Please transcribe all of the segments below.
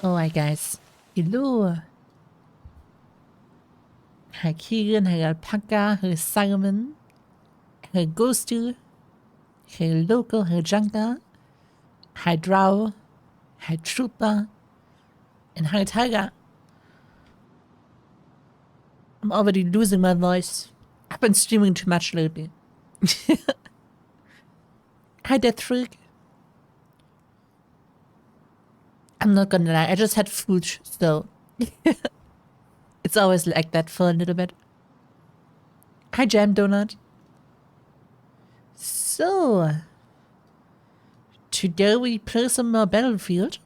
Alright, guys. Hello. Hi, Keegan. Hi, Alpaca. Hi, Simon. Hi, Ghostu. Hi, Local. Hi, Junker. Hi, Drow. Hi, Trooper. And hi, Tiger. I'm already losing my voice. I've been streaming too much lately. Hi, Death Freak. I'm not gonna lie, I just had food, so it's always like that for a little bit. Hi, Jam Donut. So, today we play some more Battlefield.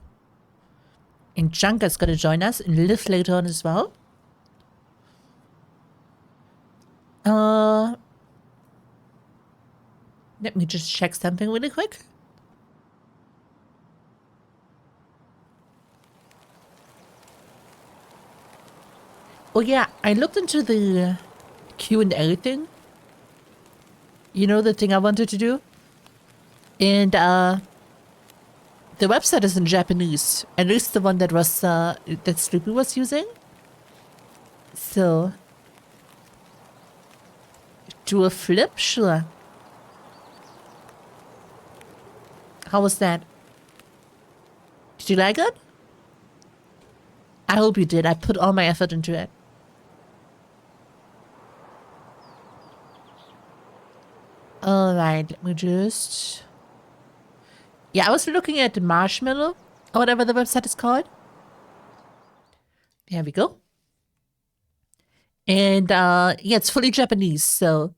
And Junker's gonna join us and Liv later on as well. Let me just check something really quick. Oh yeah, I looked into the Q&A thing. You know, the thing I wanted to do? And the website is in Japanese. At least the one that was that Sleepy was using. So do a flip? Sure. How was that? Did you like it? I hope you did. I put all my effort into it. Alright, let me just... Yeah, I was looking at the Marshmallow, or whatever the website is called. There we go. And yeah, it's fully Japanese, so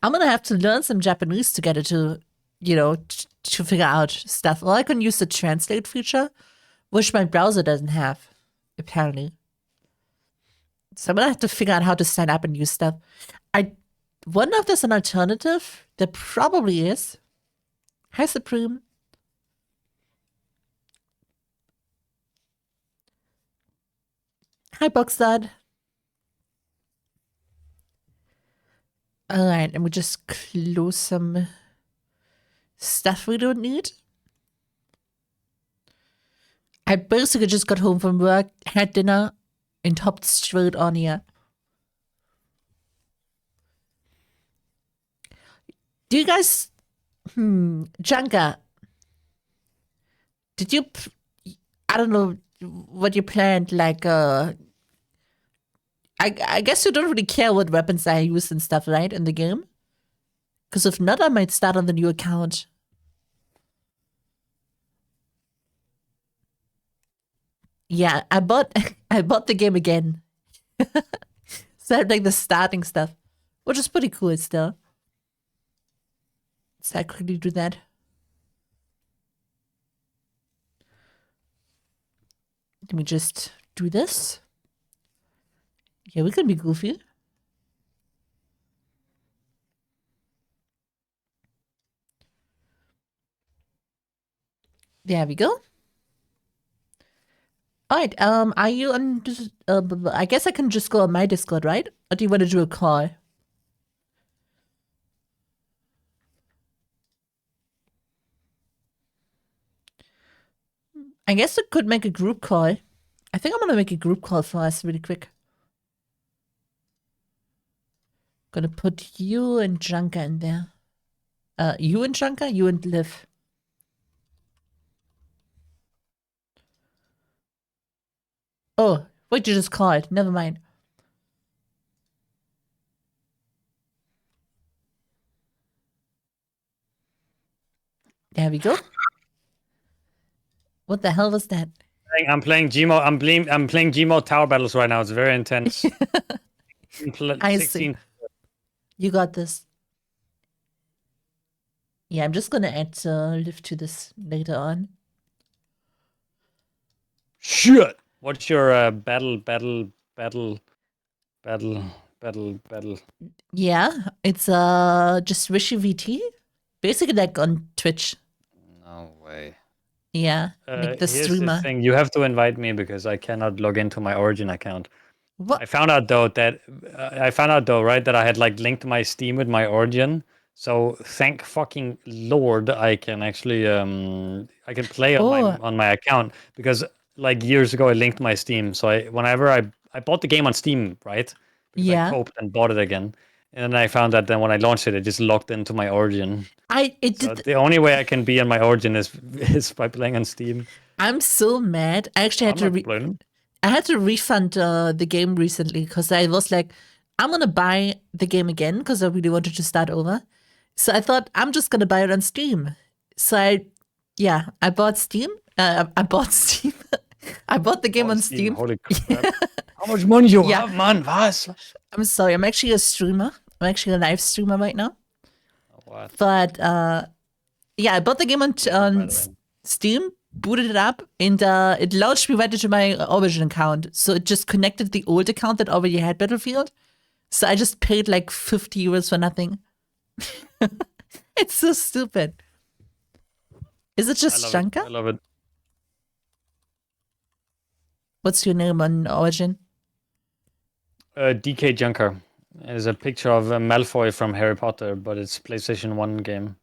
I'm gonna have to learn some Japanese to get it to, you know, to figure out stuff. Or I can use the translate feature, which my browser doesn't have, apparently. So I'm gonna have to figure out how to sign up and use stuff. I wonder if there's an alternative. There probably is. Hi, Supreme. Hi, Boxdad. Alright, and we just close some stuff we don't need. I basically just got home from work, had dinner, and hopped straight on here. Do you guys... Junker, did you... I don't know what you planned, like, I guess you don't really care what weapons I use and stuff, right, in the game? Because if not, I might start on the new account. Yeah, I bought the game again. So I have like the starting stuff, which is pretty cool still. So I quickly do that. Let me just do this. Yeah, we can be goofy. There we go. Alright, are you on... I guess I can just go on my Discord, right? Or do you want to do a call? I guess I could make a group call. I think I'm gonna make a group call for us really quick. Gonna put you and Junker in there. You and Junker? You and Liv. Oh, wait, you just called. Never mind. There we go. What the hell was that? I'm playing Gmod. I'm playing Gmod Tower Battles right now. It's very intense. I see. You got this. Yeah, I'm just gonna add Liv to this later on. Shit. What's your battle? Yeah, it's just Wishy VT. Basically like on Twitch. No way. Yeah, like the here's streamer. the thing. You have to invite me because I cannot log into my Origin account. What? I found out though, right, that I had like linked my Steam with my Origin. So thank fucking Lord I can actually I can play on my account, because like years ago, I linked my Steam. So whenever I bought the game on Steam, right? Because I Yeah. coped and bought it again. And then I found that then when I launched it, it just logged into my Origin. It So did. the only way I can be on my Origin is by playing on Steam. I'm so mad. I actually had I'm to not playing. I had to refund the game recently because I was like, I'm gonna buy the game again because I really wanted to start over. So I thought I'm just gonna buy it on Steam. So I bought Steam. I bought Steam. I bought the game on Steam. Holy crap. How much money you Yeah. have, man? Was? I'm sorry. I'm actually a streamer. I'm actually a live streamer right now. What? But I bought the game on By the way. Steam, booted it up, and it launched me right into my Origin account. So it just connected the old account that already had Battlefield. So I just paid like 50 euros for nothing. It's so stupid. Is it just I Shanka? love it. What's your name on Origin? DK Junker. There's a picture of Malfoy from Harry Potter, but it's PlayStation 1 game.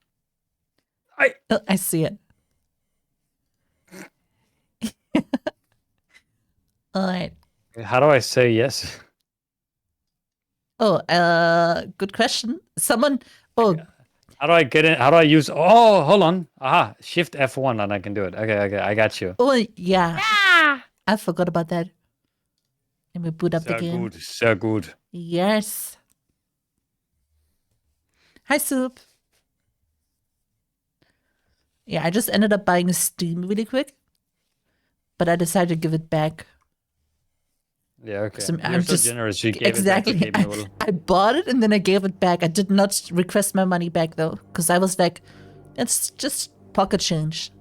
Oh, I see it. All right. How do I say yes? Oh, good question. Someone. Oh, How do I get in? How do I use? Oh, hold on. Aha, Shift F1 and I can do it. Okay, I got you. oh, yeah. I forgot about that. Let me boot up the So game. good, so good. Yes. Hi, Soup. Yeah, I just ended up buying Steam really quick, but I decided to give it back. Yeah, okay. I'm You're so just- generous. You gave Exactly. it back to Gabe Newell. I bought it and then I gave it back. I did not request my money back though, because I was like, it's just pocket change.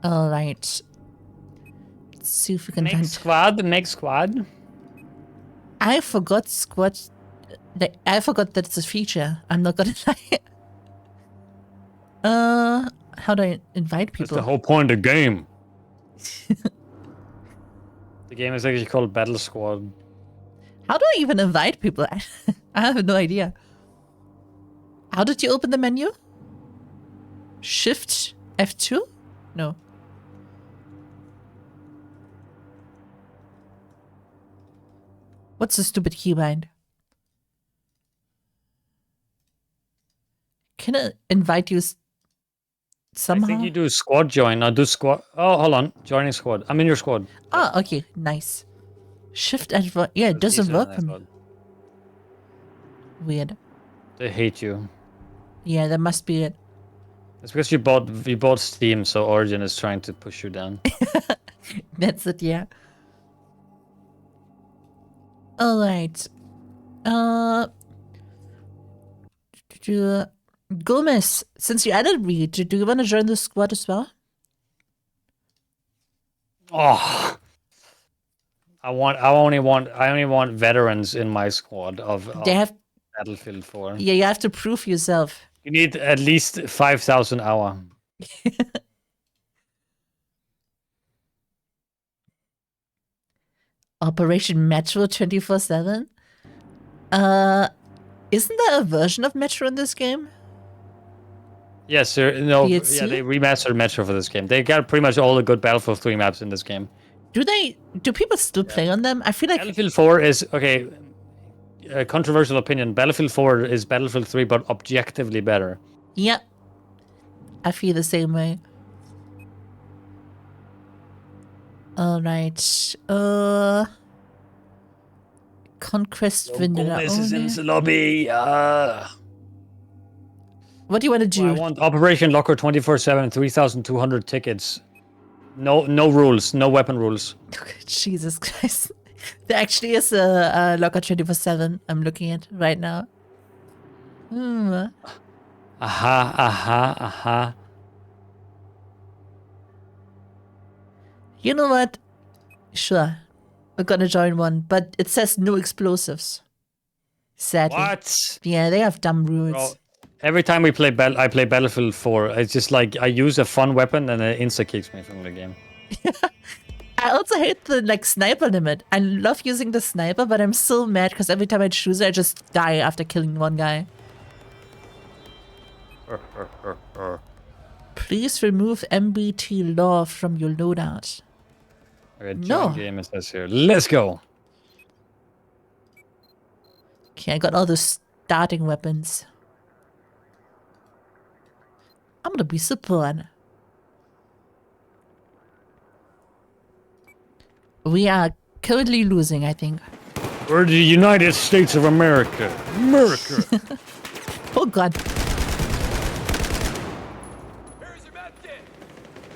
All right. Let's see if we can Next find. squad, next squad. I forgot squad. I forgot that it's a feature. I'm not gonna lie. How do I invite That's people? the whole point of the game. The game is actually called Battle Squad. How do I even invite people? I have no idea. How did you open the menu? Shift F2? No. What's the stupid keybind? Can I invite you somehow? I think you do squad join. Now do squad. Oh, hold on. Joining squad. I'm in your squad. Oh, okay, nice. Shift F1. Yeah, it doesn't Easier work than I for me. thought. Weird. They hate you. Yeah, that must be it. It's because you bought Steam, so Origin is trying to push you down. That's it, yeah. Alright. Gomez, since you added me, do you want to join the squad as well? Oh, I only want veterans in my squad of They have, Battlefield 4. yeah, you have to prove yourself. You need at least 5,000 hour. Operation Metro 24/7. Isn't there a version of Metro in this game? Yes, sir. No, yeah, DLC? they remastered Metro for this game. They got pretty much all the good Battlefield 3 maps in this game. Do people still play on them? I feel like Battlefield 4 is okay. A controversial opinion. Battlefield 4 is Battlefield 3, but objectively better. yeah. I feel the same way. Alright. Conquest Vanilla Gomez is in only. the lobby. What do you want to do? I want Operation Locker 24/7, 3,200 tickets. No rules, no weapon rules. Jesus Christ. There actually is a Locker 24/7 I'm looking at right now. Aha. You know what? Sure. We're gonna join one, but it says no explosives. Sadly. What? Yeah, they have dumb rules. Bro, every time we play I play Battlefield 4, it's just like I use a fun weapon and it insta-kicks me from the game. I also hate the sniper limit. I love using the sniper, but I'm so mad because every time I choose it, I just die after killing one guy. Please remove MBT law from your loadout. Okay, No. join game, it says here. Let's go. Okay, I got all the starting weapons. I'm gonna be support. We are currently losing, I think. We're the United States of America. America. Oh god.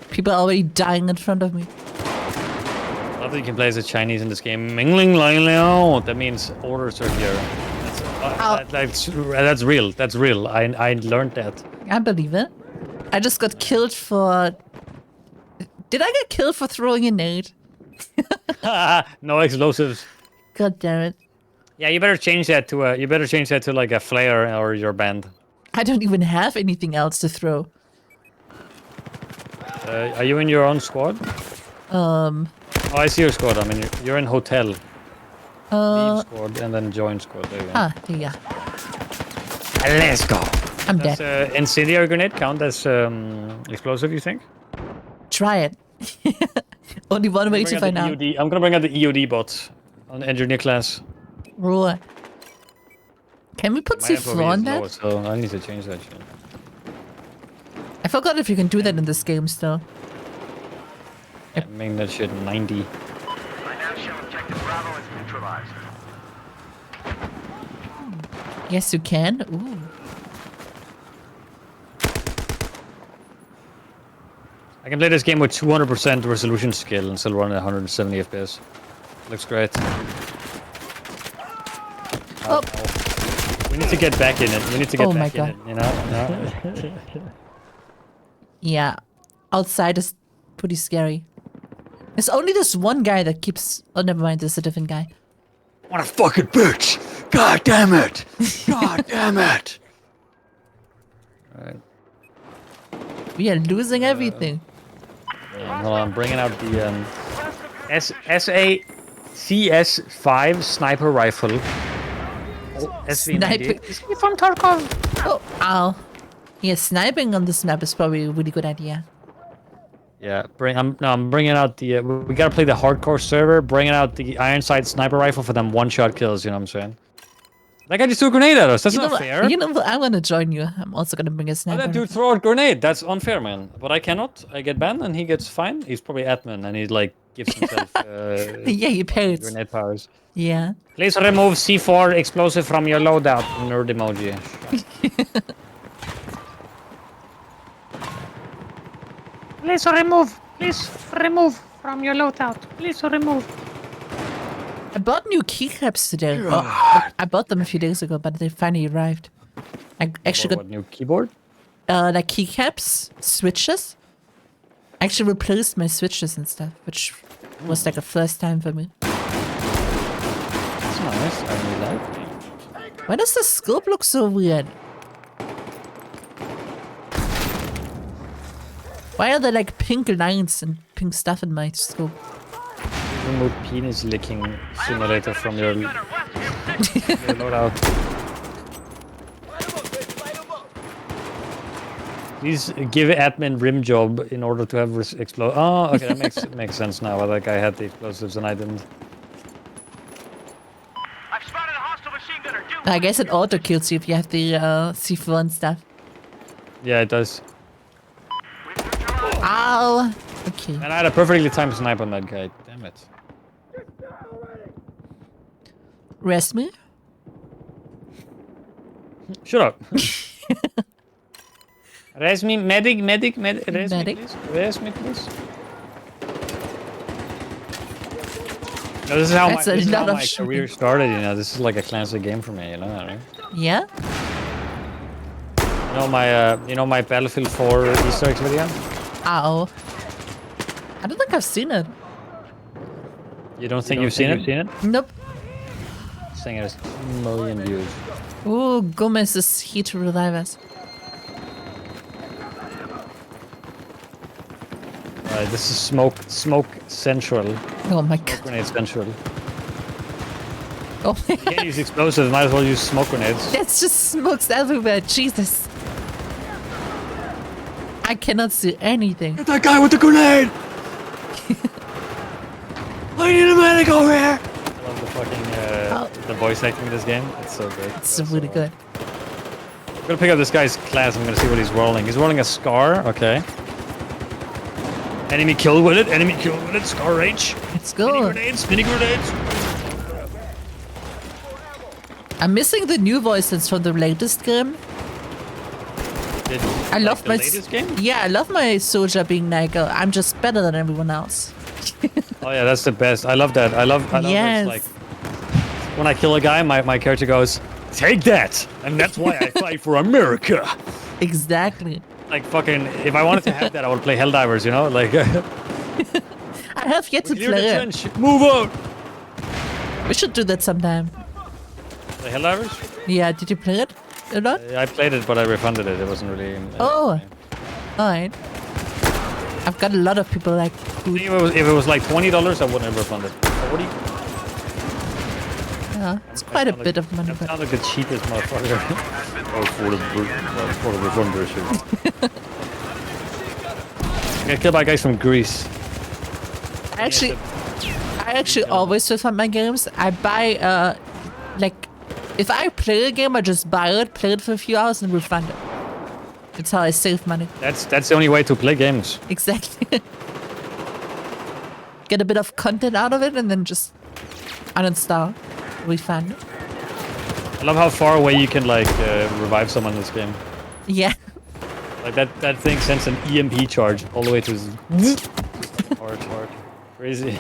People are already dying in front of me. I love that you can play as a Chinese in this game. Mingling Lai Liao. That means orders are here. That's real. That's real. I learned that. I believe it. I just got killed for... Did I get killed for throwing a nade? No explosives. God damn it. Yeah, you better change that to like a flare or your band. I don't even have anything else to throw. Are you in your own squad? Oh, I see your squad. I mean, you're in hotel. Leave squad and then join squad. There you go. Ah, there you go. Let's go. I'm Does dead. incendiary grenade count as explosive, you think? Try it. Only one way to find out. I'm gonna bring out the EOD bots on engineer class. Roar. Can we put My FOV C4 on is that? low, so I need to change that shit. I forgot if you can do that in this game still. Yeah, make that shit 90. Right now, shell objective Bravo is neutralized. Yes, you can. Ooh. I can play this game with 200% resolution scale and still run at 170 FPS. Looks great. Oh. We need to get back in it. We need to get Oh my back in God. it, you know? Yeah. Outside is pretty scary. There's only this one guy that keeps... Oh, never mind. There's a different guy. What a fucking bitch! God damn it! God damn it! Alright. We are losing everything. Hold on, I'm bringing out the SACS-5 sniper rifle. SV90. From Tarkov. Oh, ow. Yeah, sniping on this map is probably a really good idea. Yeah, I'm bringing out the. We gotta play the hardcore server. Bringing out the Ironside sniper rifle for them one-shot kills. You know what I'm saying? That guy just threw a grenade at us. That's not fair. You know what? I'm gonna join you. I'm also gonna bring a Why sniper. that dude throw a grenade? That's unfair, man. But I cannot. I get banned, and he gets fine. He's probably admin, and he like gives himself Yeah, he paid. grenade powers. Yeah. Please remove C4 explosive from your loadout. Nerd emoji. Please remove. Please remove from your loadout. Please remove. I bought new keycaps today. Oh, I bought them a few days ago, but they finally arrived. I actually What new keyboard? got like keycaps, switches. I actually replaced my switches and stuff, which was like a first time for me. That's nice. I really like it. Why does the scope look so weird? Why are there like pink lines and pink stuff in my scope? Remove penis licking simulator from your loadout. Please give admin rim job in order to have explode. Oh, okay, that makes sense now. That guy had the explosives and I didn't. I've spotted a hostile machine gunner. I guess it auto kills you if you have the C4 and stuff. Yeah, it does. Ow! Okay. And I had a perfectly timed snipe on that guy. Damn it. Rest me? Shut up. Res me, medic, res Medic? me, please. Res me, please. No, this is how That's my, a this is how lot of my shooting. career started, you know. This is like a classic game for me, you know, right? Yeah? You know my Battlefield 4 Easter eggs video? Ow. I don't think I've seen it. You don't think you've seen it? Nope. This thing has 2 million views. Ooh, Gomez is here to revive us. This is smoke central. Oh my god. Grenade central. Oh my You can't use explosives, might as well use smoke grenades. It's just smokes everywhere. Jesus. I cannot see anything. Get that guy with the grenade! I need a medic over here! I love the fucking, the voice acting in this game. It's so good. It's really good. I'm gonna pick up this guy's class. I'm gonna see what he's rolling. He's rolling a Scar. Okay. Enemy kill with it. Enemy kill with it. Scar range. Let's Mini go. grenades. Mini grenades. I'm missing the new voices from the latest game. I love the my latest game. Yeah, I love my soldier being Nigel. I'm just better than everyone else. Oh yeah, that's the best. I love that. I love Yes. it's like when I kill a guy, my character goes, "Take that," and that's why I fight for America. Exactly. Like fucking, if I wanted to have that, I would play Helldivers. You know, like. I have yet to Clear the play it. trench. Move out. We should do that sometime. The Helldivers? Yeah, did you play it or not? I played it, but I refunded it. It wasn't really. Oh. Alright. I've got a lot of people like who, If it was like $20, I wouldn't have refunded. What do you? yeah, it's quite a sound bit of money, That but sounds like the cheapest motherfucker. For the refund shit. I got killed by guys from Greece. I actually always refund my games. I buy like if I play a game I just buy it, play it for a few hours and refund it. That's how I save money. That's the only way to play games. Exactly. Get a bit of content out of it and then just uninstall, refund. I love how far away you can like revive someone in this game. Yeah. Like that thing sends an EMP charge all the way to hard. Crazy.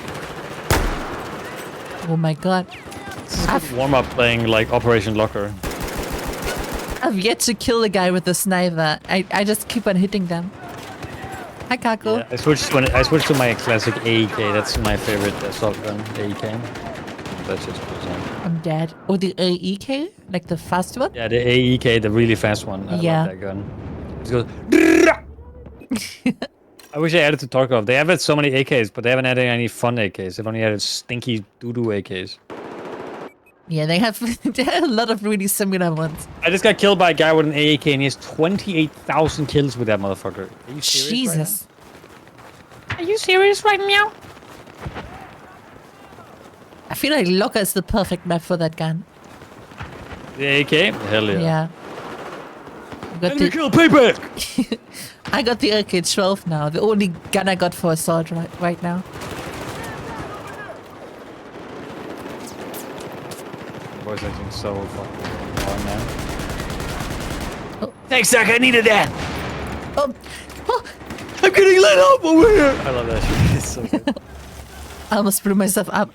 Oh my god. This is a good warm up playing like Operation Locker. I've yet to kill a guy with a sniper. I just keep on hitting them. Hi, Kako. Yeah, I switched to my classic AEK. That's my favorite assault gun, AEK. That's just bizarre. I'm dead. Oh, the AEK? Like the fast one? Yeah, the AEK, the really fast one. I Yeah. love that gun. It goes. I wish I added to Tarkov. They have had so many AKs, but they haven't added any fun AKs. They've only added stinky doo-doo AKs. Yeah, they have a lot of really similar ones. I just got killed by a guy with an AAK and he has 28,000 kills with that motherfucker. Are you serious? Jesus. Are you serious right now? I feel like Locker is the perfect map for that gun. The AK? Hell yeah. Yeah. I got Enemy the, kill payback! I got the AK-12 now. The only gun I got for assault right now. Voice acting so fucking hard, man. Oh. Thanks, Zach. I needed that. Oh, oh, I'm getting lit up over here. I love that shit. It's so good. I almost blew myself up.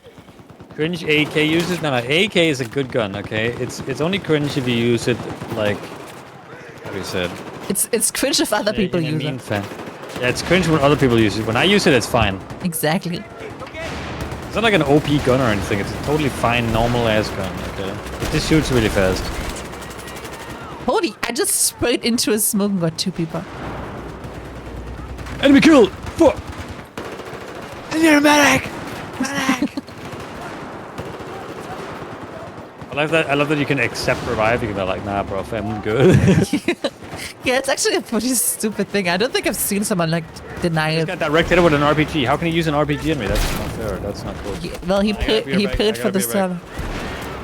Cringe AK users? No, AK is a good gun, okay? It's only cringe if you use it like we said. It's cringe if other people in a use meme it. fan. Yeah, it's cringe when other people use it. When I use it, it's fine. Exactly. It's not like an OP gun or anything. It's a totally fine, normal ass gun. Okay, it just shoots really fast. Holy, I just sprayed into a smoke and got 2 people. Enemy killed. Fuck. I need a medic. Medic. I love that you can accept revive. You can be like, nah, bro, I'm good. Yeah, it's actually a pretty stupid thing. I don't think I've seen someone like deny He's it. got direct hit with an RPG. How can he use an RPG on me? That's not fair. That's not cool. Yeah, well, he paid. He paid for the server.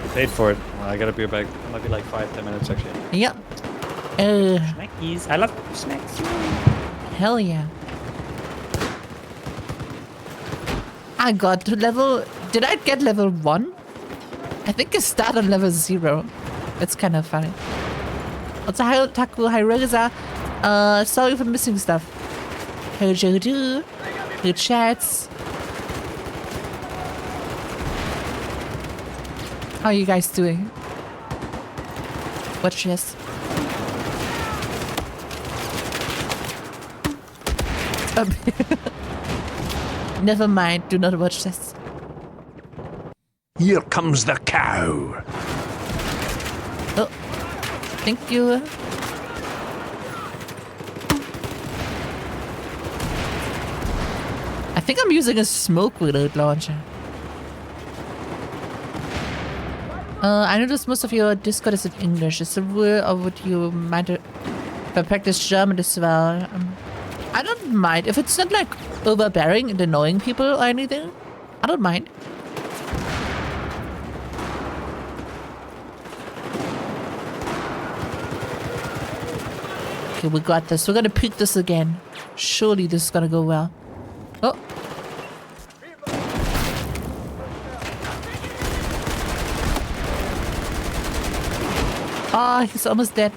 He paid for it. Well, I gotta be back. It might be like 5-10 minutes actually. Yeah. Smackies. I love smacks. Hell yeah. I got to level. Did I get level 1? I think I started on level 0. It's kind of funny. Also, hi Taku, hi Reza. Sorry for missing stuff. Hey Jodu. Hey chats. How are you guys doing? Watch this. Never mind, do not watch this. Here comes the cow. Oh, thank you. I think I'm using a smoke grenade launcher. I noticed most of your Discord is in English. Is it rule or would you mind if I practice German as well? I don't mind. If it's not like overbearing and annoying people or anything, I don't mind. Okay, we got this. We're gonna pick this again. Surely this is gonna go well. Oh. Ah, he's almost dead.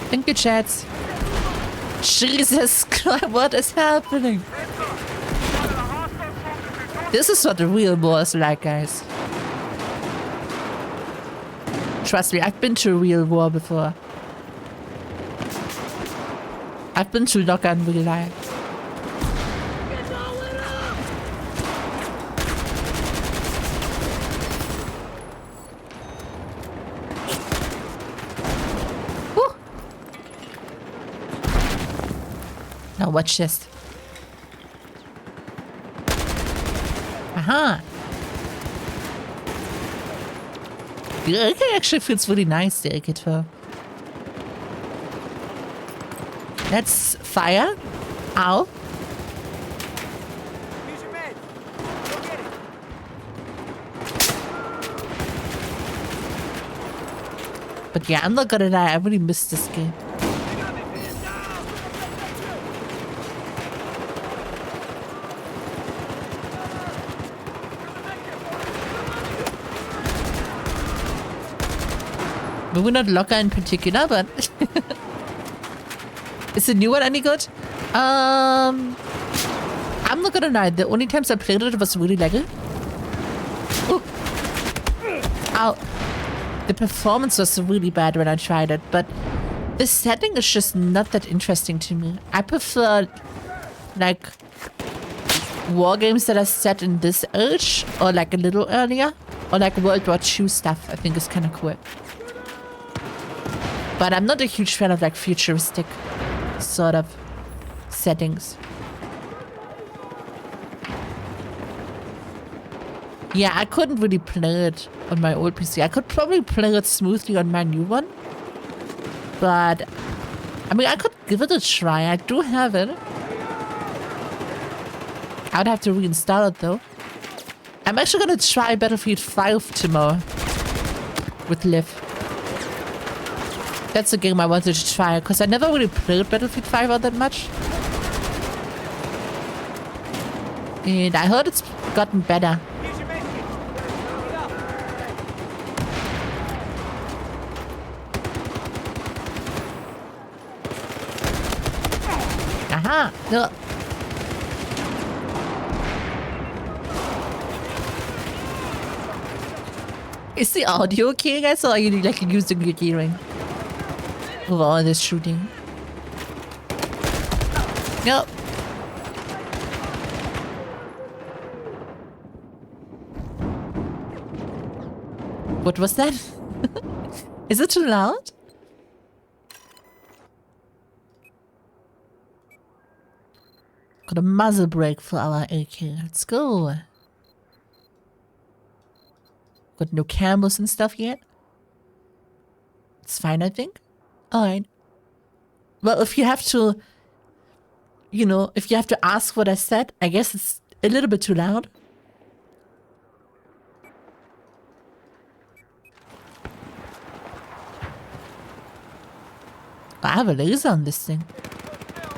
Thank you, chats. Jesus Christ, what is happening? This is what the real war is like, guys. Trust me, I've been to a real war before. I've been to Locker in real life. Woo. Now watch this. Aha. The AK actually feels really nice, the AK-12. Let's fire. Ow. But yeah, I'm not gonna lie, I really missed this game. Maybe not Locker in particular, but is the new one any good? I'm not gonna lie, the only times I played it was really laggy. Ooh. Ow. The performance was really bad when I tried it, but the setting is just not that interesting to me. I prefer like war games that are set in this age or like a little earlier, or like World War II stuff. I think is kind of cool. But I'm not a huge fan of like futuristic sort of settings. Yeah, I couldn't really play it on my old PC. I could probably play it smoothly on my new one. But, I mean, I could give it a try. I do have it. I would have to reinstall it though. I'm actually gonna try Battlefield 5 tomorrow with Liv. That's a game I wanted to try, because I never really played Battlefield 5 all that much. And I heard it's gotten better. Aha! No. Is the audio okay, guys, or are you like using your gearing? With all this shooting. Nope. What was that? Is it too loud? Got a muzzle brake for our AK. Let's go. Got no camos and stuff yet. It's fine, I think. Alright. Well, if you have to, you know, if you have to ask what I said, I guess it's a little bit too loud. I have a laser on this thing.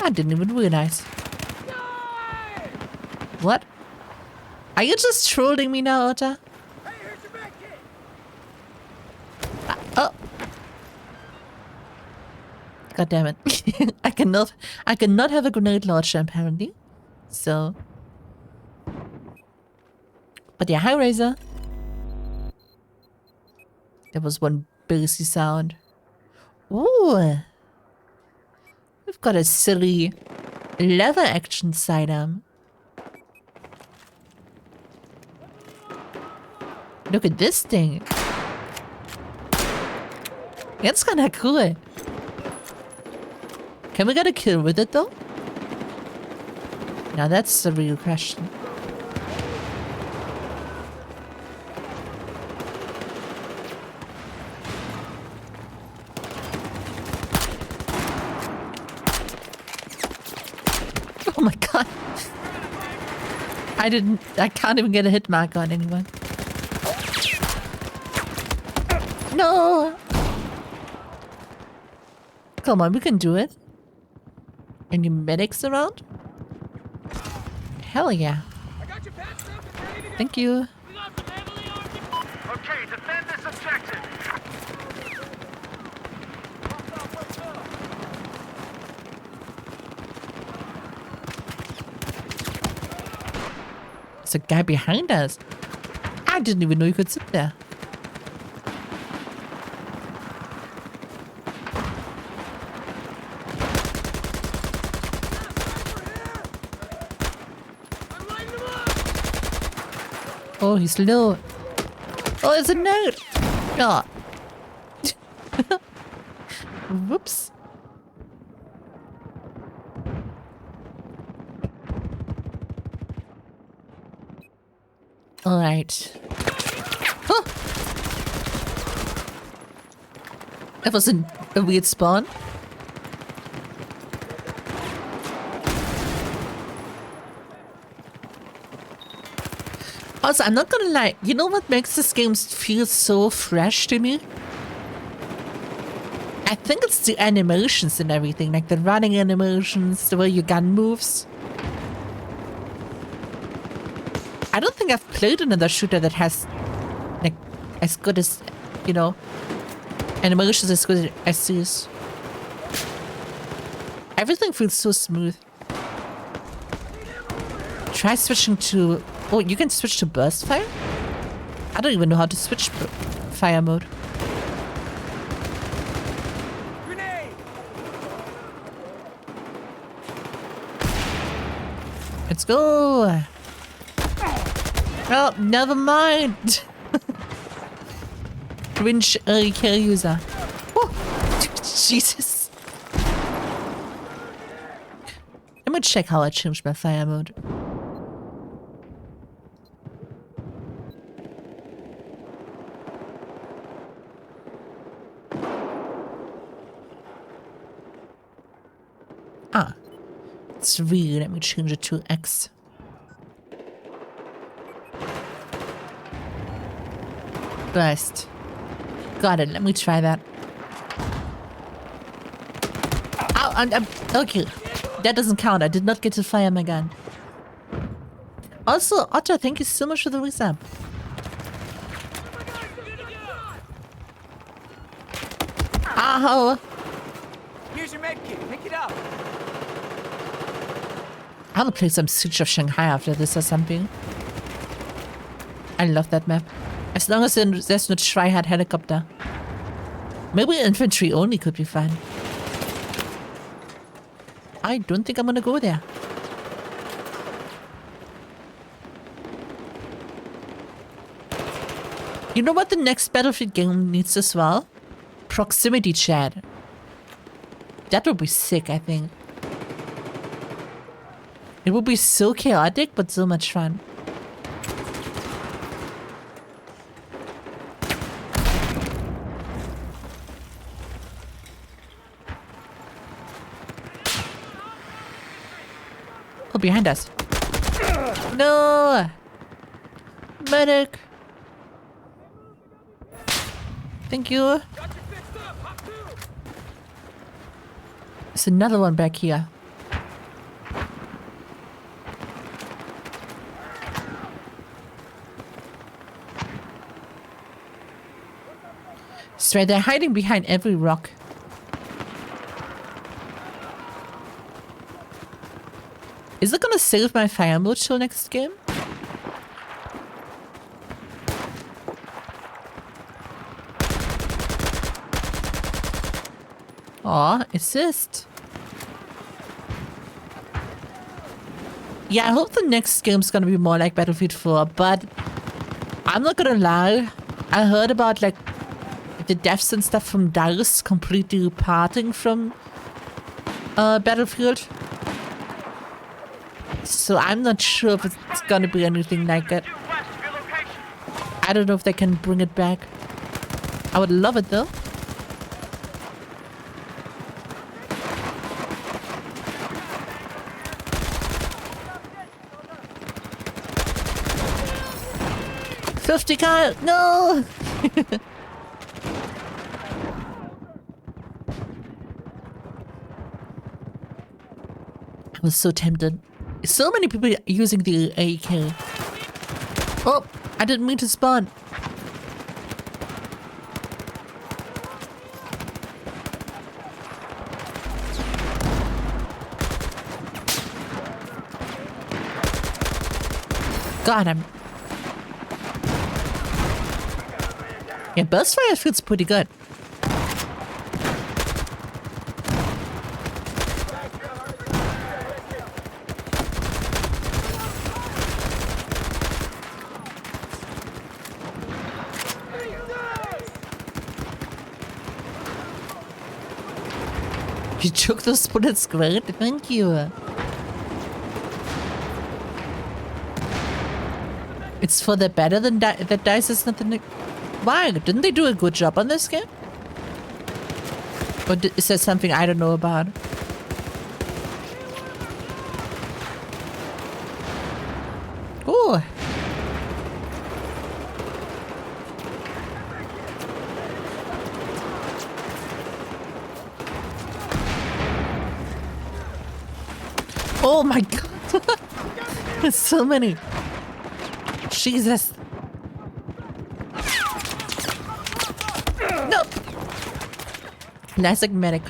I didn't even realize. What? Are you just trolling me now, Otta? Oh. God damn it. I cannot have a grenade launcher apparently. So. But yeah, hi Razor. There was one bassy sound. Ooh. We've got a silly leather action sidearm. Look at this thing. It's kinda cool. Can we get a kill with it though? Now that's the real question. I can't even get a hit mark on anyone. No! Come on, we can do it. Any medics around? Hell yeah. Thank you. Okay, defend this objective. There's a guy behind us. I didn't even know you could sit there. Oh, he's low. Oh, there's a note. Oh. Whoops. All right. Huh. That was a weird spawn. Also, I'm not gonna lie. You know what makes this game feel so fresh to me? I think it's the animations and everything, like the running animations, the way your gun moves. I don't think I've played another shooter that has, like, as good as, you know, animations as good as these. Everything feels so smooth. Try switching to... Oh, you can switch to burst fire? I don't even know how to switch fire mode. Grenade! Let's go! Oh, never mind! Cringe early kill user. Oh, Jesus. Let me check how I changed my fire mode. Ah, it's real. Let me change it to X. Burst. Got it. Let me try that. Ow, I'm okay. That doesn't count. I did not get to fire my gun. Also, Otto, thank you so much for the resub. Ow! Here's your med kit. Pick it up. I'll play some Siege of Shanghai after this or something. I love that map. As long as there's no try-hard helicopter. Maybe infantry only could be fun. I don't think I'm gonna go there. You know what the next Battlefield game needs as well? Proximity chat. That would be sick, I think. It would be so chaotic, but so much fun. Oh, behind us. No! Medic! Thank you. There's another one back here. It's right, they're hiding behind every rock. Is it gonna save my fire mode till next game? Aw, assist. Yeah, I hope the next game's gonna be more like Battlefield 4, but I'm not gonna lie. I heard about like the deaths and stuff from DICE completely departing from Battlefield. So I'm not sure if it's gonna be anything like it. I don't know if they can bring it back. I would love it though. 50 cal. No. I was so tempted. So many people using the AK. Oh, I didn't mean to spawn. God, yeah, burst fire feels pretty good. You took those bullets great, thank you. It's for the better than that dice is nothing. Why? Didn't they do a good job on this game? Or is there something I don't know about? Ooh. Oh my god. There's so many. Jesus. No. Classic medic.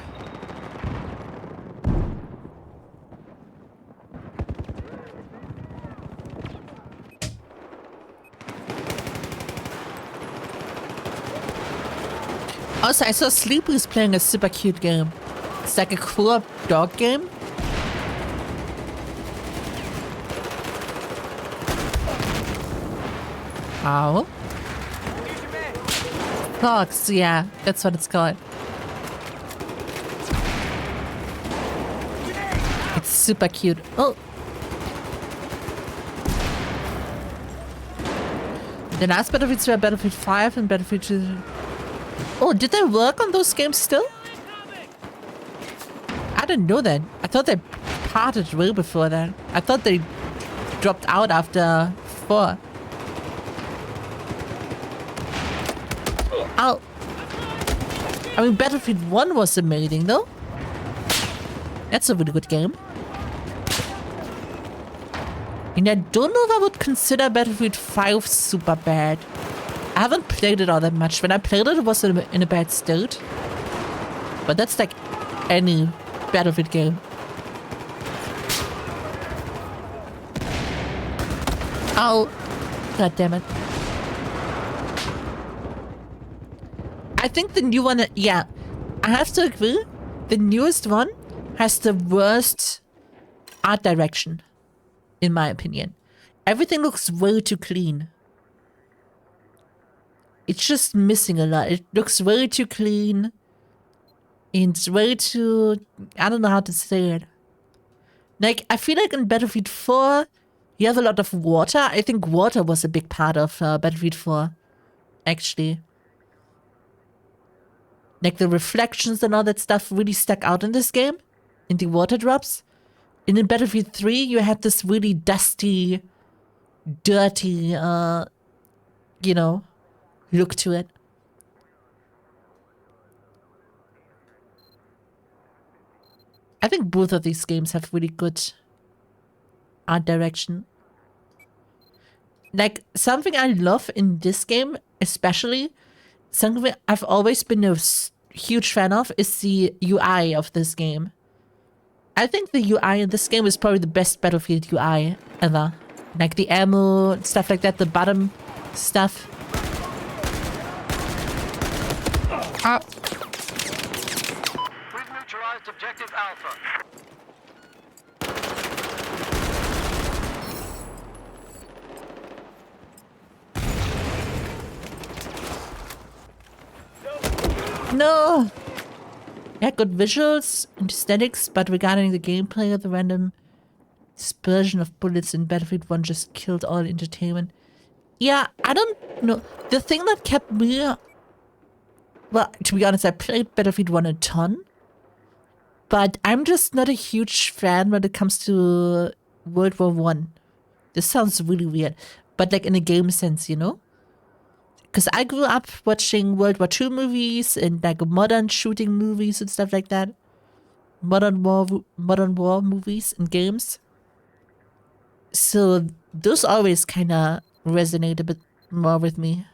Also, I saw Sleepy's playing a super cute game. It's like a co-op dog game. Ow. Fox, yeah, that's what it's called. It's super cute. Oh. The last Battlefields were Battlefield 5 and Battlefield 2. Oh, did they work on those games still? I didn't know that. I thought they parted way before that. I thought they dropped out after 4. Ow. I mean, Battlefield 1 was amazing, though. That's a really good game. And I don't know if I would consider Battlefield 5 super bad. I haven't played it all that much. When I played it, it was in a bad state. But that's like any Battlefield game. Ow. God damn it. I think the new one, yeah, I have to agree. The newest one has the worst art direction, in my opinion. Everything looks way too clean. It's just missing a lot. It looks way too clean. And it's way too... I don't know how to say it. Like, I feel like in Battlefield 4, you have a lot of water. I think water was a big part of Battlefield 4, actually. Like, the reflections and all that stuff really stuck out in this game. In the water drops. And in Battlefield 3, you had this really dusty, dirty, you know, look to it. I think both of these games have really good art direction. Like, something I love in this game, especially, something I've always been a huge fan of, is the UI of this game. I think the UI in this game is probably the best Battlefield UI ever. Like the ammo, stuff like that, the bottom stuff. We've neutralized objective Alpha. No! Yeah, good visuals and aesthetics, but regarding the gameplay, the random dispersion of bullets in Battlefield 1 just killed all entertainment. Yeah, I don't know. The thing that kept me... Well, to be honest, I played Battlefield 1 a ton. But I'm just not a huge fan when it comes to World War 1. This sounds really weird. But like in a game sense, you know? Because I grew up watching World War II movies and like modern shooting movies and stuff like that. Modern war movies and games. So those always kind of resonate a bit more with me.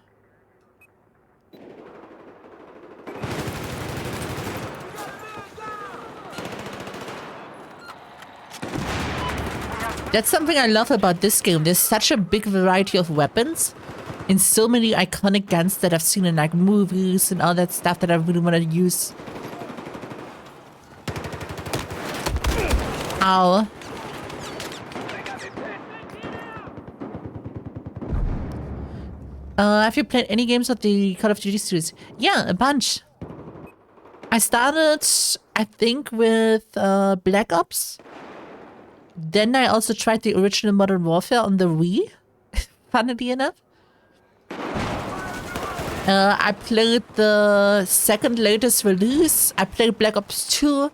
That's something I love about this game. There's such a big variety of weapons and so many iconic guns that I've seen in like movies and all that stuff that I really want to use. Ow. Have you played any games of the Call of Duty series? Yeah, a bunch. I started, I think, with Black Ops. Then I also tried the original Modern Warfare on the Wii, funnily enough. I played the second latest release. I played Black Ops 2.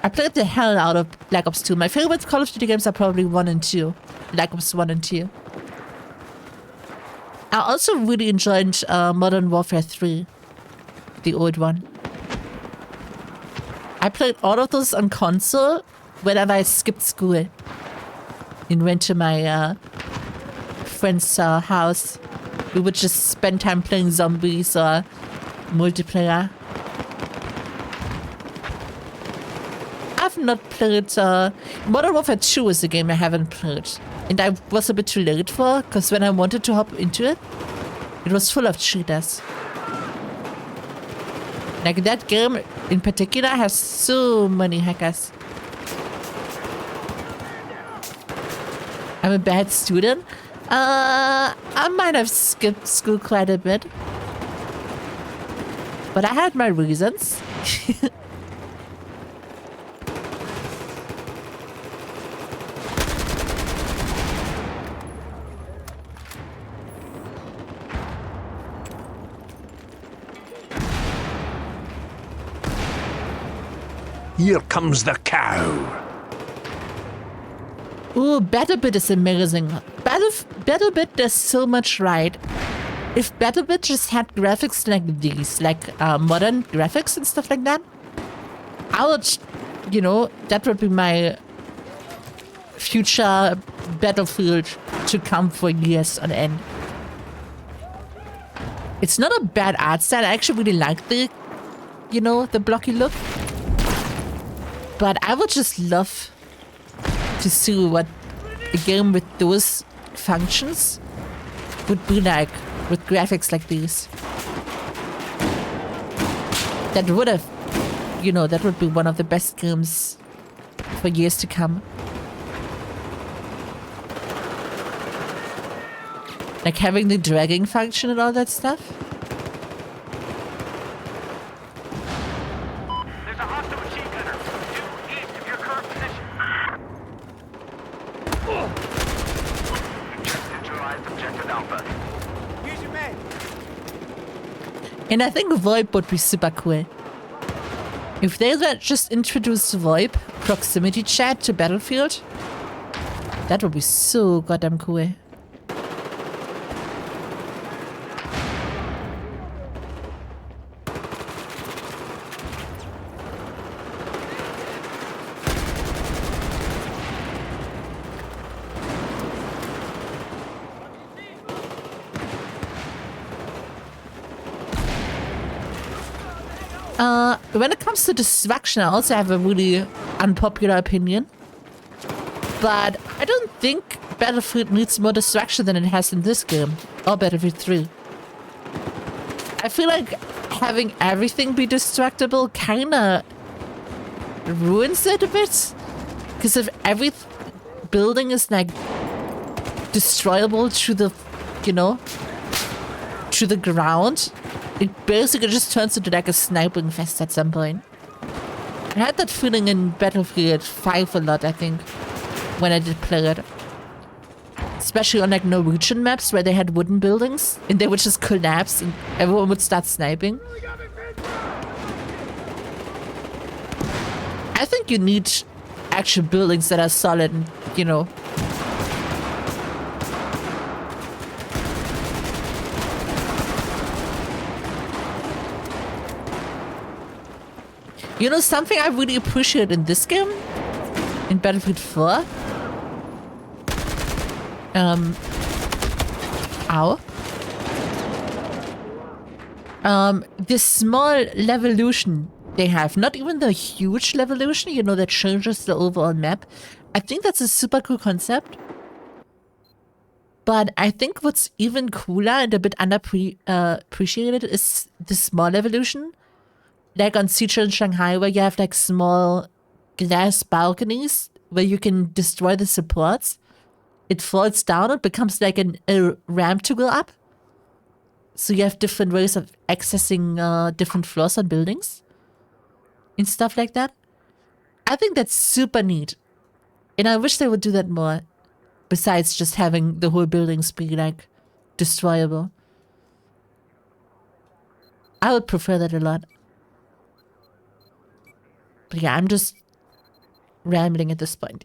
I played the hell out of Black Ops 2. My favorite Call of Duty games are probably 1 and 2. Black Ops 1 and 2. I also really enjoyed Modern Warfare 3. The old one. I played all of those on console whenever I skipped school and went to my friend's house. We would just spend time playing zombies or multiplayer. I've not played... Modern Warfare 2 is a game I haven't played. And I was a bit too late for, because when I wanted to hop into it, it was full of cheaters. Like that game in particular has so many hackers. I'm a bad student. I might have skipped school quite a bit. But I had my reasons. Here comes the cow. Ooh, BattleBit is amazing. BattleBit does so much right. If BattleBit just had graphics like these, like modern graphics and stuff like that, I would, you know, that would be my future Battlefield to come for years on end. It's not a bad art style. I actually really like the, you know, the blocky look. But I would just love to see what a game with those functions would be like with graphics like these. That would have, you know, that would be one of the best games for years to come. Like having the dragging function and all that stuff. There's a hostile machine gunner due east of your current position. Just neutralized objective Alpha. Use your man. And I think VoIP would be super cool. If they would just introduce VoIP proximity chat to Battlefield, that would be so goddamn cool. When it comes to destruction, I also have a really unpopular opinion. But I don't think Battlefield needs more destruction than it has in this game, or Battlefield 3. I feel like having everything be destructible kinda ruins it a bit. Because if every building is like destroyable to the, you know, to the ground, it basically just turns into like a sniping fest at some point. I had that feeling in Battlefield 5 a lot, I think, when I did play it. Especially on like Norwegian maps where they had wooden buildings and they would just collapse and everyone would start sniping. I think you need actual buildings that are solid and, you know, You know, something I really appreciate in this game, in Battlefield 4. This small levolution they have, not even the huge levolution, you know, that changes the overall map. I think that's a super cool concept. But I think what's even cooler and a bit underappreciated is the small evolution. Like on Siege in Shanghai, where you have like small glass balconies where you can destroy the supports. It falls down, it becomes like a ramp to go up. So you have different ways of accessing different floors on buildings. And stuff like that. I think that's super neat. And I wish they would do that more. Besides just having the whole buildings be like destroyable. I would prefer that a lot. But yeah, I'm just rambling at this point.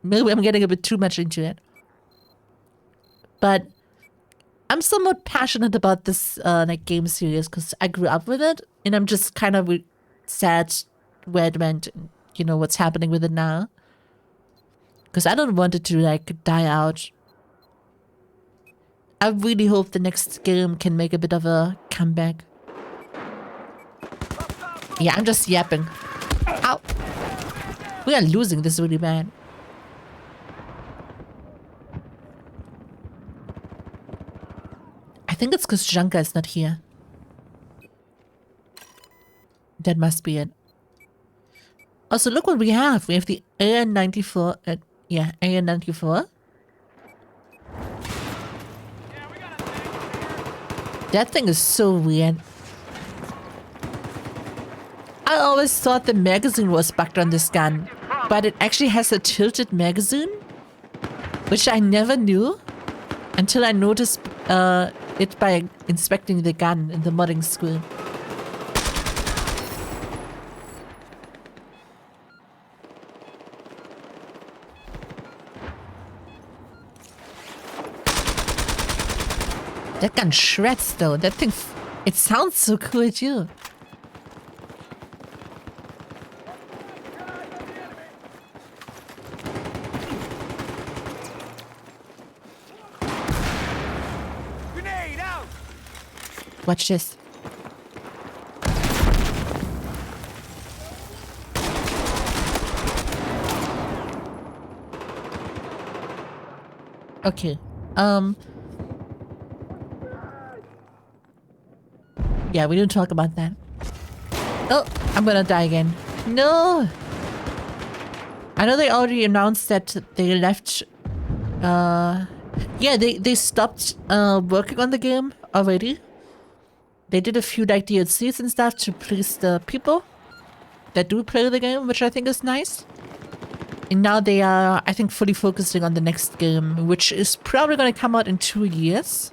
Maybe I'm getting a bit too much into it. But I'm somewhat passionate about this like game series because I grew up with it, and I'm just kind of sad where it went. You know what's happening with it now. Because I don't want it to like die out. I really hope the next game can make a bit of a comeback. Yeah, I'm just yapping. Ow! We are losing this really bad. I think it's because Janka is not here. That must be it. Also, look what we have. We have the AN-94. Yeah, AN-94. That thing is so weird. I always thought the magazine was bugged on this gun, but it actually has a tilted magazine, which I never knew until I noticed it by inspecting the gun in the modding screen. That gun shreds though. That thing, it sounds so cool too. Grenade out! Watch this. Okay. Yeah, we didn't talk about that. Oh, I'm gonna die again. No! I know they already announced that they left... Yeah, they stopped working on the game already. They did a few like DLCs and stuff to please the people that do play the game, which I think is nice. And now they are, I think, fully focusing on the next game, which is probably gonna come out in 2 years.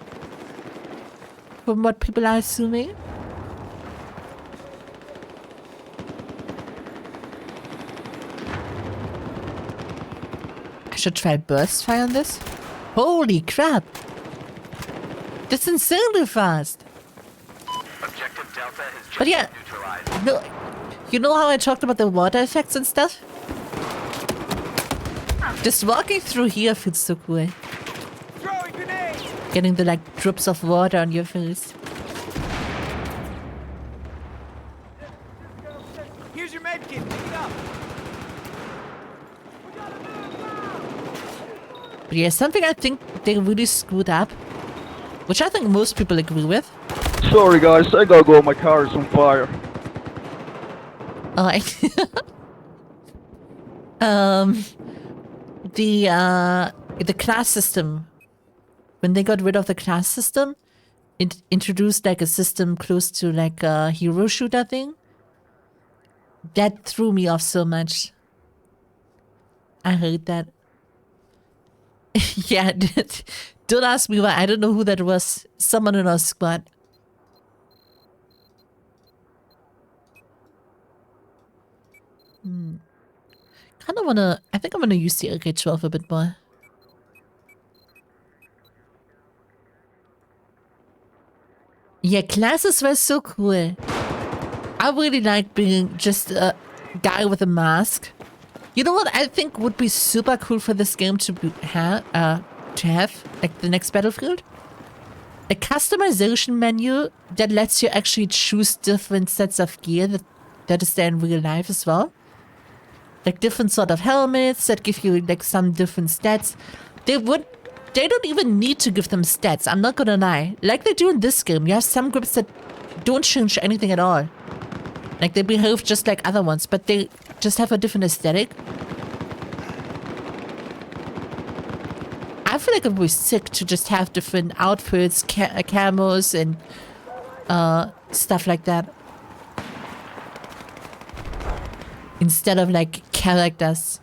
From what people are assuming. I should try burst fire on this. Holy crap! That's insanely fast! Objective Delta has just But yeah, been neutralized. no, you know how I talked about the water effects and stuff? Just walking through here feels so cool. Throwing grenade! Getting the like drips of water on your face. Here's your med kit. Pick it up. But yeah, something I think they really screwed up, which I think most people agree with. Sorry guys, I gotta go, my car is on fire. Alright. The class system. When they got rid of the class system, it introduced like a system close to like a hero shooter thing. That threw me off so much. I hate that. Yeah, don't ask me why. I don't know who that was. Someone in our squad. Kind of wanna. I think I'm gonna use the AK-12 a bit more. Yeah, classes were so cool. I really like being just a guy with a mask. You know what I think would be super cool for this game to have like the next Battlefield? A customization menu that lets you actually choose different sets of gear that is there in real life as well. Like different sort of helmets that give you like some different stats. They don't even need to give them stats, I'm not gonna lie. Like they do in this game, you have some grips that don't change anything at all. Like they behave just like other ones, but they just have a different aesthetic. I feel like it would be sick to just have different outfits, camos, and stuff like that. Instead of like characters.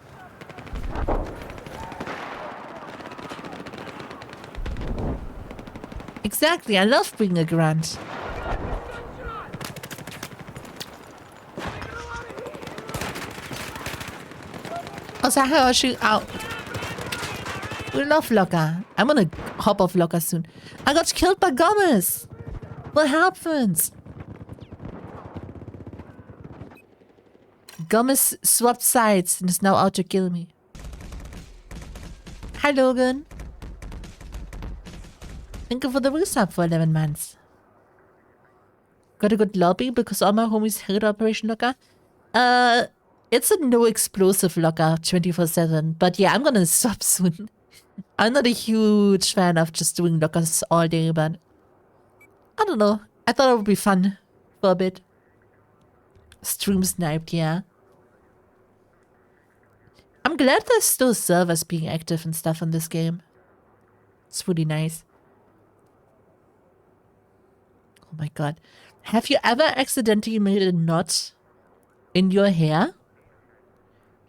Exactly, I love being a grunt. Also, how are you out? We love Locker. I'm gonna hop off Locker soon. I got killed by Gomez. What happens? Gomez swapped sides and is now out to kill me. Hi, Logan. Thank you for the resub for 11 months. Got a good lobby because all my homies hate Operation Locker. It's a no explosive locker 24/7, but yeah, I'm gonna stop soon. I'm not a huge fan of just doing lockers all day, but I don't know. I thought it would be fun for a bit. Stream sniped, yeah. I'm glad there's still servers being active and stuff in this game. It's really nice. Oh my god. Have you ever accidentally made a knot in your hair?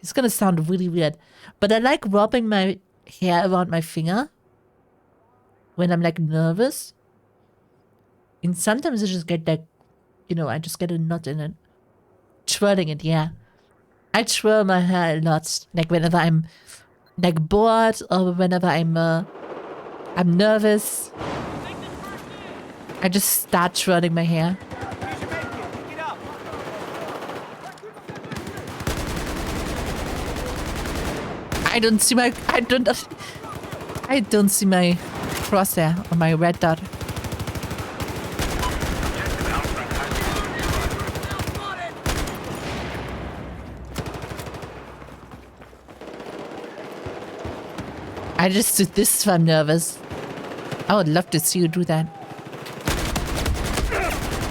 It's gonna sound really weird, but I like wrapping my hair around my finger when I'm like nervous. And sometimes I just get like, you know, I just get a knot in it. Twirling it, yeah. I twirl my hair a lot, like whenever I'm like bored or whenever I'm nervous. I just start twirling my hair. I don't see my crosshair on my red dot. I just do this if I'm nervous. I would love to see you do that.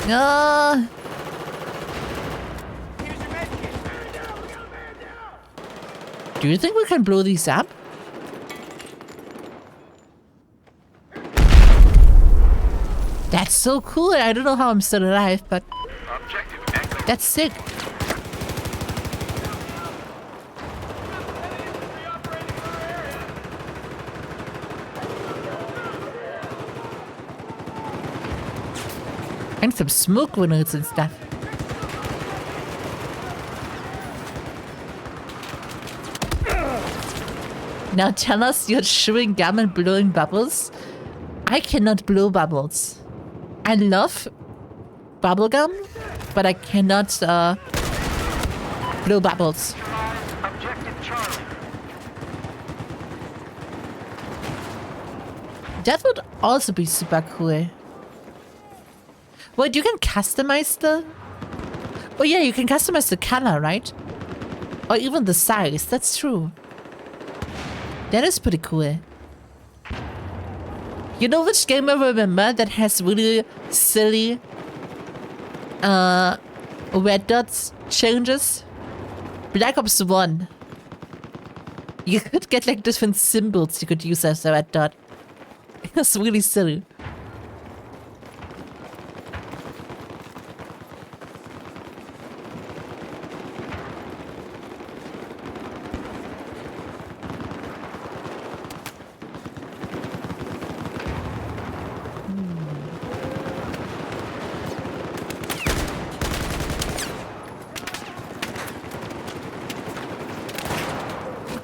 No. Do you think we can blow these up? That's so cool. I don't know how I'm still alive, but that's sick. And some smoke grenades and stuff. Now tell us you're chewing gum and blowing bubbles? I cannot blow bubbles. I love bubblegum, but I cannot blow bubbles. Objective Charlie. That would also be super cool. Wait, you can customize the... Oh yeah, you can customize the color, right? Or even the size, that's true. That is pretty cool. You know which game I remember that has really silly red dots changes? Black Ops 1. You could get like different symbols you could use as a red dot. It was really silly.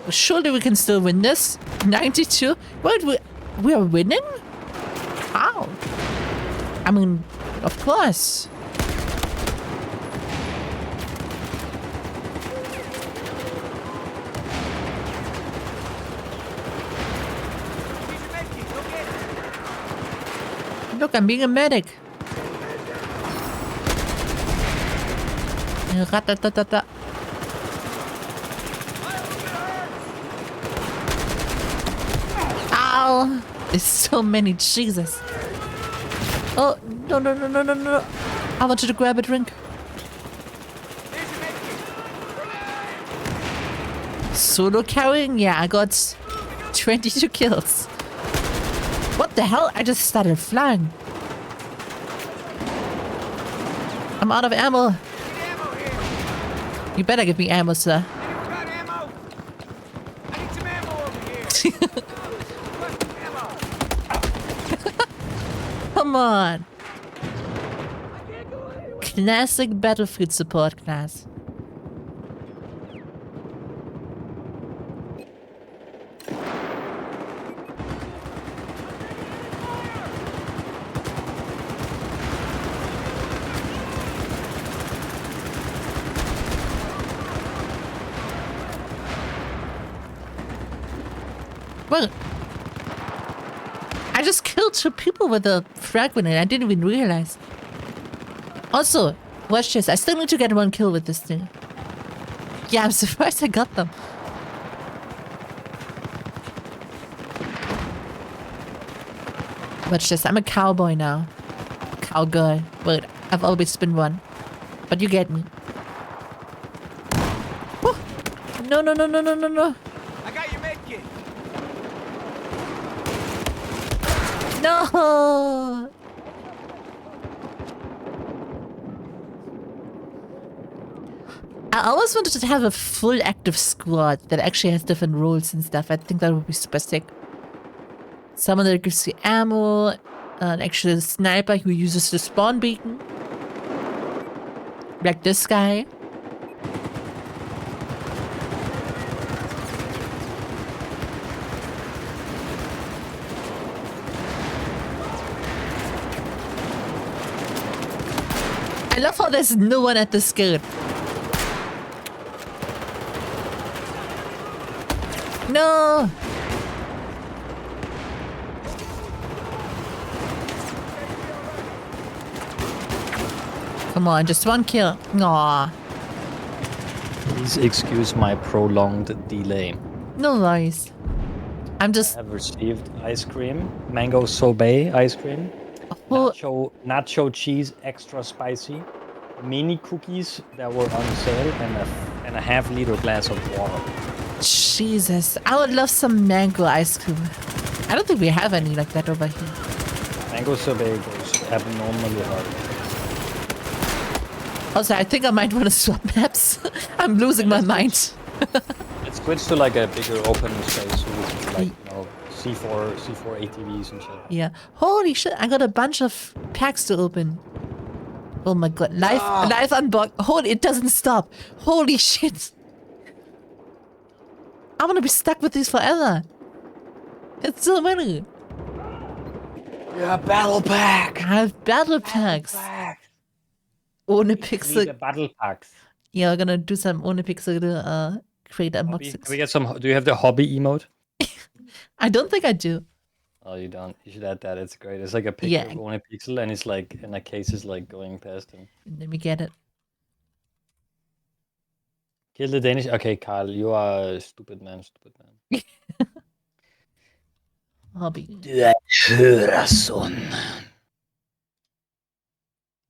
Surely we can still win this. 92? Wait, we are winning? How? I mean, of course. Look, I'm being a medic. Ra-ta-ta-ta-ta. Ow! There's so many, Jesus. Oh, no, no, no, no, no, no. I want you to grab a drink. Solo carrying? Yeah, I got 22 kills. What the hell? I just started flying. I'm out of ammo. You better give me ammo, sir. Anyone got ammo? I need some ammo over here. Ammo. Come on. Classic Battlefield support class. Well, I just killed 2 people with a frag grenade. I didn't even realize. Also, watch this. I still need to get 1 kill with this thing. Yeah, I'm surprised I got them. Watch this. I'm a cowboy now. Cowgirl. Wait, I've always been one. But you get me. Woo! No, no, no, no, no, no, no. I got your med kit. No! I always wanted to have a full active squad that actually has different roles and stuff. I think that would be super sick. Someone that gives you ammo, an actual sniper who uses the spawn beacon. Like this guy. I love how there's no one at the skirt. No! Come on, just 1 kill. Aww. Please excuse my prolonged delay. No worries. I'm just... I have received ice cream, mango sorbet ice cream, Oh, nacho cheese extra spicy, mini cookies that were on sale, and a half-liter glass of water. Jesus. I would love some mango ice cream. I don't think we have any like that over here. Mango sorbet goes abnormally hard. Also, I think I might want to swap maps. I'm losing my mind. Let's switch to like a bigger open space with like, you know, C4 ATVs and shit. Yeah. Holy shit, I got a bunch of packs to open. Oh my god. Live unbox. Holy, it doesn't stop. Holy shit. I'm gonna be stuck with these forever. It's so many. Yeah, battle pack. I have battle packs. Ohne The Pixel. battle packs. Yeah, we're gonna do some Ohne Pixel create Can unboxings. we get some? Do you have the hobby emote? I don't think I do. Oh, you don't. You should add that. It's great. It's like a picture Yeah. of One Pixel, and it's like, and a case is like going past him. Let me get it. Kill the Danish. Okay, Carl, you are a stupid man. Stupid man. Hobby. Höra, son.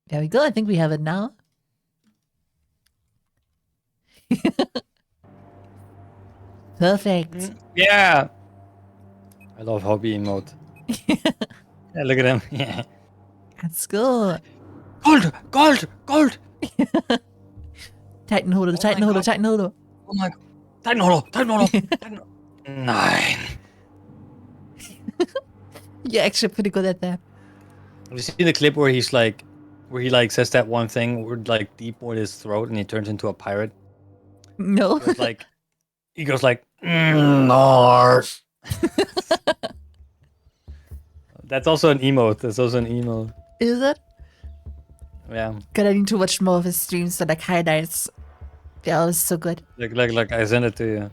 There we go. I think we have it now. Perfect. Yeah. I love hobby emote. Yeah, look at him. Yeah. Let's go. Gold! Gold! Gold! Titan holder, Titan holder, Titan holder. Oh my god. Titan Hollow! Titan Hollow! Titan... Nine. You're actually pretty good at that. Have you seen the clip where he's like, where he like says that one thing where like deep with his throat and he turns into a pirate? No. It's like, he goes like, no. That's also an emote. That's also an emote. Is it? Yeah. God, I need to watch more of his streams that like highlights. They're always so good. Like I sent it to you.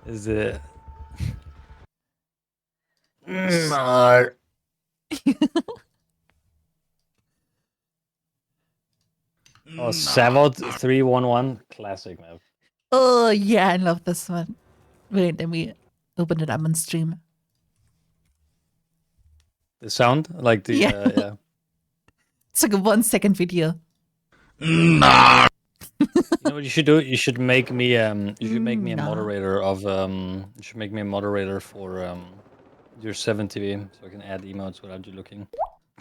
Is the Oh, Savod 311 classic map. Oh yeah, I love this one. Wait, let me open it up on stream. The sound, like the Yeah. yeah. It's like a 1 second video. You know what you should do? You should make me you should make me a Nah. moderator of you should make me a moderator for your 7TV so I can add emotes without you looking.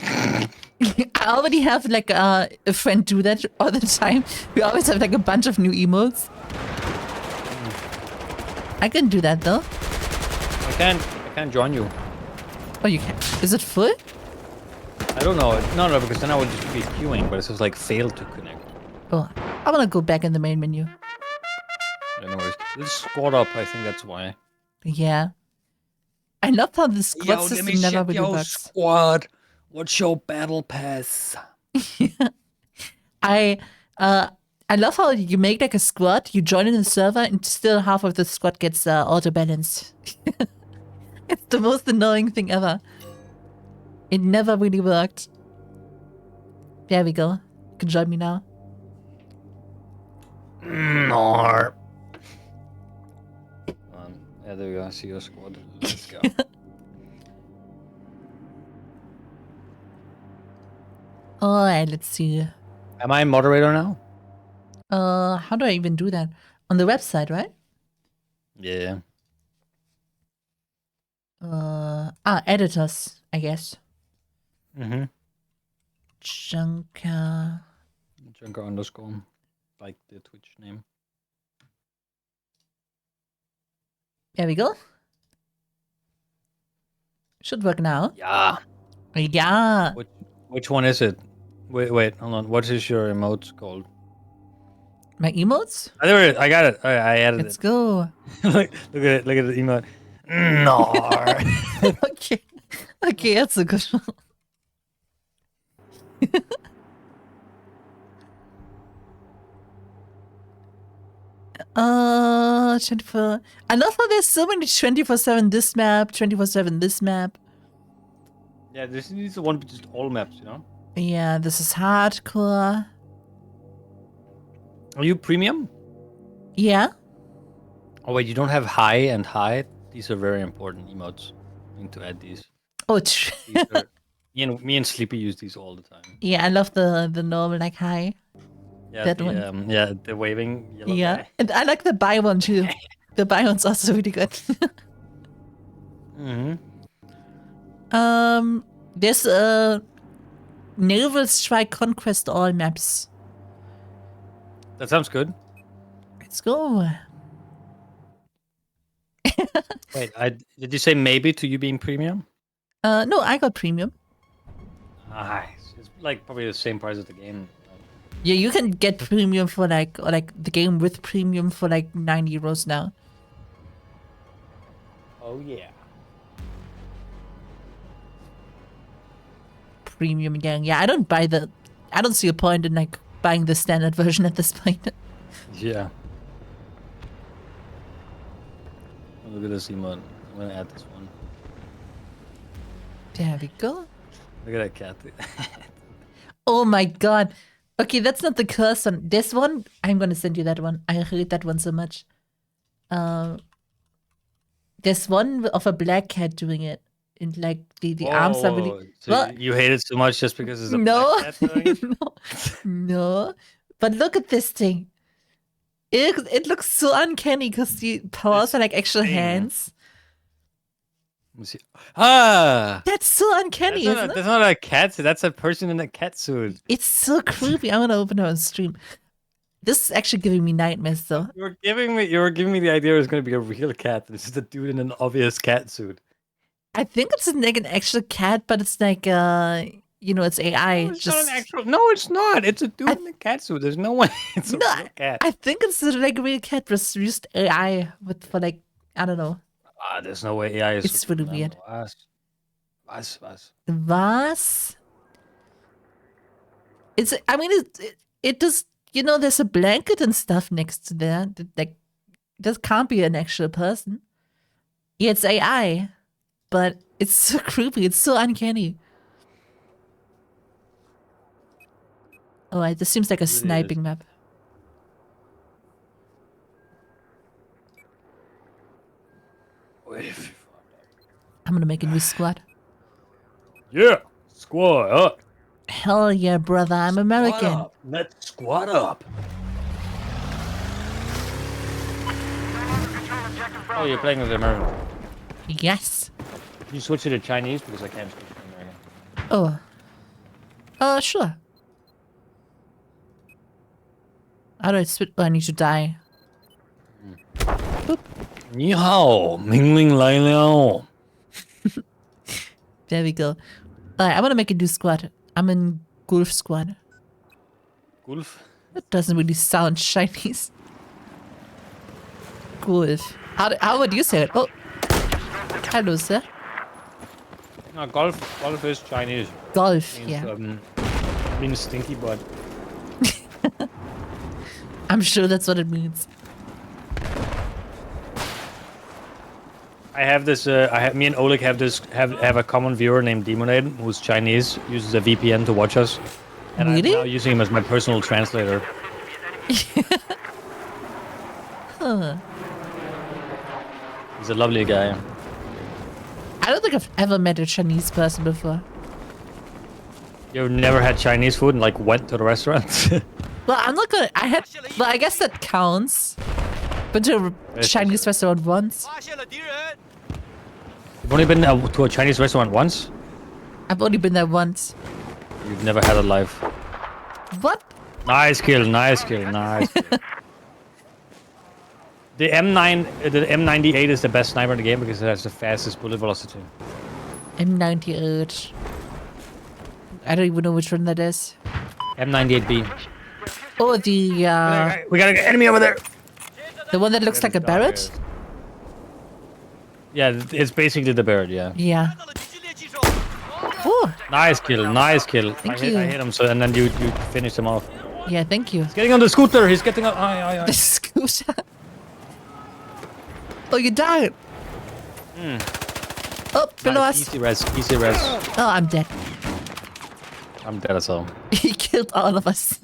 I already have like a friend do that all the time. We always have like a bunch of new emotes. I can do that though. I can't join you. Oh, you can. Is it full? I don't know. No, because then I would just be queuing, but it says like failed to connect. Oh, I wanna go back in the main menu. Yeah, no worries. Let's squad up, I think that's why. Yeah. I love how the squad system never really works. Squad. What's your battle pass? I love how you make like a squad, you join in the server, and still half of the squad gets auto balanced. It's the most annoying thing ever. It never really worked. There we go. You can join me now. No. Yeah, there we go. I see your squad. Let's go. Alright, let's see. Am I a moderator now? How do I even do that? On the website, right? Yeah. Editors, I guess. Mm-hmm. Junker. Junker underscore. Like the Twitch name. There we go. Should work now. Yeah. Yeah. Which one is it? Wait, hold on. What is your emote called? My emotes? There it is. I got it. I added Let's go. it. Look at it. Look at the emote. No. Okay. Okay, that's a good one. Jennifer. I love how there's so many 24/7 this map, 24/7 this map. Yeah, this is the one with just all maps, you know? Yeah, this is hardcore. Are you premium? Yeah. Oh wait, you don't have high and high. These are very important emotes. I need to add these. Oh, These are, me and Sleepy use these all the time. yeah, I love the normal like high. Yeah, That the, one. yeah, the waving yellow Yeah, guy. and I like the buy one too. The buy one's also really good. Mm-hmm. There's Naval Strike Conquest all maps. That sounds good. Let's go. Wait, did you say maybe to you being premium? No, I got premium. Nice. It's like probably the same price as the game. Yeah, you can get premium for like, or like the game with premium for like €9 now. Oh yeah. Premium again. Yeah, I don't see a point in like buying the standard version at this point. Yeah. Oh, look at this emote. I'm gonna add this one. There we go. Look at that cat. Oh my god. Okay, that's not the curse one. This one, I'm gonna send you that one. I hate that one so much. There's one of a black cat doing it. And like the arms are really So well, you hate it so much just because it's a no, black cat doing it? no, no. But look at this thing. It looks so uncanny because the paws are like actual thing. hands. Let me see. Ah! That's so uncanny, isn't it? That's not a cat suit. That's a person in a cat suit. It's so creepy. I'm gonna open it on stream. This is actually giving me nightmares though. You were giving me the idea it was going to be a real cat. This is a dude in an obvious cat suit. I think it's like an actual cat, but it's like it's AI. No, it's not an actual. No, it's not. It's a dude in a cat suit. There's no way it's a No, real cat. I think it's like a real cat, just used AI for like I don't know. There's no way AI is. It's really weird. Was? Was? It's. I mean, it does. There's a blanket and stuff next to there. Like, that can't be an actual person. Yeah, it's AI, but it's so creepy. It's so uncanny. Oh, this seems like a sniping map. I'm gonna make a new squad. Yeah, squad up. Hell yeah, brother, I'm American. Let's squad up. Oh, you're playing with the American. Yes. Can you switch it to Chinese because I can't speak American. Oh. Sure. How do I switch? Oh, I need to die. Ni hao, Ming Ling Lai Liao. There we go. Alright, I'm gonna make a new squad. I'm in Gulf Squad. Gulf. That doesn't really sound Chinese. Gulf. How would you say it? Oh. Hello, sir. No, golf is Chinese. Golf, Means, yeah. Means stinky butt. I'm sure that's what it means. I have this. Me and Oleg have a common viewer named Demonade, who's Chinese, uses a VPN to watch us, and Really? I'm now using him as my personal translator. Huh. He's a lovely guy. I don't think I've ever met a Chinese person before. You've never had Chinese food and like went to the restaurant? Well, I'm not gonna. Well, I guess that counts. Been to a Chinese restaurant once. You've only been to a Chinese restaurant once? I've only been there once. You've never had a life. What? Nice kill, nice kill, nice kill. The M98 is the best sniper in the game because it has the fastest bullet velocity. M98. I don't even know which one that is. M98B. Oh, the We got an enemy over there! one that looks like a Barrett. Yeah, it's basically the Barrett, yeah. Yeah. Oh, Nice kill, nice kill. Thank I you. hit him, so and then you finish him off. yeah. Thank you. He's getting on the scooter, he's getting on. The scooter. Oh, you died. Oh, below us. Easy res, easy res. Oh, I'm dead. I'm dead as well. He killed all of us.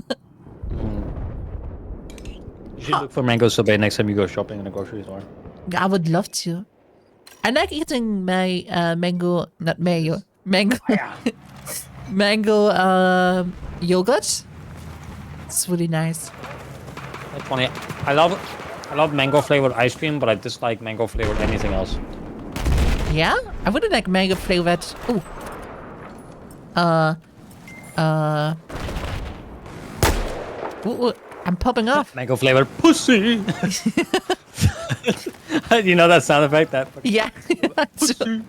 You should look for mango sorbet next time you go shopping in a grocery store. I would love to. I like eating my mango, not mayo, mango, mango yogurt. It's really nice. That's funny. I love mango flavored ice cream, but I dislike mango flavored anything else. Yeah, I wouldn't like mango flavored. Ooh. Ooh, I'm popping off. Mango flavored pussy. You know that sound effect? That Yeah. pussy.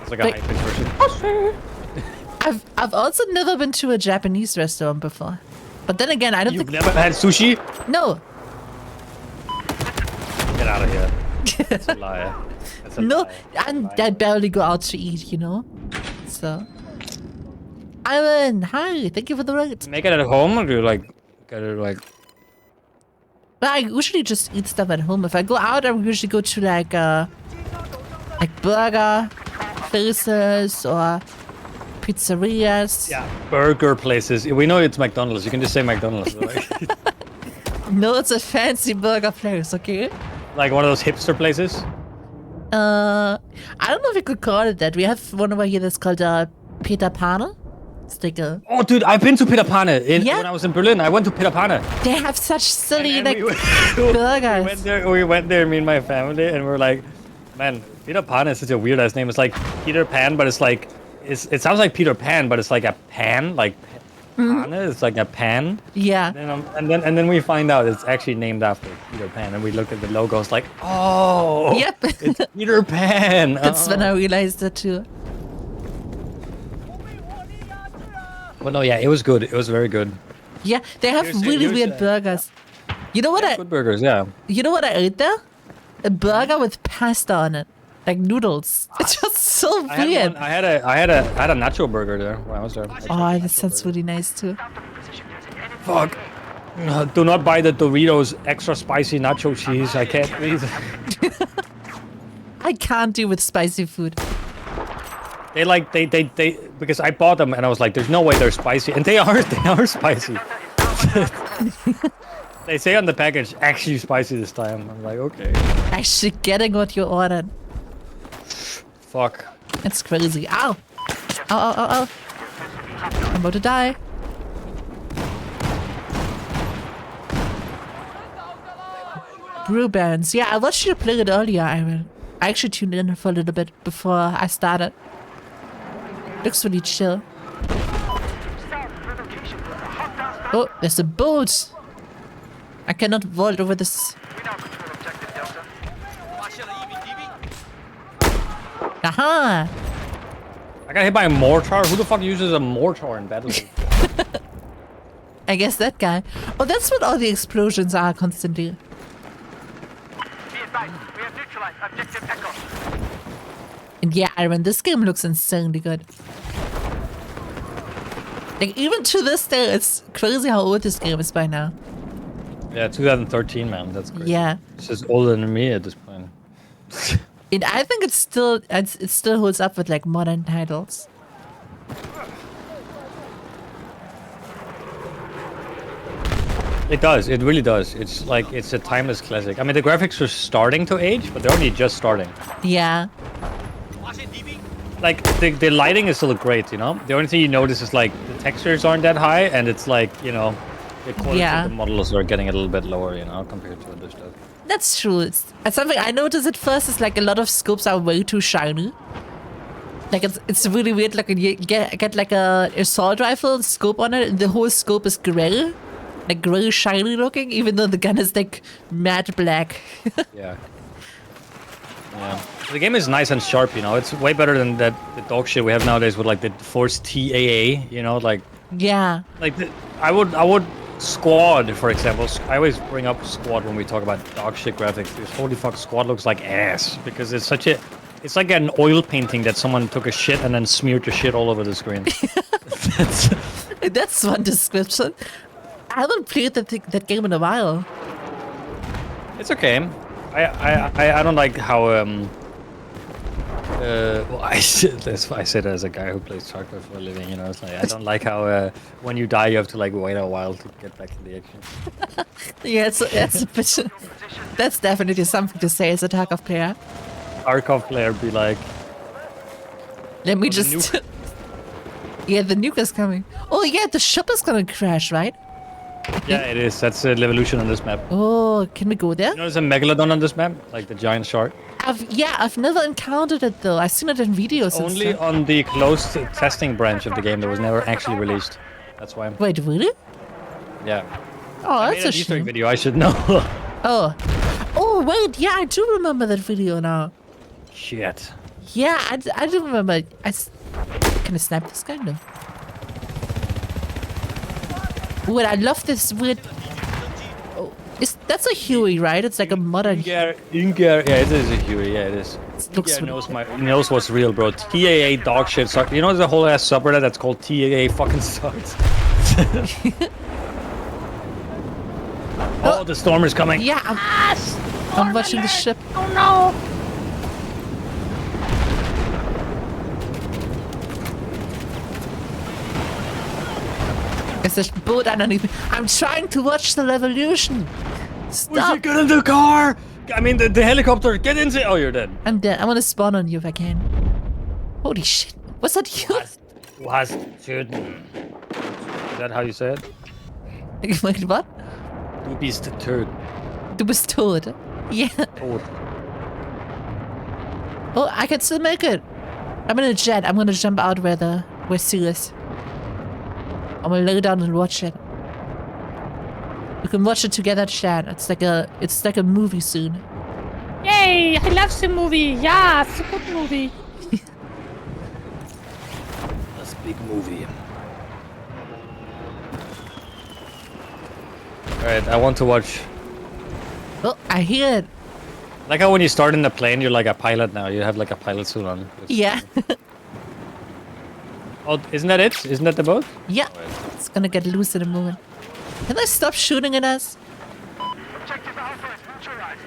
It's like a Wait. high pitched version. I've also never been to a Japanese restaurant before. But then again, I don't You've think never had sushi? no. Get out of here. That's a liar. That's a No, lie. I barely go out to eat, you know? So. Ivan, hi, thank you for the ride. Make it at home, or do you like get it like? But I usually just eat stuff at home. If I go out, I usually go to like burger places or pizzerias. Yeah, burger places. We know it's McDonald's. You can just say McDonald's. Like, No, it's a fancy burger place, okay? like one of those hipster places. I don't know if you could call it that. We have one over here that's called Peter Pane. It's like a. Oh, dude, I've been to Peter Pane. Yeah? When I was in Berlin, I went to Peter Pane. They have such silly And like we burgers. We went there, me and my family, and we're like, man, Peter Pan is such a weird ass name. It's like Peter Pan, but it's like, it sounds like Peter Pan, but it's like a pan, like Pane. It's like a pan. Yeah. And then we find out it's actually named after Peter Pan, and we looked at the logo. It's like, oh, Yep. it's Peter Pan. That's when I realized that too. Well, no, yeah, it was good. It was very good. Yeah, they have Here's- really here's weird a- burgers. You know what I? Good burgers, yeah. You know what I ate there? A burger with pasta on it, like noodles. It's just so I weird. had a nacho burger there when I was there. Oh, that sounds really nice too. Fuck. Do not buy the Doritos extra spicy nacho cheese. I can't breathe. I can't deal with spicy food. They because I bought them and I was like, there's no way they're spicy, and they are spicy. They say on the package, actually spicy this time. I'm like, okay. Actually getting what you ordered. Fuck. It's crazy. Ow! Ow, ow, ow, ow. I'm about to die. Brew Barons. Yeah, I watched you play it earlier, Iron. I actually tuned in for a little bit before I started. Looks really chill. Oh, there's a boat! I cannot vault over this. We now control objective Delta. Aha! I got hit by a mortar. Who the fuck uses a mortar in Battlefield? I guess that guy. Oh, that's what all the explosions are constantly. Be advised, we have neutralized objective Echo. And yeah, Iron, this game looks insanely good. Like, even to this day, it's crazy how old this game is by now. Yeah, 2013, man. That's great. Yeah. It's just older than me at this point. And I think it still holds up with like modern titles. It does. It really does. It's like it's a timeless classic. I mean, the graphics are starting to age, but they're only just starting. Yeah. Like the lighting is still great, you know. The only thing you notice is like the textures aren't that high, and it's like, you know, the quality Yeah. of the models are getting a little bit lower, you know, compared to other stuff. That's true. It's something I noticed at first is like a lot of scopes are way too shiny. Like it's really weird. Like when you get like a assault rifle scope on it, and the whole scope is gray, like gray shiny looking, even though the gun is like matte black. Yeah. Yeah. The game is nice and sharp, you know. It's way better than the dog shit we have nowadays with like the Force TAA, you know, like Yeah. I would Squad, for example. I always bring up Squad when we talk about dog shit graphics. Because holy fuck, Squad looks like ass because it's such a, it's like an oil painting that someone took a shit and then smeared the shit all over the screen. That's one description. I haven't played that game in a while. It's okay. I don't like how well, I say that as a guy who plays StarCraft for a living, you know. It's like I don't like how when you die you have to like wait a while to get back to the action. Yeah, it's a bit. That's definitely something to say as a Tarkov player. Tarkov player be like, Let me the just. nuke. Yeah, the nuke is coming. Oh yeah, the ship is gonna crash, right? yeah, it is. That's the evolution on this map. Oh, can we go there? You know, there's a megalodon on this map, like the giant shark. I've never encountered it though. I've seen it in videos. and Only stuff. on the closed testing branch of the game that was never actually released. That's why. Wait, really? Yeah. Oh, I that's made a an Easter egg shame. video. I should know. Oh, oh wait, yeah, I do remember that video now. Shit. Yeah, I do remember. Can I snipe this guy? No. Wait, I love this weird. Oh, that's a Huey, right? It's like a modern. Inger, yeah, it is a Huey. Yeah, it is. It looks Yeah, really- he knows what's real, bro. TAA dog shit sucks. You know, there's a whole ass subreddit that's called TAA fucking sucks. Oh, the storm is coming. Yeah, I'm watching the ship. Oh no! There's a boat underneath me. I'm trying to watch the revolution. We Stop! should get in the car. I mean, the helicopter. Get into. Oh, you're dead. I'm dead. I want to spawn on you if I can. Holy shit! Was that you? Was töten. Is that how you say it? Wait, what? Du bist tot. Du bist tot. Yeah. Tot. Oh, I can still make it. I'm in a jet. I'm gonna jump out where Seal is. I'm gonna lay down and watch it. We can watch it together, chat. It's like a movie soon. Yay! I love the movie. Yeah, it's a good movie. That's a big movie. Alright, I want to watch. Oh, I hear it. Like how when you start in the plane, you're like a pilot now. You have like a pilot suit on. Yeah. Oh, isn't that it? Isn't that the boat? Yeah. It's gonna get loose in a moment. Can they stop shooting at us? Objective Alpha is neutralized.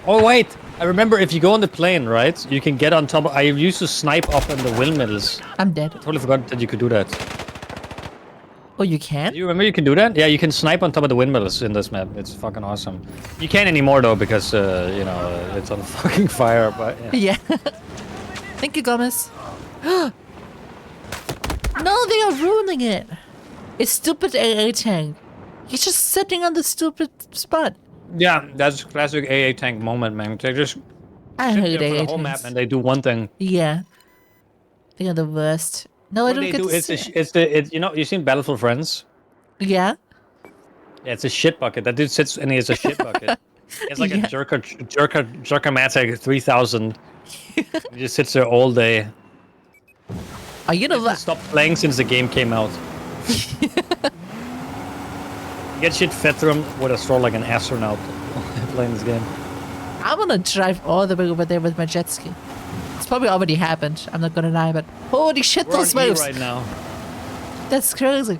Oh wait, I remember if you go on the plane, right? You can get on top. I used to snipe up in the windmills. I'm dead. Totally forgot that you could do that. Oh, you can? Do you remember you can do that? Yeah, you can snipe on top of the windmills in this map. It's fucking awesome. You can't anymore though because you know it's on fucking fire. But yeah. Yeah. Thank you, Gomez. No, they are ruining it. It's stupid AA tank. He's just sitting on the stupid spot. Yeah, that's classic AA tank moment, man. They just I sit hate there for AA the whole map tanks. and they do one thing. Yeah. They are the worst. No, I What don't they get do to is see. it's you know you seen Battlefield Friends? Yeah. Yeah, it's a shit bucket. That dude sits and he is a shit bucket. It's like Yeah. a Jerker-matic 3000. He just sits there all day. Oh, you know what? Stopped playing since the game came out. Get shit fed through him with a straw like an astronaut playing this game. I'm gonna drive all the way over there with my jet ski. It's probably already happened. I'm not gonna lie, but holy shit, We're on those E waves! right now. That's crazy.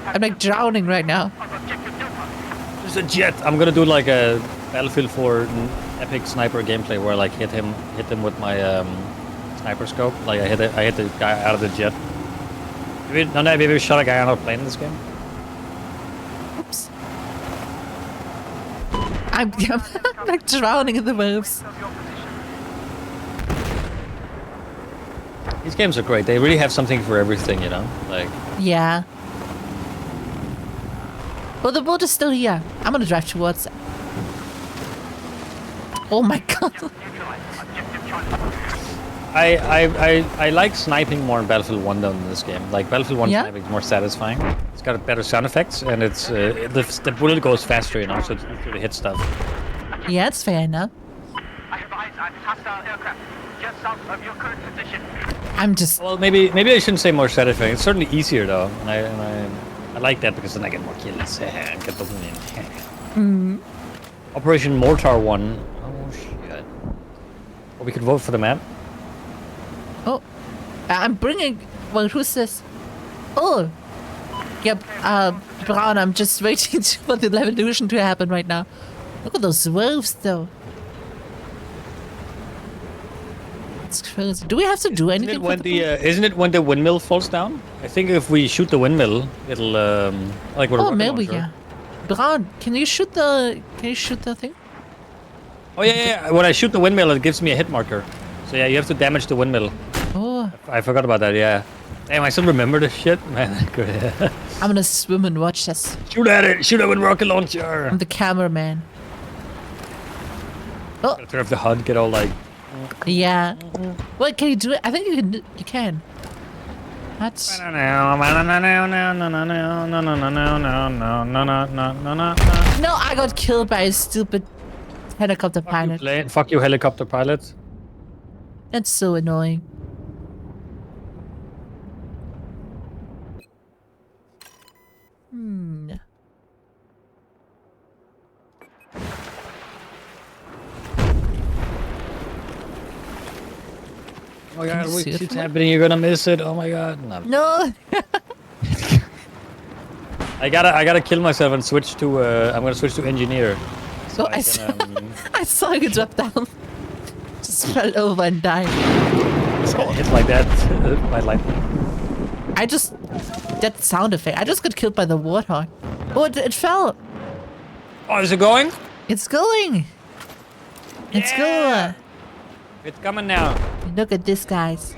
I'm like drowning right now. There's a jet. I'm gonna do like a Battlefield 4 epic sniper gameplay where I like hit him with my sniper scope. Like I hit the guy out of the jet. Have you ever shot a guy out of a plane in this game? Oops. I'm like drowning in the waves. These games are great. They really have something for everything, you know? Like, Yeah. Well, the boat is still here. I'm gonna drive towards it. Oh my god. I like sniping more in Battlefield 1 than in this game. Like, Battlefield 1 Yeah? sniping is more satisfying. It's got better sound effects, and it's the bullet goes faster, you know, so it's easier to hit stuff. Yeah, it's fair enough. I have eyes on hostile aircraft just south of your current position. I'm just. Well, maybe I shouldn't say more satisfying. It's certainly easier, though. And I like that because then I get more kills and get dopamine. Operation Mortar 1. Oh, shit. Well, we could vote for the map. Oh. I'm bringing. Well, who's this? Oh. Yep. Brown, I'm just waiting for the revolution to happen right now. Look at those waves, though. It's crazy. Do we have to do anything? Isn't it when the windmill falls down? I think if we shoot the windmill, it'll like with a Oh, rocket maybe, launcher. yeah. Brown, can you shoot the thing? Oh yeah. When I shoot the windmill, it gives me a hit marker. So yeah, you have to damage the windmill. Oh, I forgot about that. Yeah. Damn, I still remember this shit, man. Good. I'm gonna swim and watch this. Shoot at it! Shoot it with rocket launcher! I'm the cameraman. Oh, Gotta turn off the HUD, get all like. yeah. What, can you do it? I think you can. You can. What? No, I got killed by a stupid helicopter pilot. Fuck you, helicopter pilot. That's so annoying. Oh my god, you what see it shit's from happening? You're gonna miss it. Oh my god. No. No. I gotta kill myself and switch to. I'm gonna switch to engineer. So I I saw you drop down. Just fell over and died. Get hit like that by lightning. I just that sound effect. I just got killed by the warthog. Oh, it fell. Oh, is it going? It's going. It's Yeah. It's coming now. going. Look at this, guys.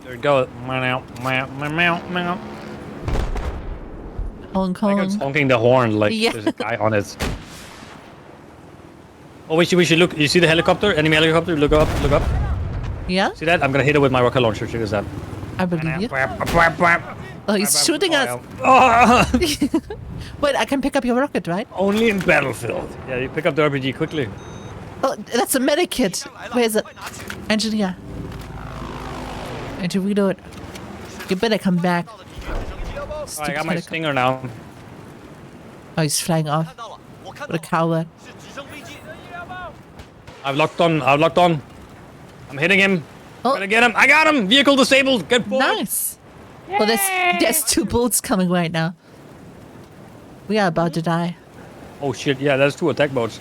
There it goes. Hong Like Kong. it's honking the horn like Yeah. there's a guy on it. Oh, we should look. You see the helicopter? Enemy helicopter? Look up. Look up. Yeah, See that? I'm gonna hit it with my rocket launcher. Check this out. I believe you. Oh, he's shooting us. Oh, Wait, I can pick up your rocket, right? only in Battlefield. Yeah, you pick up the RPG quickly. Oh, that's a medikit. Where is it? Engineer. And to reload. You better come back. Oh, I Stupid got my helicopter. stinger now. Oh, he's flying off. What a coward. I've locked on. I'm hitting him. Oh. Gotta get him. I got him. Vehicle disabled. Get forward. Nice. Well, there's two boats coming right now. We are about to die. Oh shit, yeah, there's 2 attack modes.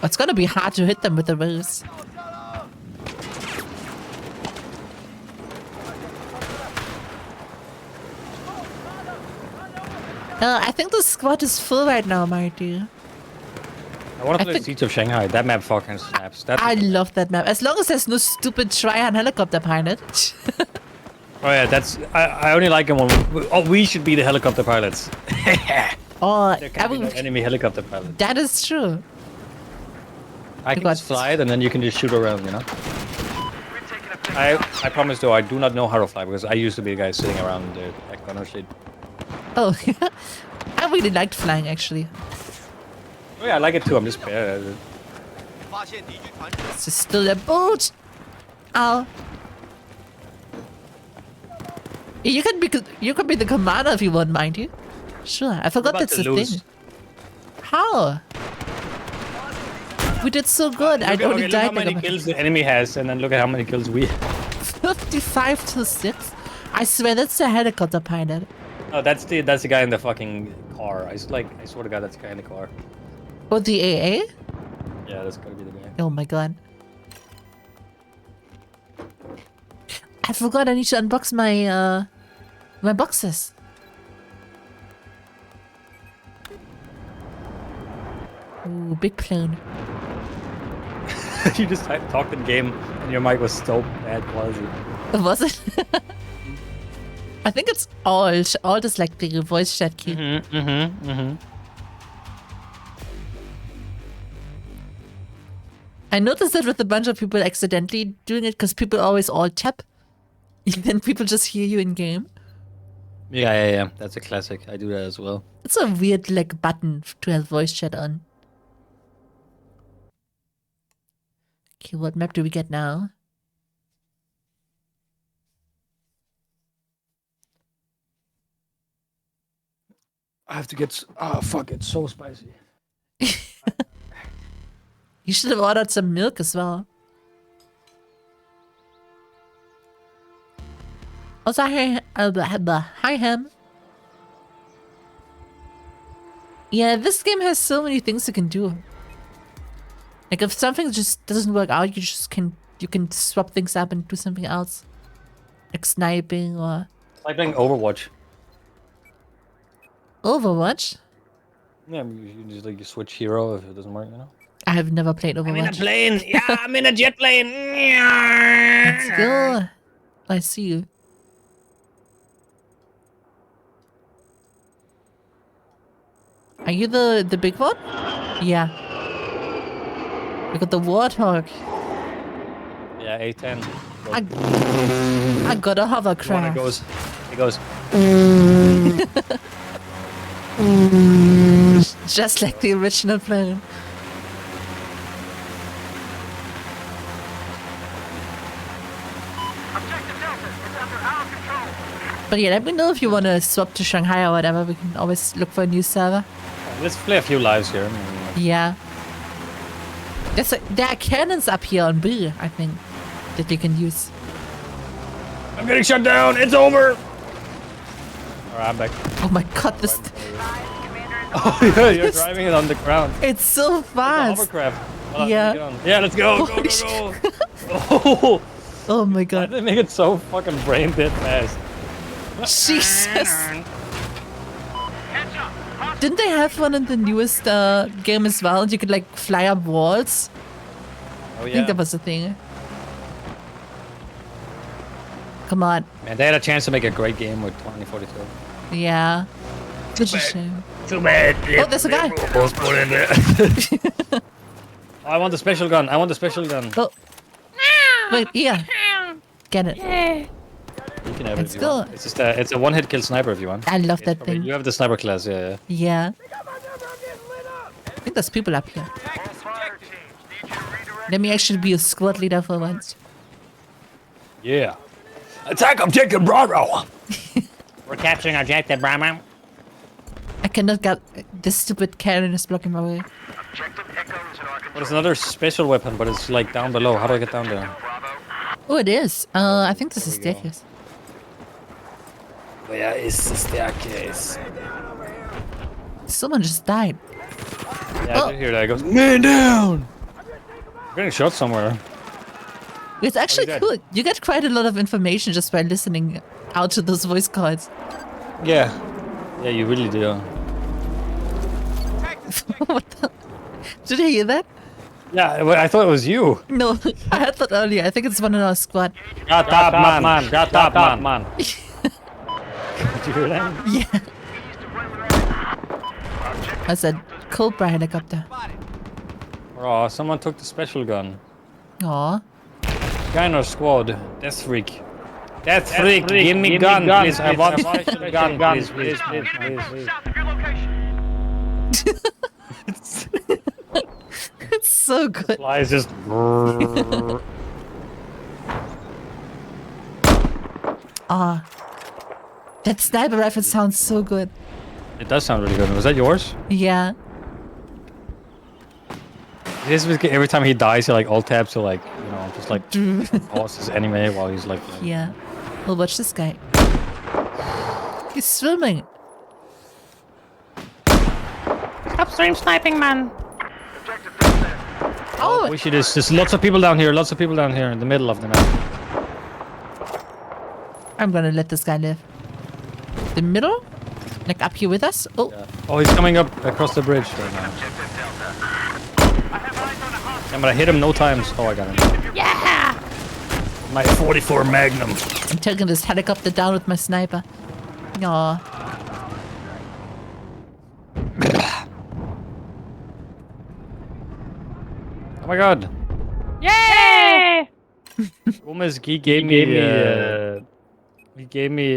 It's gonna be hard to hit them with the rose. I think the squad is full right now, Marty. I want to I play think- Siege of Shanghai. That map fucking snaps. That's I love that map. As long as there's no stupid Tryon helicopter pilot. Oh yeah, that's. I only like him when. We should be the helicopter pilots. Oh, There can be no enemy helicopter pilot. that is true. I can got- just fly it and then you can just shoot around, you know. We've taken a big I promise though, I do not know how to fly because I used to be a guy sitting around the gunner seat. Oh, I really liked flying actually. Oh yeah, I like it too. I'm just bad at it. It's just still a boat. Oh. You can be the commander if you want, mind you. Sure, I forgot about that's to the lose? thing. How? We did so good. I Look only at how died many like kills the enemy has, and then look at how many kills we. 55 to 6. I swear that's a helicopter pilot. Oh, that's the guy in the fucking car. I swear to God, that's the guy in the car. Oh, the AA? Yeah, that's gotta be the guy. Oh my god. I forgot I need to unbox my my boxes. Ooh, big plane. You just talked in game, and your mic was so bad quality. Was it? I think it's alt. Alt is like the voice chat key. I noticed that with a bunch of people accidentally doing it because people always alt tap. Then people just hear you in game. Yeah. That's a classic. I do that as well. It's a weird like button to have voice chat on. Okay, what map do we get now? I have to get. Oh fuck! It's so spicy. You should have ordered some milk as well. Also, hi Ham. Yeah, this game has so many things you can do. Like if something just doesn't work out, you can swap things up and do something else, like sniping or It's like playing Overwatch. Overwatch. Yeah, you just like you switch hero if it doesn't work, you know. I have never played Overwatch. plane. Yeah, I'm in a jet plane. Let's go. I see you. Are you the big one? Yeah. We got the warthog. Yeah, A10. I got a One, hovercraft. it goes. Just like the original plane. Objective Delta is under our control. But yeah, let me know if you want to swap to Shanghai or whatever. We can always look for a new server. Let's play a few lives here. Yeah. There are cannons up here on B, I think, that you can use. I'm getting shut down. It's over. Alright, I'm back. Oh my god, this... Oh yeah, you're driving it on the ground. It's so It's a fast. hovercraft. Hold on, Yeah. let me get on. Yeah, let's go. Go, Holy go, go. Oh, Oh my why god. did they make it so fucking brain dead fast? Jesus. Heads up. Didn't they have one in the newest game as well? You could like fly up walls. Oh I yeah. think that was the thing. Come on. Man, they had a chance to make a great game with 2042. Yeah. Such a shame. Too bad. Oh, there's a guy. Both put in there. I want the special gun. I want the special gun. Oh. Wait, yeah. Get it. Yeah. You can have Let's it if you go. want. It's just it's a one-hit kill sniper if you want. I love that Probably- thing. You have the sniper class, yeah. Yeah. I think there's people up here. All fire teams need you to redirect. Let me actually be a squad leader for once. Yeah. Attack objective Bravo! We're capturing objective, Brahma. I cannot get... This stupid cannon is blocking my way. Objective Echo is in our control. There's another special weapon, but it's like down below. How do I get down there? Bravo. Oh, it is. I think this is There we go. staircase. Where is the staircase? Someone just died. Yeah, Oh. I did hear that. It goes, man down! I'm getting shot somewhere. It's actually dead. cool. You get quite a lot of information just by listening out to those voice cards. Yeah. Yeah, you really do. What the? Did you hear that? Yeah, well, I thought it was you. No, I had that earlier. I think it's one in our squad. Shut up, man. Shut up, man. Did you hear that? Yeah. I said Cobra helicopter. Oh, someone took the special gun. Aw. Guy in our squad. Death Freak. Death Freak, give me gun, please. I want special gun, please. South of your location. It's so good. Flies just. Ah. That sniper rifle sounds so good. It does sound really good. Was that yours? Yeah. This is every time he dies, he like alt tabs to like, you know, just like pause his anime while he's like. Yeah. Well, watch this guy. He's swimming. Stop stream sniping, man. Objective down there. Oh, We should just. There's lots of people down here. Lots of people down here in the middle of the map. I'm gonna let this guy live. The middle? Like up here with us? Oh, Oh, he's coming up across the bridge right now. Objective Delta. I have eyes on a hostile. I'm gonna hit him no times. Oh, I got him. Yeah. My 44 Magnum. I'm taking this helicopter down with my sniper. Aw. Oh my god. Yay! Gomez, he gave me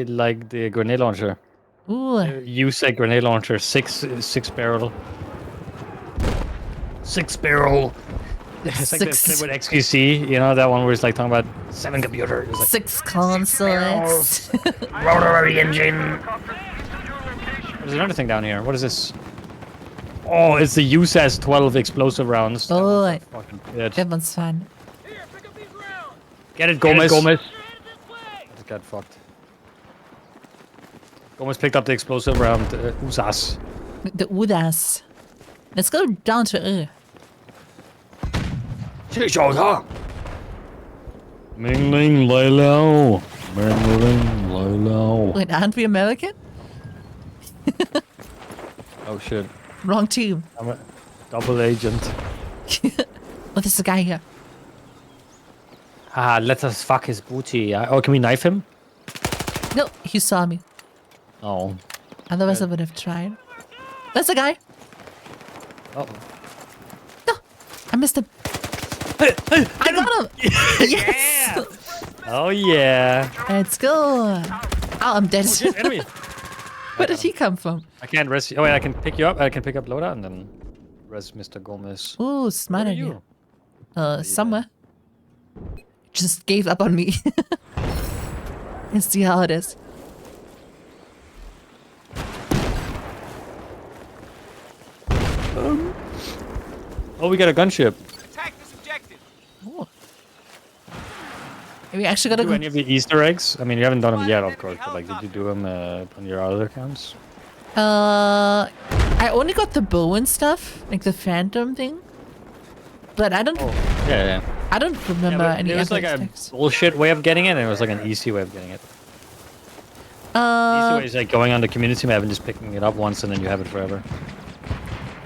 like the grenade launcher. Ooh. Use a grenade launcher, six barrel. 6 barrel. It's like that Six. clip with XQC, you know that one where it's like talking about 7 computers. It's like 6 consoles. rotary engine. Helicopter east of your location. There's another thing down here. What is this? Oh, it's the USAS 12 explosive rounds. Oh, Fucking bitch. that one's fun. Get it, Gomez. Just got fucked. Gomez picked up the explosive round. USAS. The Udas. Let's go down to Earth. Ming Ling Lai Lao. Ming Ling Lai Lao. Wait, aren't we American? Oh shit. Wrong team. I'm a double agent. Oh, there's a guy here. Ah, let us fuck his booty. Oh, can we knife him? No, he saw me. Oh. Otherwise, I would have tried. There's a guy. Oh. No, I missed him. I got him. Yes. Oh yeah. Let's go. Oh, I'm dead. Enemy. Where did he come from? I can't res you. Oh wait, I can pick you up. I can pick up Loda and then res Mr. Gomez. Ooh, smart Where are idea. you? Somewhere. Just gave up on me. Let's see how it is. Oh, we got a gunship. Attack this objective. Ooh. We actually gotta Do go. any of the Easter eggs? I mean, you haven't done them yet, of course, but like, did you do them on your other accounts? I only got the bow and stuff, like the phantom thing. But I don't. Yeah. I don't remember any There was other like a texts. bullshit way of getting it, and it was like an easy way of getting it. Easy way is like going on the community map and just picking it up once, and then you have it forever.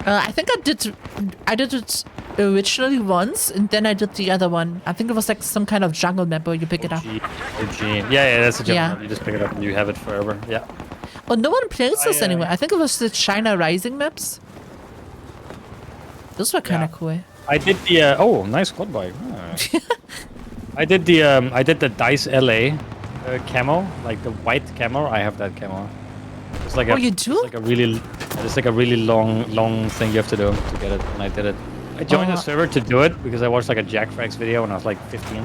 I think I did it originally once, and then I did the other one. I think it was like some kind of jungle map where you pick it up. OG. Yeah, that's a jungle Yeah. map. You just pick it up and you have it forever. Yeah. Oh, no one plays this I, anyway. I think it was the China Rising maps. Those were kind of Yeah. cool. I did the oh, nice squad bike. Ah. I did the Dice LA camo, like the white camo. I have that camo. It's like Oh, you do? It's like a really long thing you have to do to get it, and I did it. I joined the server to do it because I watched like a Jack Frags video when I was like 15,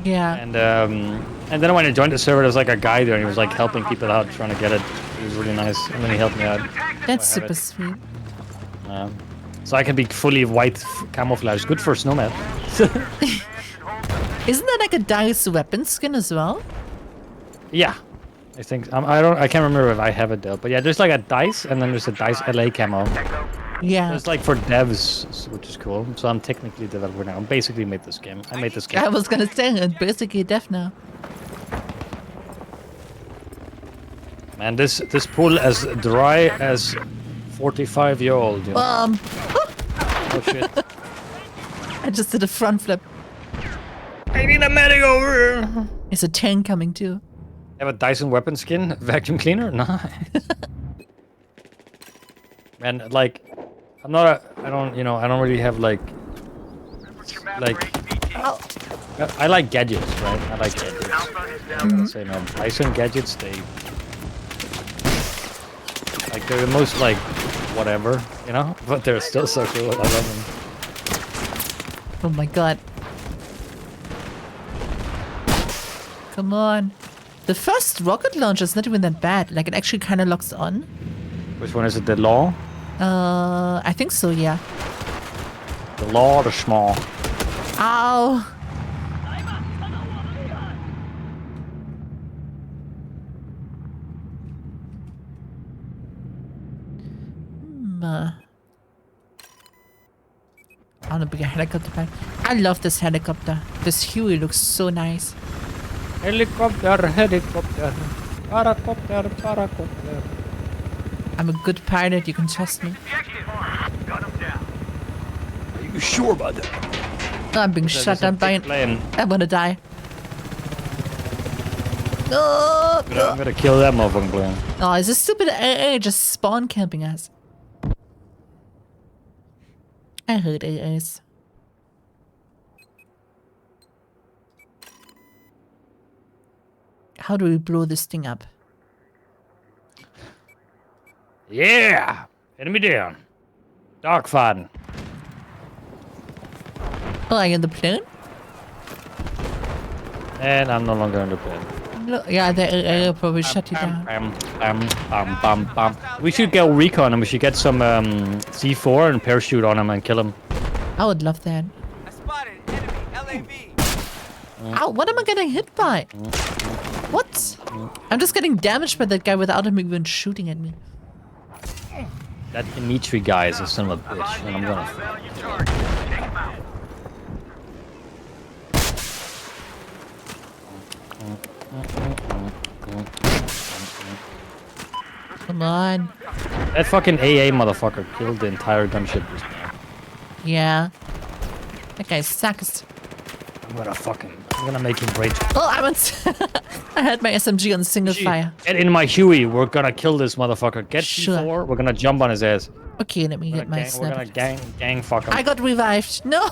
Yeah. and then when I joined the server, there was like a guy there, and he was like helping people out trying to get it. He was really nice, and then he helped me out. That's I have super it. sweet. So I can be fully white camouflage. Good for snowman. Isn't that like a Dice weapon skin as well? Yeah. I think I can't remember if I have it though. But yeah, there's like a DICE and then there's a DICE LA camo. Yeah. It's like for devs, which is cool. So I'm technically a developer now. I basically made this game. I made this game. I was gonna say it's basically deaf now. Man, this pool as dry as 45-year-old. You know? Oh shit! I just did a front flip. I need a medic over here. Is a tank coming too? Have a Dyson weapon skin vacuum cleaner? Nice. Man, like, I don't really have like, Oh, I like gadgets, right? I like gadgets. I'm gonna say, man, Dyson gadgets, they're the most like, whatever, you know? But they're still so cool. I love them. oh my god. Come on. The first rocket launcher is not even that bad. Like, it actually kind of locks on. Which one is it? The law? I think so, yeah. The law or the small? Ow. I want a bigger helicopter pilot. I love this helicopter. This Huey looks so nice. Helicopter, helicopter, paracopter, paracopter. I'm a good pilot, you can trust me. Gun him down. Are you sure about that? I'm being shot down by an... Plane. I wanna die. No! I'm gonna kill that motherfucking plane. Oh, is this stupid AA just spawn camping us? I hate AAs. How do we blow this thing up? Yeah! Enemy down. Dogfighting. Oh, are you in the plane? And I'm no longer on the plane. No, yeah, the AA probably shut you down. We should go recon and we should get some C4 and parachute on him and kill him. I would love that. I spotted enemy LAV. Ow, what am I getting hit by? What? I'm just getting damaged by that guy without him even shooting at me. That Dimitri guy is a son of a bitch, and I'm gonna. Value target. Take him out. Come on. That fucking AA motherfucker killed the entire gunship just now. Yeah. That guy sucks. I'm gonna make him rage. Oh, I had my SMG on single fire. Get in my Huey, we're gonna kill this motherfucker. Get Sure. C4, we're gonna jump on his ass. Okay, let me get my We're gonna sniper. gang fuck him. I got revived. No.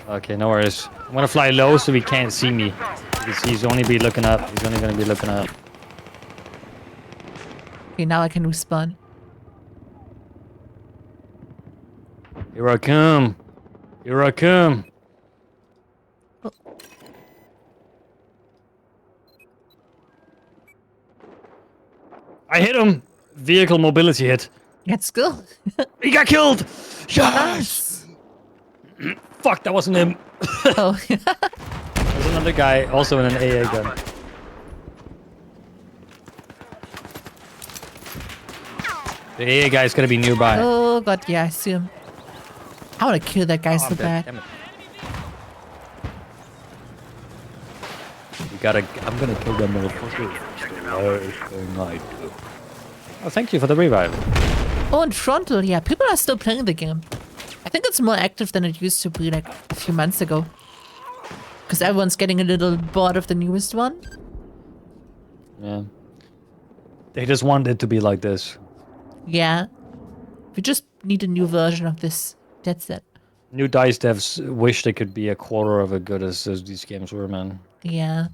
Okay, no worries. I'm gonna fly low so he can't see me. Because he's only be looking up. He's only gonna be looking up. Okay, now I can respawn. Here I come. Here I come. Oh. I hit him. Vehicle mobility hit. Let's go. He got killed. Nice. Fuck, that wasn't him. Oh. There's another guy also in an AA gun. The AA guy's gonna be nearby. Oh god, yeah, I see him. I want to kill that guy Oh, so I'm dead. bad. Damn it. I'm gonna kill that motherfucker. Oh, thank you for the revive. Oh, and Frontal, yeah, people are still playing the game. I think it's more active than it used to be like a few months ago. Because everyone's getting a little bored of the newest one. Yeah. They just want it to be like this. Yeah. We just need a new version of this. That's it. New DICE devs wish they could be a quarter of as good as these games were, man. Yeah.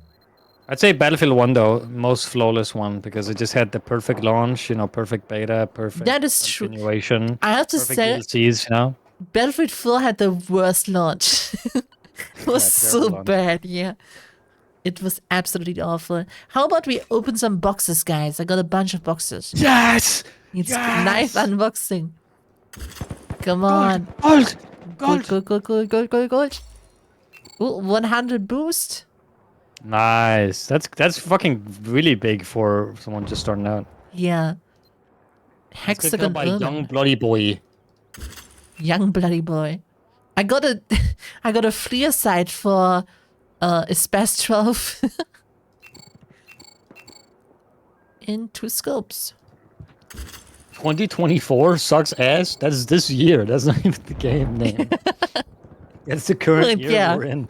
I'd say Battlefield 1, though, most flawless one, because it just had the perfect launch, perfect beta, perfect That is true. continuation, I have to perfect say, DLCs, Battlefield 4 had the worst launch. It was so terrible launch. bad, yeah. It was absolutely awful. How about we open some boxes, guys? I got a bunch of boxes. Yes! It's Yes! nice unboxing. Come on. Gold! Gold, gold, gold, gold, gold, gold, gold. Ooh, 100 boost. Nice. That's fucking really big for someone just starting out. Yeah. Let's get killed Hexagon by Erlen. young bloody boy. Young bloody boy. I got a I got a FLIR sight for Espas 12 in 2 scopes. 2024 sucks ass. That's this year. That's not even the game name. That's the current Well, year yeah. we're in.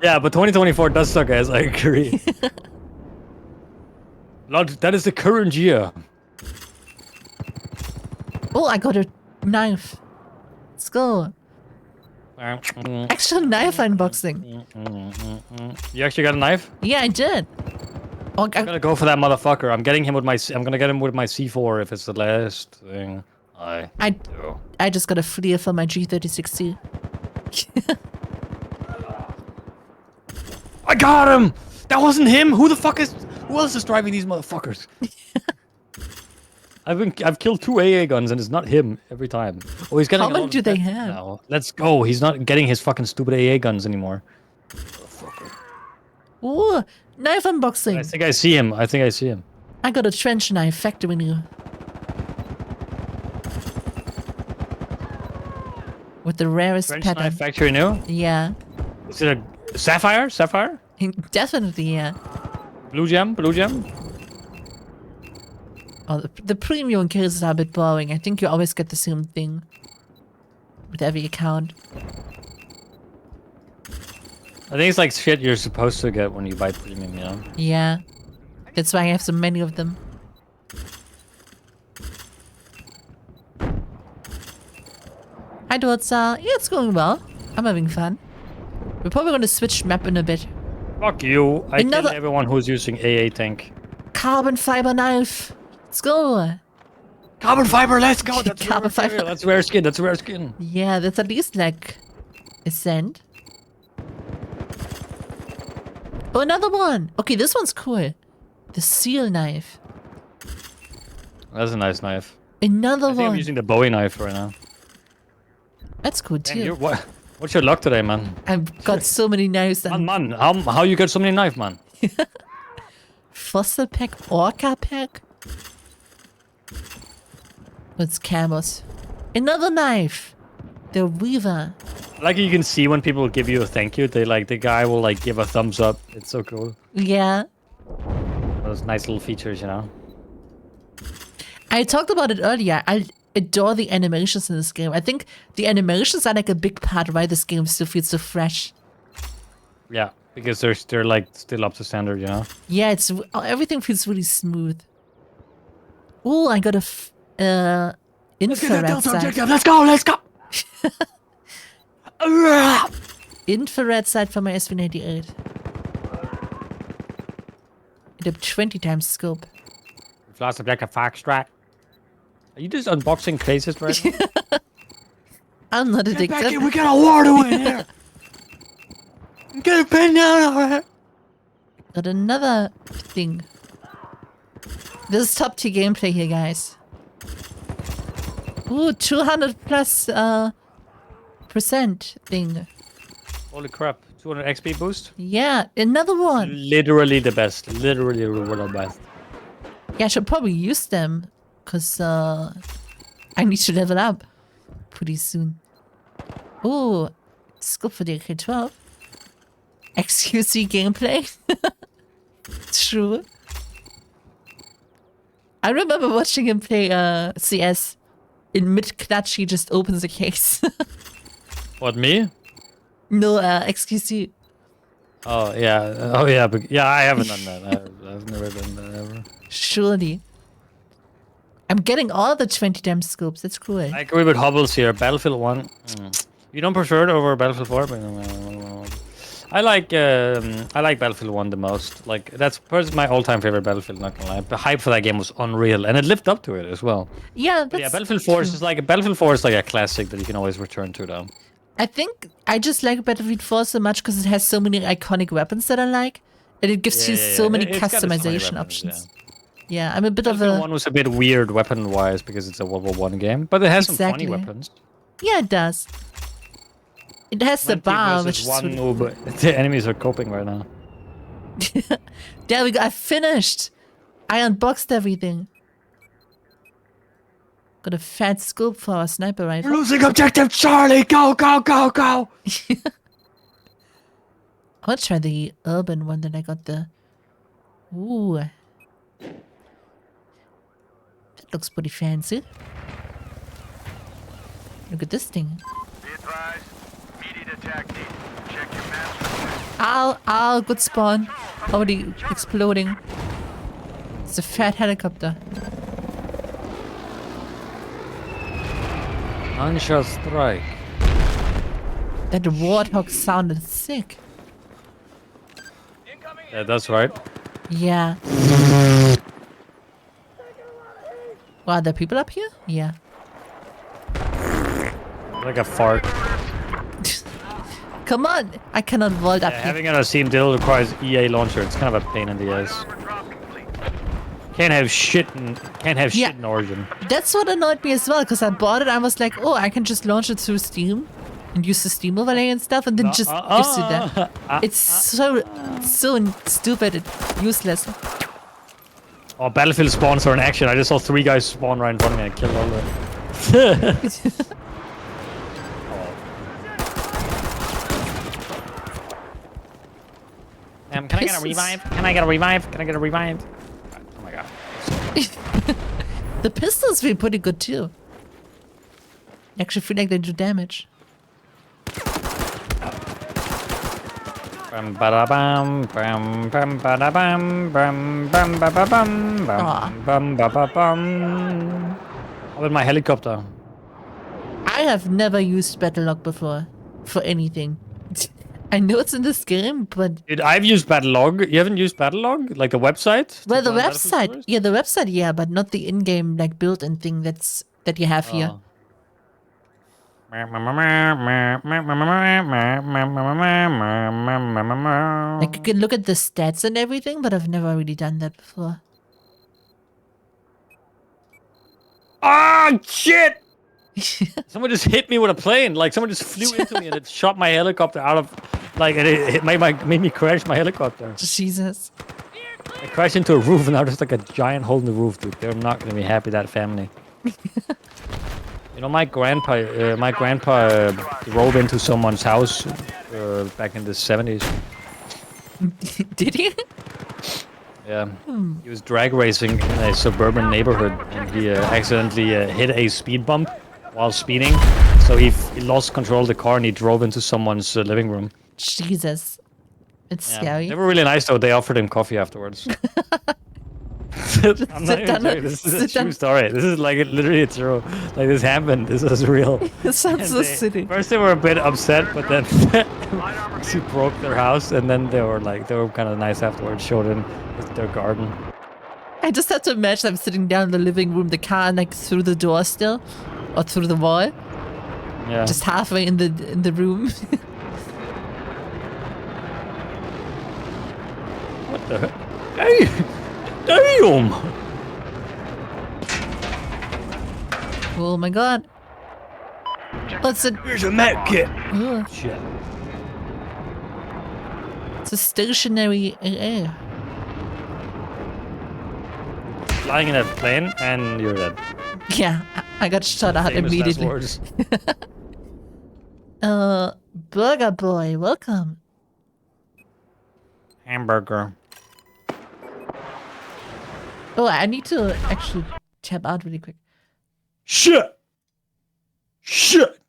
Yeah, but 2024 does suck ass. I agree. Lord, that is the current year. Oh, I got a knife. Let's go. Actual knife unboxing. You actually got a knife? Yeah, I did. Oh, I'm gonna go for that motherfucker. I'm getting him with my. I'm gonna get him with my C4 if it's the last thing I do. I just got a FLIR for my G36C. I got him. That wasn't him. Who the fuck is? Who else is driving these motherfuckers? I've killed 2 AA guns and it's not him every time. Oh, he's getting. How a many lot of do they death have? now. Let's go. He's not getting his fucking stupid AA guns anymore. Ooh, knife I unboxing. think I see him. I think I see him. I got a trench knife factory new. With the rarest French pattern. knife factory new. Yeah. Is it a sapphire? Sapphire? Definitely, yeah. Blue gem? Blue gem? Oh, the premium cases are a bit boring. I think you always get the same thing with every account. I think it's like shit you're supposed to get when you buy premium, you know? Yeah. That's why I have so many of them. Hi, Dotsa. Yeah, it's going well. I'm having fun. We're probably going to switch map in a bit. Fuck you. I Another- kill everyone who's using AA tank. Carbon fiber knife. Let's go. Carbon fiber, let's go! That's Carbon rare fiber. material, that's rare skin, that's rare skin. Yeah, that's at least like a cent. Oh, another one. Okay, this one's cool. The seal knife. That's a nice knife. Another I think I'm one. using the Bowie knife right now. That's good Damn, too. what's your luck today, man? I've got so many knives and Man, how you get so many knife, man? fossil pack, orca pack. What's camos? Another knife. The Weaver. Like you can see when people give you a thank you, they like the guy will like give a thumbs up. It's so cool. Yeah. Those nice little features, you know. I talked about it earlier. I adore the animations in this game. I think the animations are like a big part why this game still feels so fresh. Yeah, because they're like still up to standard, you know. Yeah, it's everything feels really smooth. Oh, I got a infrared sight. Let's go, let's go. Infrared sight for my SV98. It have 20 times scope. Lost like a foxtrot. Are you just unboxing cases right now? I'm not Get back addicted. here, we got a war to win here. Get a pin down over here. Got another thing. This is top tier gameplay here, guys. Ooh, 200 plus percent thing. Holy crap, 200 XP boost? Yeah, another one. Literally the best. Literally one of the best. Yeah, I should probably use them because I need to level up pretty soon. Ooh, scope for the AK-12. XQC gameplay. True. I remember watching him play CS. In mid-clutch, he just opens the case. What, me? No, XQC. Oh, yeah. Oh, yeah. But, yeah, I haven't done that. I've never done that ever. Surely. I'm getting all the 20 damn scopes. That's cool. I agree with Hubbles here. Battlefield 1. You don't prefer it over Battlefield 4? But, I like Battlefield 1 the most. Like that's my all-time favorite Battlefield. Not gonna lie, the hype for that game was unreal, and it lived up to it as well. Yeah, But yeah, that's Battlefield 4 true. is like Battlefield 4 is like a classic that you can always return to, though. I think I just like Battlefield 4 so much because it has so many iconic weapons that I like, and it gives you so many It's got its funny customization weapons, options. Yeah, I'm a bit of Battlefield a 1 was a bit weird weapon-wise because it's a World War 1 game, but it has some funny Exactly. weapons. yeah, it does. It has the 20 bar, versus which is one really noob. The enemies are coping right now. There we go. I finished. I unboxed everything. Got a fat scope for our sniper rifle. Losing objective, Charlie. Go, go, go, go. I want to try the urban one that I got the. Ooh. That looks pretty fancy. Look at this thing. Be advised, immediate attack needed. Check your maps. Ow, good spawn. Already exploding. It's a fat helicopter. Launcher strike. That warthog sounded sick. Yeah, that's right. Yeah. Wow, are there people up here? Yeah. Like a fart. Come on! I cannot vault up Yeah, here. having a Steam deal requires EA launcher. It's kind of a pain in the ass. Can't have shit in Yeah. shit in Origin. That's what annoyed me as well, because I bought it. I was like, oh, I can just launch it through Steam and use the Steam overlay and stuff, and then just gives you that. It's so stupid and useless. Oh, Battlefield spawns are in action. I just saw 3 guys spawn right in front of me and killed all of them. Can I get a revive? Can I get a revive? Can I get a revive? Oh my god. The pistols feel pretty good too. I actually feel like they do damage. Bam ba bam bam bam ba bam bam bam ba ba bam bam bam ba ba bam. How about my helicopter? I have never used Battlelog before for anything. I know it's in this game, but Dude, I've used Battlelog. You haven't used Battlelog? Like the website? well, To the join Battlefield website, servers? yeah, the website, yeah, but not the in-game like built-in thing that you have here. Oh. Like you can look at the stats and everything, but I've never really done that before. Oh shit! Someone just hit me with a plane. Like someone just flew into me and it shot my helicopter out of, like, and it made me crash my helicopter. Jesus. I crashed into a roof and now there's like a giant hole in the roof, dude. They're not gonna be happy, that family. You know, my grandpa drove into someone's house back in the 70s. Did he? Yeah, he was drag racing in a suburban neighborhood, and he accidentally hit a speed bump while speeding. So he lost control of the car and he drove into someone's living room. Jesus. It's Yeah. scary. They were really nice though. They offered him coffee afterwards. I'm not Sit even down, joking. This is a sit true down. story. This is like literally true. Like this happened. This was real. It sounds And so silly. First they were a bit upset, but then she broke their house, and then they were kind of nice afterwards. Showed him their garden. I just have to imagine I'm sitting down in the living room, the car like through the door still, or through the wall, Yeah. just halfway in the room. What the heck? Hey! Damn! Oh my god. What's it? Here's a med kit. Ugh, Shit. it's a stationary AA. Flying in a plane, and you're dead. Yeah, I got shot out Famous last immediately. words. Burger Boy, welcome. Hamburger. Oh, I need to actually tap out really quick. Shit! Shit!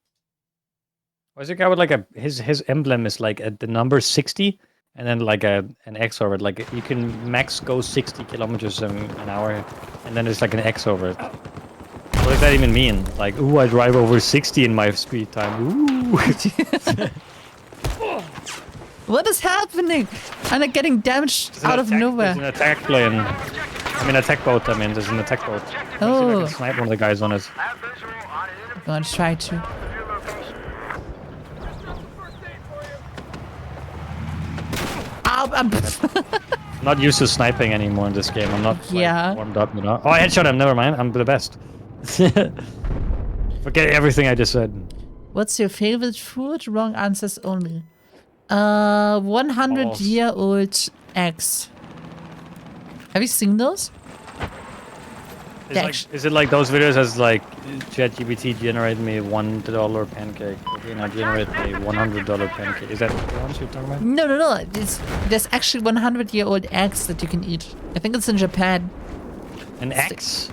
Why's the guy with like his emblem is like the number 60 and then like an X over it. Like you can max go 60 kilometers an hour and then there's like an X over it. What does that even mean? Like, ooh, I drive over 60 in my speed time. Ooh. What is happening? I'm like getting damaged There's an out of attack- nowhere. There's an attack plane. I mean, attack boat. I mean, there's an attack boat. Let's see if I Oh, can snipe one of the guys on it. Have visual on an enemy I'm gonna try to. your location. Ow, I'm I'm not used to sniping anymore in this game. I'm not like, Yeah. warmed up, you know. Oh, I headshot him. Never mind. I'm the best. Forget everything I just said. What's your favorite food? Wrong answers only. 100-year-old X. Have you seen those? Is it like those videos as like ChatGPT generate me $1 pancake? Okay, now generate me $100 pancake. Is that the ones you're talking about? No. There's actually 100-year-old eggs that you can eat. I think it's in Japan. An X?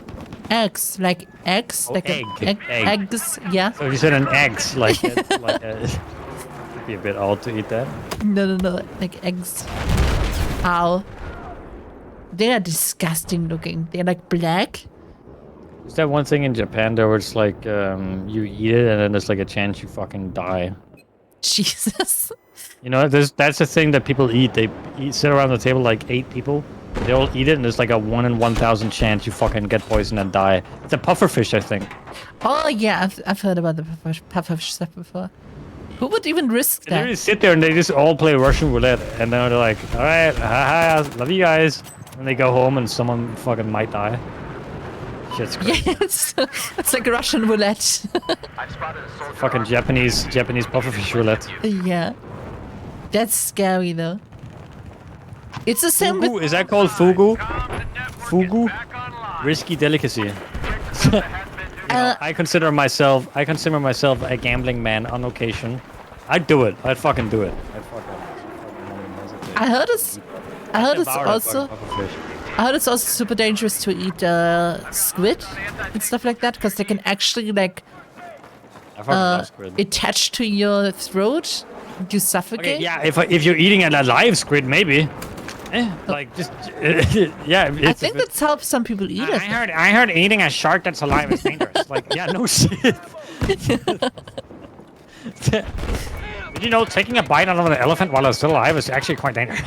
Eggs, like eggs, Oh, like egg. egg. Eggs. Yeah. So you said an eggs, like it'd be a bit odd to eat that. No, like eggs. Ow. They are disgusting looking. They're like black. Is that one thing in Japan though where it's like you eat it and then there's like a chance you fucking die? Jesus. You know, that's the thing that people eat. They sit around the table like 8 people. They all eat it and there's like a 1 in 1,000 chance you fucking get poisoned and die. It's a pufferfish, I think. Oh yeah, I've heard about the pufferfish stuff before. Who would even risk They that? literally sit there and they just all play Russian roulette and then they're like, alright, haha, love you guys. And they go home and someone fucking might die. Shit's crazy. Yeah, it's like Russian roulette. I've spotted a soldier. Fucking Japanese pufferfish roulette. Yeah. That's scary though. It's the same Fugu, with is that called fugu? The network Fugu? is back online. Risky delicacy. Has been I consider myself a gambling man on occasion. I'd do it. I'd fucking do it. I heard it's Devour that also fucking pufferfish. I heard it's also super dangerous to eat squid and stuff like that because they can actually like I fucking love squid. attach to your throat and you suffocate. Okay, yeah, if you're eating an alive squid, maybe. Like just yeah. I think that's how some people eat it. I heard eating a shark that's alive is dangerous. Like yeah, no shit. Did you know taking a bite out of an elephant while it's still alive is actually quite dangerous?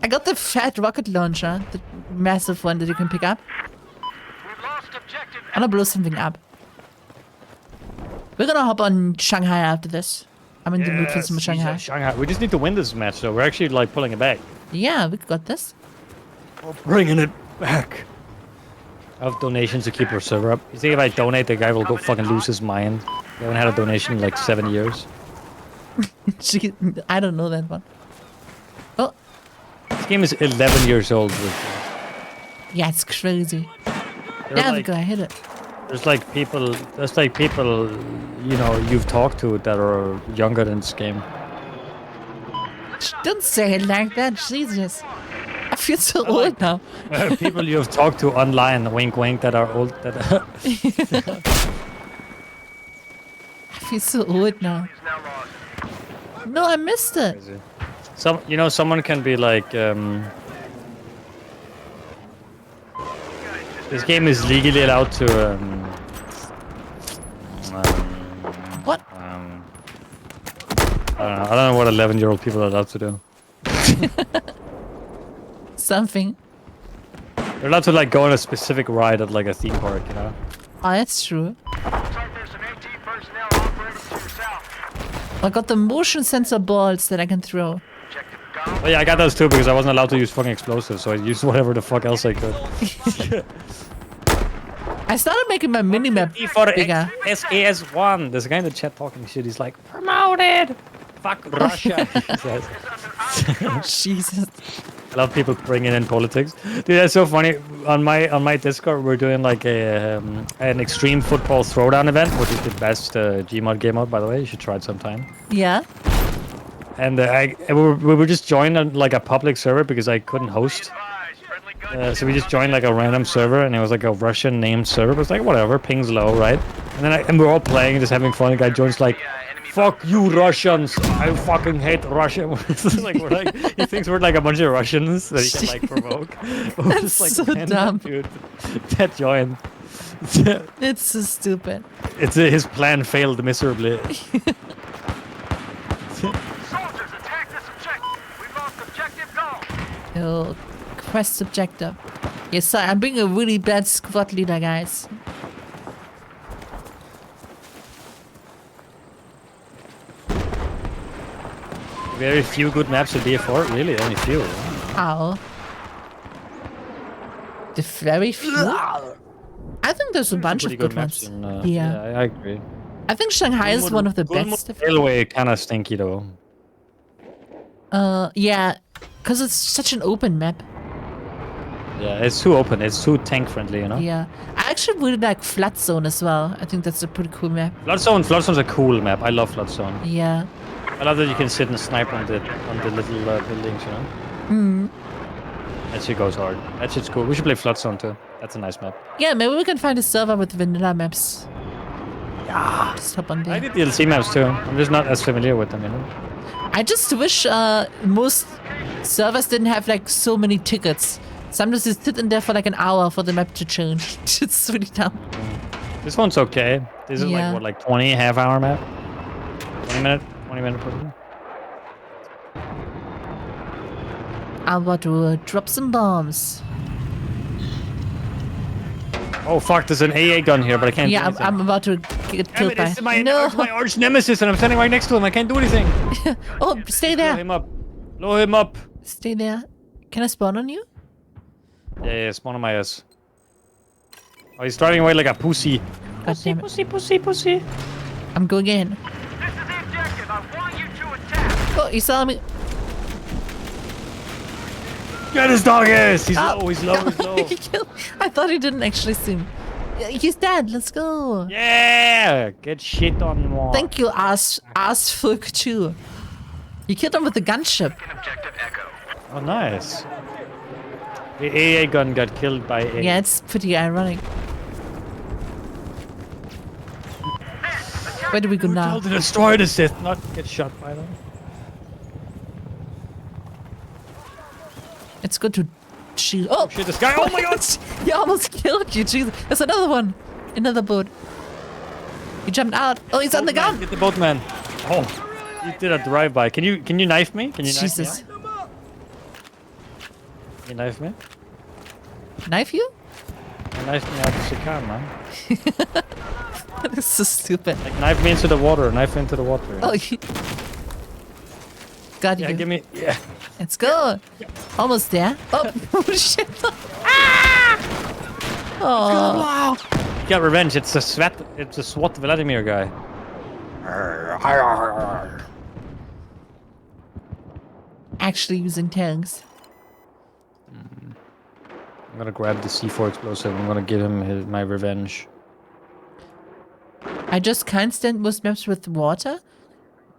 I got the fat rocket launcher, the massive one that you can pick up. We've lost objective. I'm gonna blow something up. We're gonna hop on Shanghai after this. I'm in the mood for some Shanghai. Shanghai. We just need to win this match, though. We're actually like pulling it back. Yeah, we got this. Bringing it back. I have donations to keep our server up. You think if I donate, the guy will go fucking lose his mind? We haven't had a donation in like 7 years. Gee, I don't know that one. Oh, This game is 11 years old. yeah, it's crazy. There Yeah, are we like, go, I hit it. there's like people, you know, you've talked to that are younger than this game. Don't say it like that, Jesus. I feel so old now. People you've talked to online, wink wink, that are old. That I feel so old now. Is now lost. No, I missed it. someone can be like, this game is legally allowed to, What? I don't know what 11-year-old people are allowed to do. Something. They're allowed to like go on a specific ride at like a theme park, you know? Oh, that's true. Looks like there's some MT personnel operating to your south. I got the motion sensor balls that I can throw. Objective gone. Oh yeah, I got those too because I wasn't allowed to use fucking explosives, so I used whatever the fuck else I could. I started making my minimap E for bigger. SAS1. There's a guy in the chat talking shit. He's like, promoted! Fuck Russia. He says. Jesus. I love people bringing in politics. Dude, that's so funny. On my Discord, we're doing like an extreme football throwdown event, which is the best Gmod game out, by the way. You should try it sometime. Yeah. And we were just joined on like a public server because I couldn't host. Advise, friendly gun. So we just joined like a random server, and it was like a Russian named server. It was like whatever, ping's low, right? And we're all playing, just having fun. The guy joins like, "Fuck you, Russians! I fucking hate Russia." Like he thinks we're like a bunch of Russians that he can like provoke. We're That's just like, so "Man, dumb." dude. That joined. It's so stupid. His plan failed miserably. Soldiers, attack this objective. We've lost objective goal. Oh, quest objective. Yes, sir. I'm being a really bad squad leader, guys. Very few good maps at BF4. Really, only few. Ow. The very few? I think there's a bunch Pretty of good ones. maps in, Yeah. I agree. I think Shanghai is one of the best. Railway kind of stinky though. Yeah, because it's such an open map. Yeah, it's too open. It's too tank friendly, you know. Yeah, I actually really like Flood Zone as well. I think that's a pretty cool map. Floodzone's a cool map. I love Floodstone. Yeah. I love that you can sit and snipe on the little buildings, you know. Mm. That shit goes hard. That shit's cool. We should play Floodstone too. That's a nice map. Yeah, maybe we can find a server with vanilla maps. Yeah. Just hop on I there. did DLC maps too. I'm just not as familiar with them, you know. I just wish most servers didn't have like so many tickets. Sometimes you sit in there for like an hour for the map to change. It's really dumb. This one's okay. This is Yeah. like what, like 20 half-hour map? 20 minute person. I'm about to drop some bombs. Oh fuck, there's an AA gun here, but I can't do Yeah, anything. I'm about to get Damn killed it, by. this is my, No. my arch nemesis and I'm standing right next to him. I can't do anything. Oh, stay Blow there. him up. Blow him up. Stay there. Can I spawn on you? Yeah, spawn on my ass. Oh, he's driving away like a pussy. God damn it. Pussy. I'm going in. This is the objective. I want you to attack. Oh, you saw me. Get his dog ass. He's Ah. low, he's low, he's low. He killed- I thought he didn't actually see me. Yeah, he's dead. Let's go. Yeah, get shit on more. Thank you, ass folk too. You killed him with the gunship. Objective Echo. Oh, nice. The AA gun got killed by a... Yeah, it's pretty ironic. Where do we go now? Told to destroy the Sith, not get shot by them. It's good to shield. Oh, Shit, this guy. Oh my god! He almost killed you. Jesus. There's another one. Another boat. He jumped out. Oh, he's on the Boatman, gun. Get the boatman. Oh, he did a drive-by. Can you knife me? Can you knife Jesus. me? Can you knife me? Knife you? You knife me out of the car, man. That is so stupid. Like knife me into the water. Knife me into the water. Oh, he... Got yeah, you. give me. Yeah. Let's go. Almost there. Oh, oh shit. Ah! Oh. You got revenge. It's a SWAT Vladimir guy. Actually using tanks. I'm gonna grab the C4 explosive. I'm gonna give him my revenge. I just can't stand most maps with water.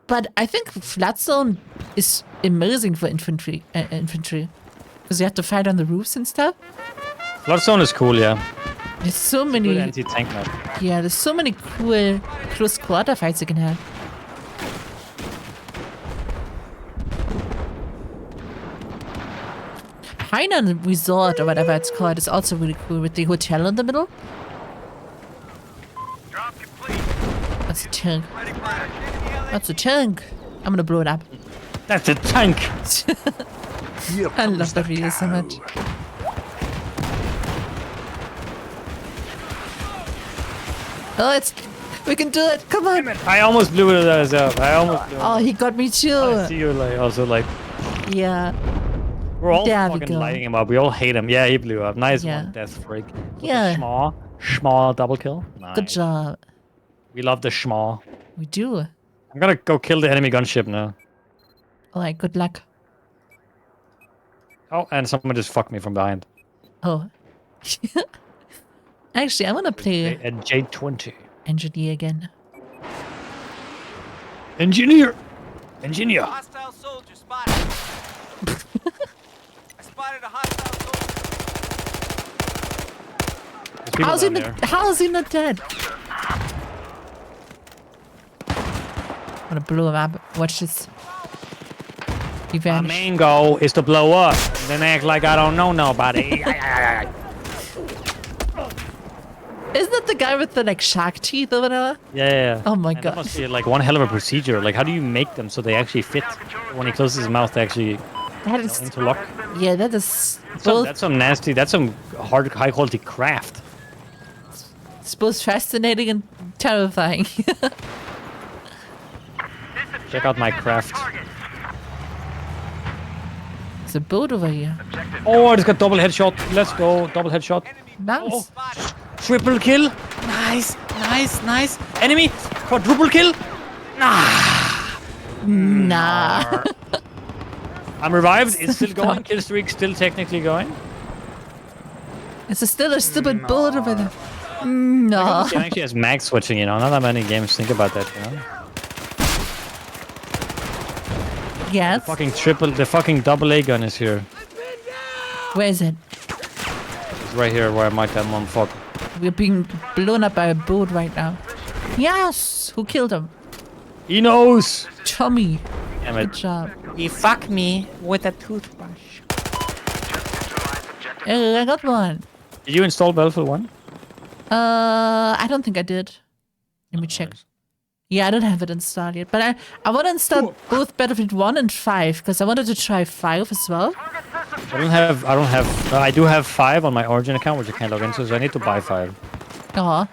But I think Flood Zone is amazing for infantry. Because you have to fight on the roofs and stuff. Floodstone is cool, yeah. There's so Good many... anti-tank map. Yeah, there's so many cool close quarter fights you can have. Hainan Resort, or whatever it's called, is also really cool with the hotel in the middle. Drop complete. That's a tank. Ready for action. That's a tank. I'm gonna blow it up. That's a tank. I love that video so much. Oh, it's... We can do it! Come on! I almost blew it up. I almost blew it. Oh, he got me I too! see you like also like Yeah. we're all There we fucking go. lighting him up. We all hate him. Yeah, he blew up. Nice Yeah. one, Death Freak. With Yeah. the schmaw double kill. Nice. Good job. We love the schmaw. We do. I'm gonna go kill the enemy gunship now. Alright, good luck. Oh, and someone just fucked me from behind. Oh. Actually, I'm gonna play A J20. Engineer again. Engineer. Hostile soldier spotted. I spotted a hostile soldier. There's people How's he, down there. how is he not dead? I'm gonna blow him up. Watch this. He My vanished. main goal is to blow up, then act like I don't know nobody. Isn't that the guy with the like shark teeth or whatever? Yeah. Oh my And God. That must be like one hell of a procedure. Like, how do you make them so they actually fit? When he closes his mouth, they actually That is... interlock. Yeah, that is So both, that's some nasty. That's some high quality craft. it's both fascinating and terrifying. Check out my craft. There's a boat over here. Oh, I just got double headshot. Let's go, double headshot. Nice. Oh, triple kill. Nice. Enemy. Quadruple kill? Nah. I'm revived. It's still going. Kill streak still technically going. It's still a stupid bullet over there. No. It actually has mag switching, you know. Not that many games think about that, you know. Yes. The fucking double A gun is here. Where is it? It's right here where I might that motherfucker. We're being blown up by a boat right now. Yes. Who killed him? He knows. Tommy. Damn Good it. job. He fucked me with a toothbrush. I got one. Did you install Battlefield 1? I don't think I did. Let me check. Yeah, I don't have it installed yet, but I want to install both Battlefield 1 and 5 because I wanted to try 5 as well. I do have 5 on my Origin account, which I can't log into, so I need to buy 5. Oh,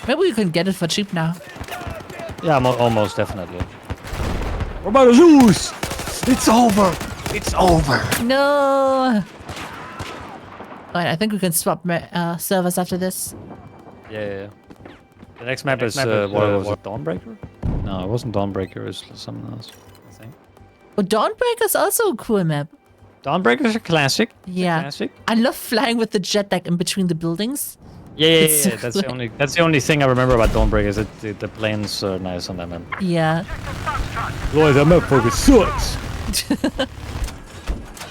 maybe we can get it for cheap now. Yeah, almost definitely. What about Zeus? It's over. It's over. No. Alright, I think we can swap servers after this. Yeah. The next map is, what was it, Dawnbreaker? No, it wasn't Dawnbreaker, it was something else, I think. Oh, Dawnbreaker's also a cool map. Dawnbreaker is a classic. Yeah. Classic. I love flying with the jet like in between the buildings. Yeah, It's so that's the only thing I remember about Dawnbreaker is that the planes are nice on that map. Yeah. Boy, that map fucking sucks.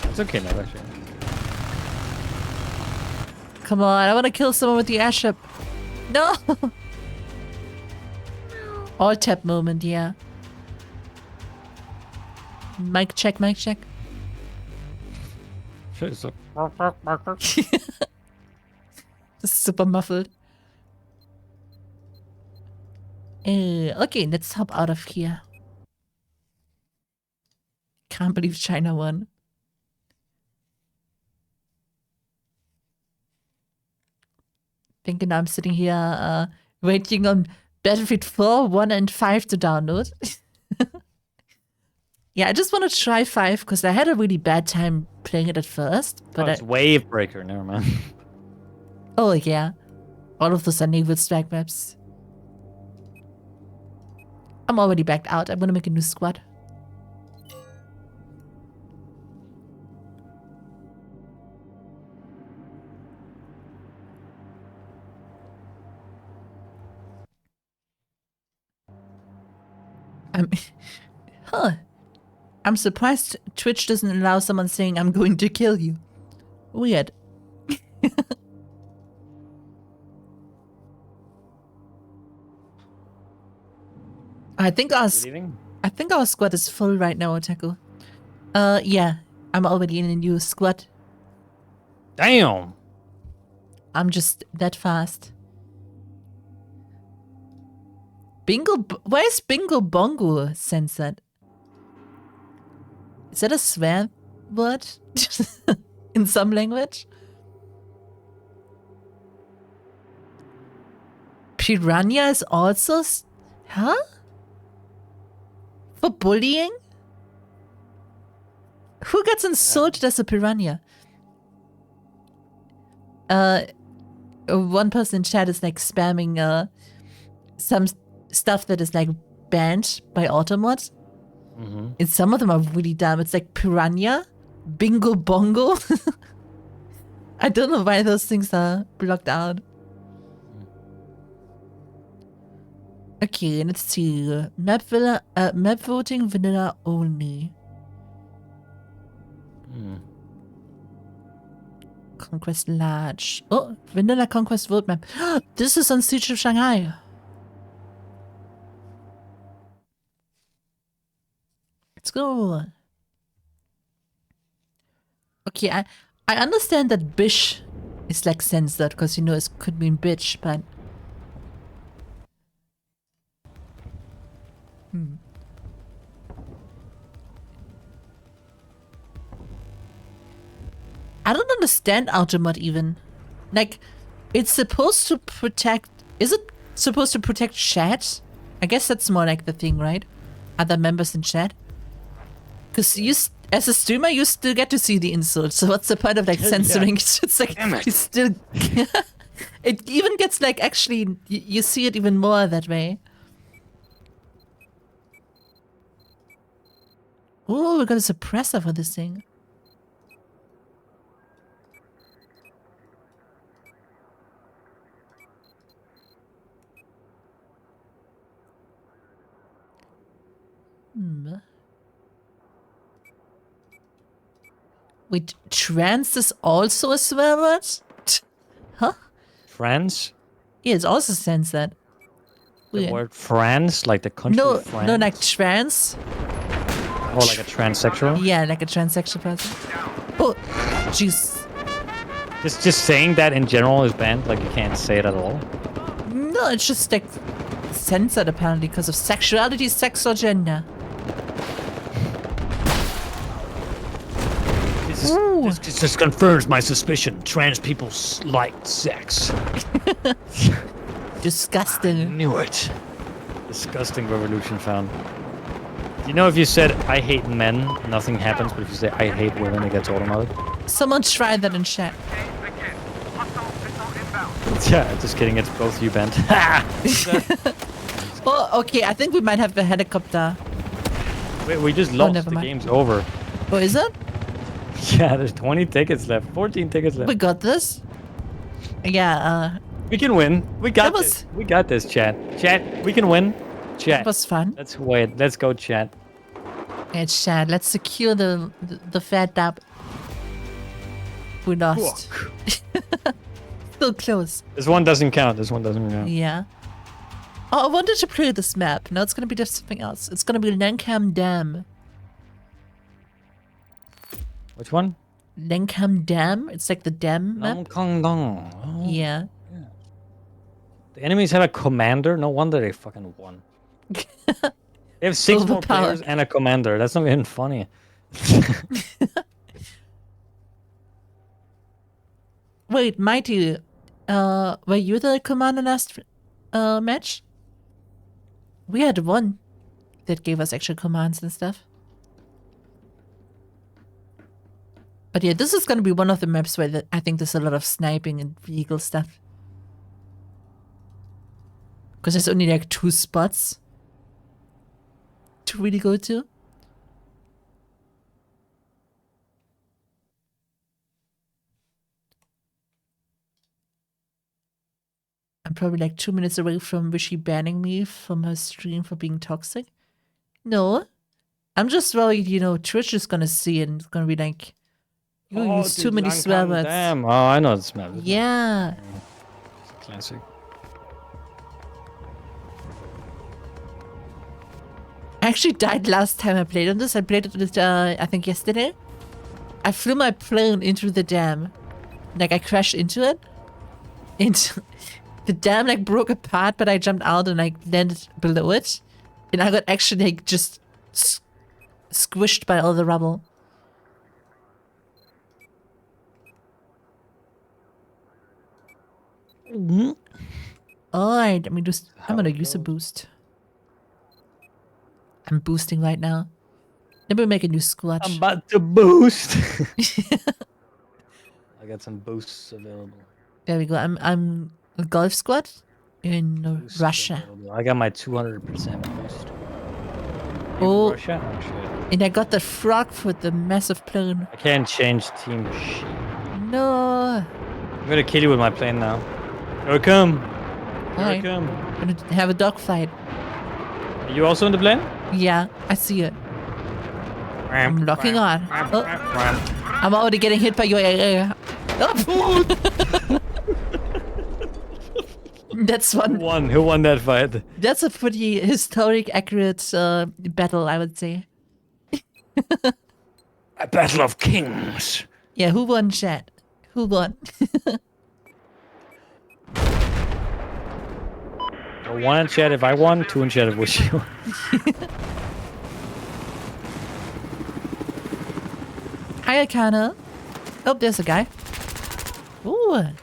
It's okay map actually. Come on, I want to kill someone with the airship. No. All tap moment, yeah. Mic check, mic check. Super muffled. Okay, let's hop out of here. Can't believe China won. Thinking I'm sitting here waiting on Battlefield 4, 1 and 5 to download. Yeah, I just want to try 5 because I had a really bad time playing it at first. But It's Wavebreaker, never mind. Oh yeah, all of those are naval strike maps. I'm already backed out. I'm gonna make a new squad. I'm surprised Twitch doesn't allow someone saying I'm going to kill you. Weird. I think our squad is full right now, Otaku. Yeah, I'm already in a new squad. Damn. I'm just that fast. Why is Bingo Bongo censored? Is that a swear word? In some language? Piranha is also... Huh? For bullying? Who gets insulted as a piranha? One person in chat is like spamming some stuff that is like banned by Automod. And some of them are really dumb. It's like piranha, bingo bongo. I don't know why those things are blocked out. Okay, let's see. Map voting vanilla only. Conquest large. Oh, vanilla conquest vote map. This is on Siege of Shanghai. Let's go. Okay, I understand that bish is like censored because you know it could mean bitch, but I don't understand Automod even. Like, it's supposed to protect... Is it supposed to protect chat? I guess that's more like the thing, right? Other members in chat. Because you, as a streamer, you still get to see the insults. So what's the point of like censoring? It's like, you still... It even gets like, actually, you see it even more that way. we got a suppressor for this thing. Wait, trans is also a swear word? Huh? France? Yeah, it also sends that. The Weird. word France, like the country No, France? no, like trans. Or like a transsexual? Yeah, like a transsexual person. Oh, jeez. Just saying that in general is banned, like you can't say it at all. No, it's just like censored apparently because of sexuality, sex, or gender. This just confirms my suspicion. Trans people like sex. Disgusting. Knew it. Disgusting revolution found. You know, if you said, I hate men, nothing happens, but if you say, I hate women, it gets automatic. Someone tried that in chat. Engage the kit. Hostile missile inbound. Yeah, just kidding, it's both you bent. Oh, okay, I think we might have a helicopter. Wait, we just lost, never the mind. game's over. Oh, is it? Yeah, there's 20 tickets left, 14 tickets left. We got this? Yeah, We can win. We got That was- this. We got this, chat. Chat, we can win. Chat. it was fun. Let's wait. Let's go, chat. Yeah, chat, let's secure the fat dab. We lost. Still close. This one doesn't count. This one doesn't count. Yeah. Oh, I wanted to play this map. Now it's gonna be just something else. It's gonna be Lankham Dam. Which one? Lankham Dam? It's like the dam map. Long Kong Dong. Oh. Yeah. The enemies have a commander. No wonder they fucking won. They have 6 more Overpowered. players and a commander. That's not even funny. Wait, Mighty, were you the commander last match? We had one that gave us extra commands and stuff. But yeah, this is gonna be one of the maps where I think there's a lot of sniping and vehicle stuff. Because there's only like 2 spots to really go to. I'm probably like 2 minutes away from Wishy banning me from her stream for being toxic. No. I'm just worried, you know, Twitch is gonna see it and it's gonna be like, you use too many swear words. Damn. Oh, I know this map. Yeah. It's a classic. I actually died last time I played on this. I played it, I think yesterday. I flew my plane into the dam. Like, I crashed into it. And the dam, like, broke apart, but I jumped out and, like, landed below it. And I got actually, like, just squished by all the rubble. Alright, let me just... I'm gonna use a boost. I'm boosting right now. Let me make a new squad. I'm about to boost. I got some boosts available. There we go. I'm a golf squad in Boosts Russia. available. I got my 200% boost. You Oh. Russia? Oh shit. And I got the frog for the massive plane. I can't change team shit. No. I'm gonna kill you with my plane now. Here I come. Here I Alright. come. Gonna have a dogfight. Are you also in the plane? Yeah, I see it. I'm locking on. Oh, I'm already getting hit by your AA. Oh. That's one. Who won that fight? That's a pretty historic, accurate battle, I would say. A battle of kings. Yeah, who won, chat? Who won? Well, 1 in chat if I won, 2 in chat if wish you. Hi, Akana. Oh, there's a guy. Ooh. Oh,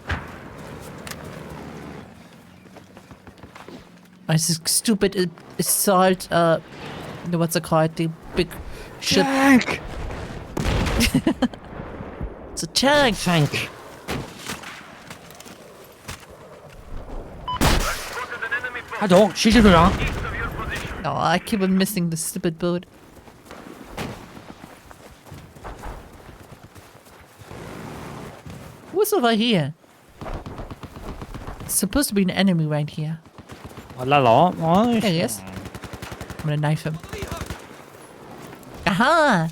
it's a stupid assault, what's it called? The big ship. Tank! It's a tank. Tank. Spotted an enemy boat Pardon, she's in the east of your position. Oh, I keep on missing the stupid boat. Who's over here? It's supposed to be an enemy right here. La la. There he is. I'm gonna knife him. Aha!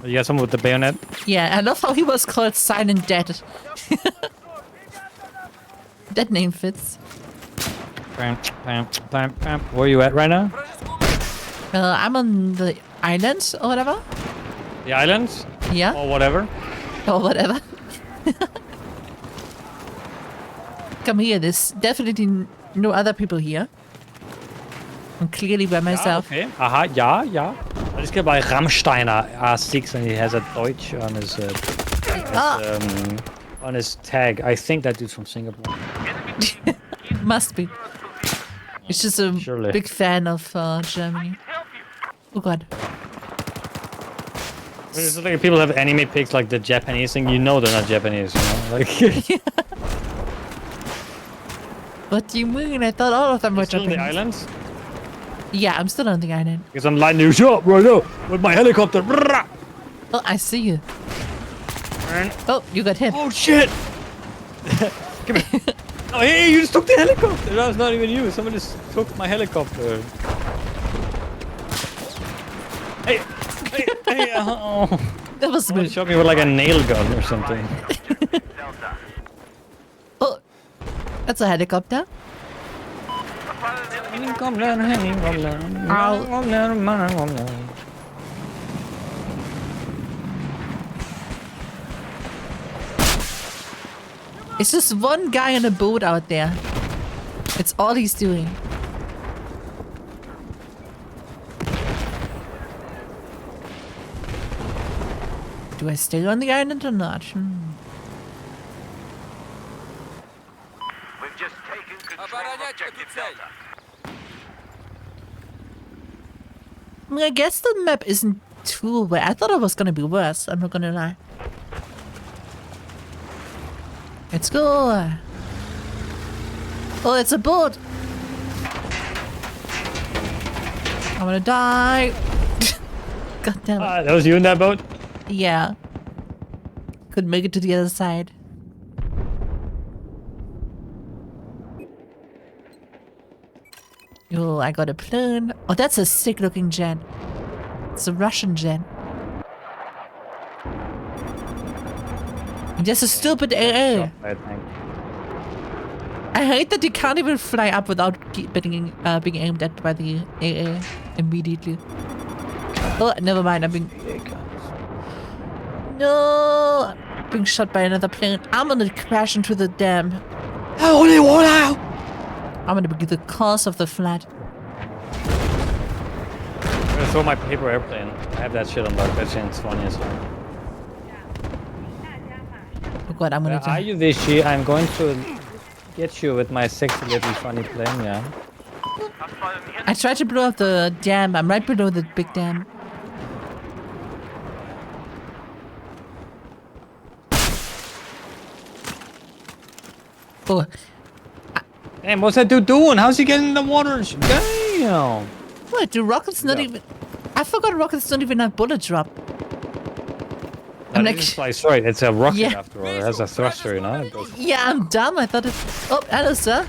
You got someone with the bayonet? Yeah, I love how he was called Silent Dead. That name fits. Bam, bam, bam, bam. Where are you at right now? I'm on the island or whatever. The island? Yeah, Or whatever? or whatever. Come here, there's definitely no other people here. I'm clearly by myself. Okay. Aha, ja, ja. I just get by Rammsteiner R6 and he has a Deutsch on his Ah, on his tag. I think that dude's from Singapore. must be. It's just a Surely. big fan of Germany. Oh god. It's just like if people have anime pics like the Japanese thing, you know they're not Japanese, you know? Like What do you mean? I thought all of them were still in the Japanese. islands? Yeah, I'm still on the island. Because I'm lighting you up right now with my helicopter. Oh, I see you. Oh, you got hit. Oh shit! Come here. Oh hey, you just took the helicopter. That was not even you. Someone just took my helicopter. Hey, hey, hey! Oh. That was Someone me. shot me with like a nail gun or something. Delta. Oh, that's a helicopter. It's just one guy on a boat out there. It's all he's doing. Do I stay on the island or not? We've just taken control of Оборонять objective эту цель. Delta. I mean, I guess the map isn't too bad. I thought it was gonna be worse. I'm not gonna lie. Let's go. Oh, it's a boat. I'm gonna die. God damn it. That was you in that boat? Yeah. Couldn't make it to the other side. Oh, I got a plane. Oh, that's a sick looking jet. It's a Russian jet. That's a stupid AA. I think. I hate that you can't even fly up without being aimed at by the AA immediately. Oh, never mind. I'm being... No! I'm being shot by another plane. I'm gonna crash into the dam. I only want out! I'm gonna be the cause of the flood. I'm gonna throw my paper airplane. I have that shit on lock. That shit's funny as hell. Oh god, I'm gonna Are die. you Vichy? I'm going to get you with my sexy little funny plane, yeah. I tried to blow up the dam. I'm right below the big dam. Oh, Damn, what's that dude doing? How's he getting in the water and shit? Damn! what? Do rockets not Yeah. even... I forgot rockets don't even have bullet drop. But like- it just flies straight. It's a rocket Yeah. after all. It has a thruster, you know? It goes- Yeah, I'm dumb. I thought it... Oh, hello, sir.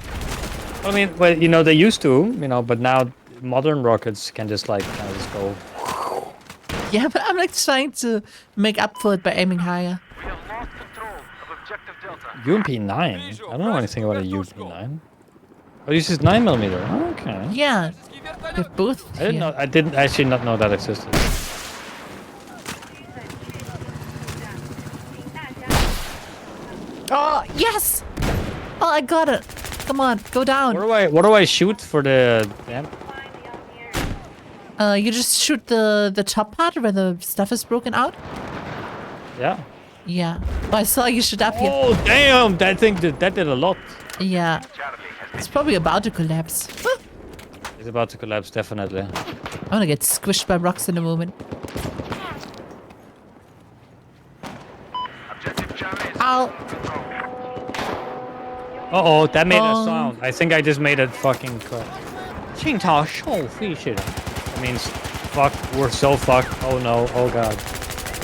I mean, well, you know, they used to, you know, but now modern rockets can just like kind of just go. Yeah, but I'm like trying to make up for it by aiming higher. We have lost control of objective Delta. UMP-9? I don't know anything about a UMP-9. Oh, this is 9mm. Okay. Yeah, they're both I didn't know. I didn't actually not know that existed. Oh, yes! Oh, I got it. Come on, go down. What do I shoot for the damn? You just shoot the top part where the stuff is broken out. Yeah. Yeah. Oh, I saw you shoot up here. Oh damn! That thing did a lot. Yeah. Charlie has It's probably about to collapse. Ah, It's about to collapse, definitely. I'm gonna get squished by rocks in a moment. objective Charlie is Ow. Uh-oh, that made Oh. a sound. I think I just made a fucking crack. That means fuck, we're so fucked. Oh no, oh god.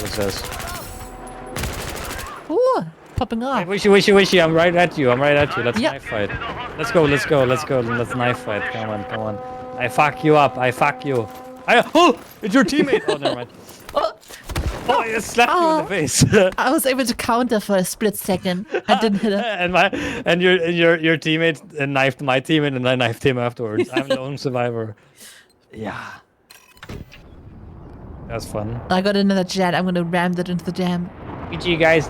it says. Ooh, popping Hey, off. wishy, I'm right at you. Let's Yeah. knife fight. Let's go. Let's knife fight. Come on. I fuck you up. Oh, it's your teammate. Oh, never mind. Oh, Oh, I just slapped you in the face. I was able to counter for a split second. I didn't hit him. and your teammate knifed my teammate, and I knifed him afterwards. I'm the lone survivor. Yeah. That's fun. I got another jet. I'm gonna ram that into the dam. GG guys.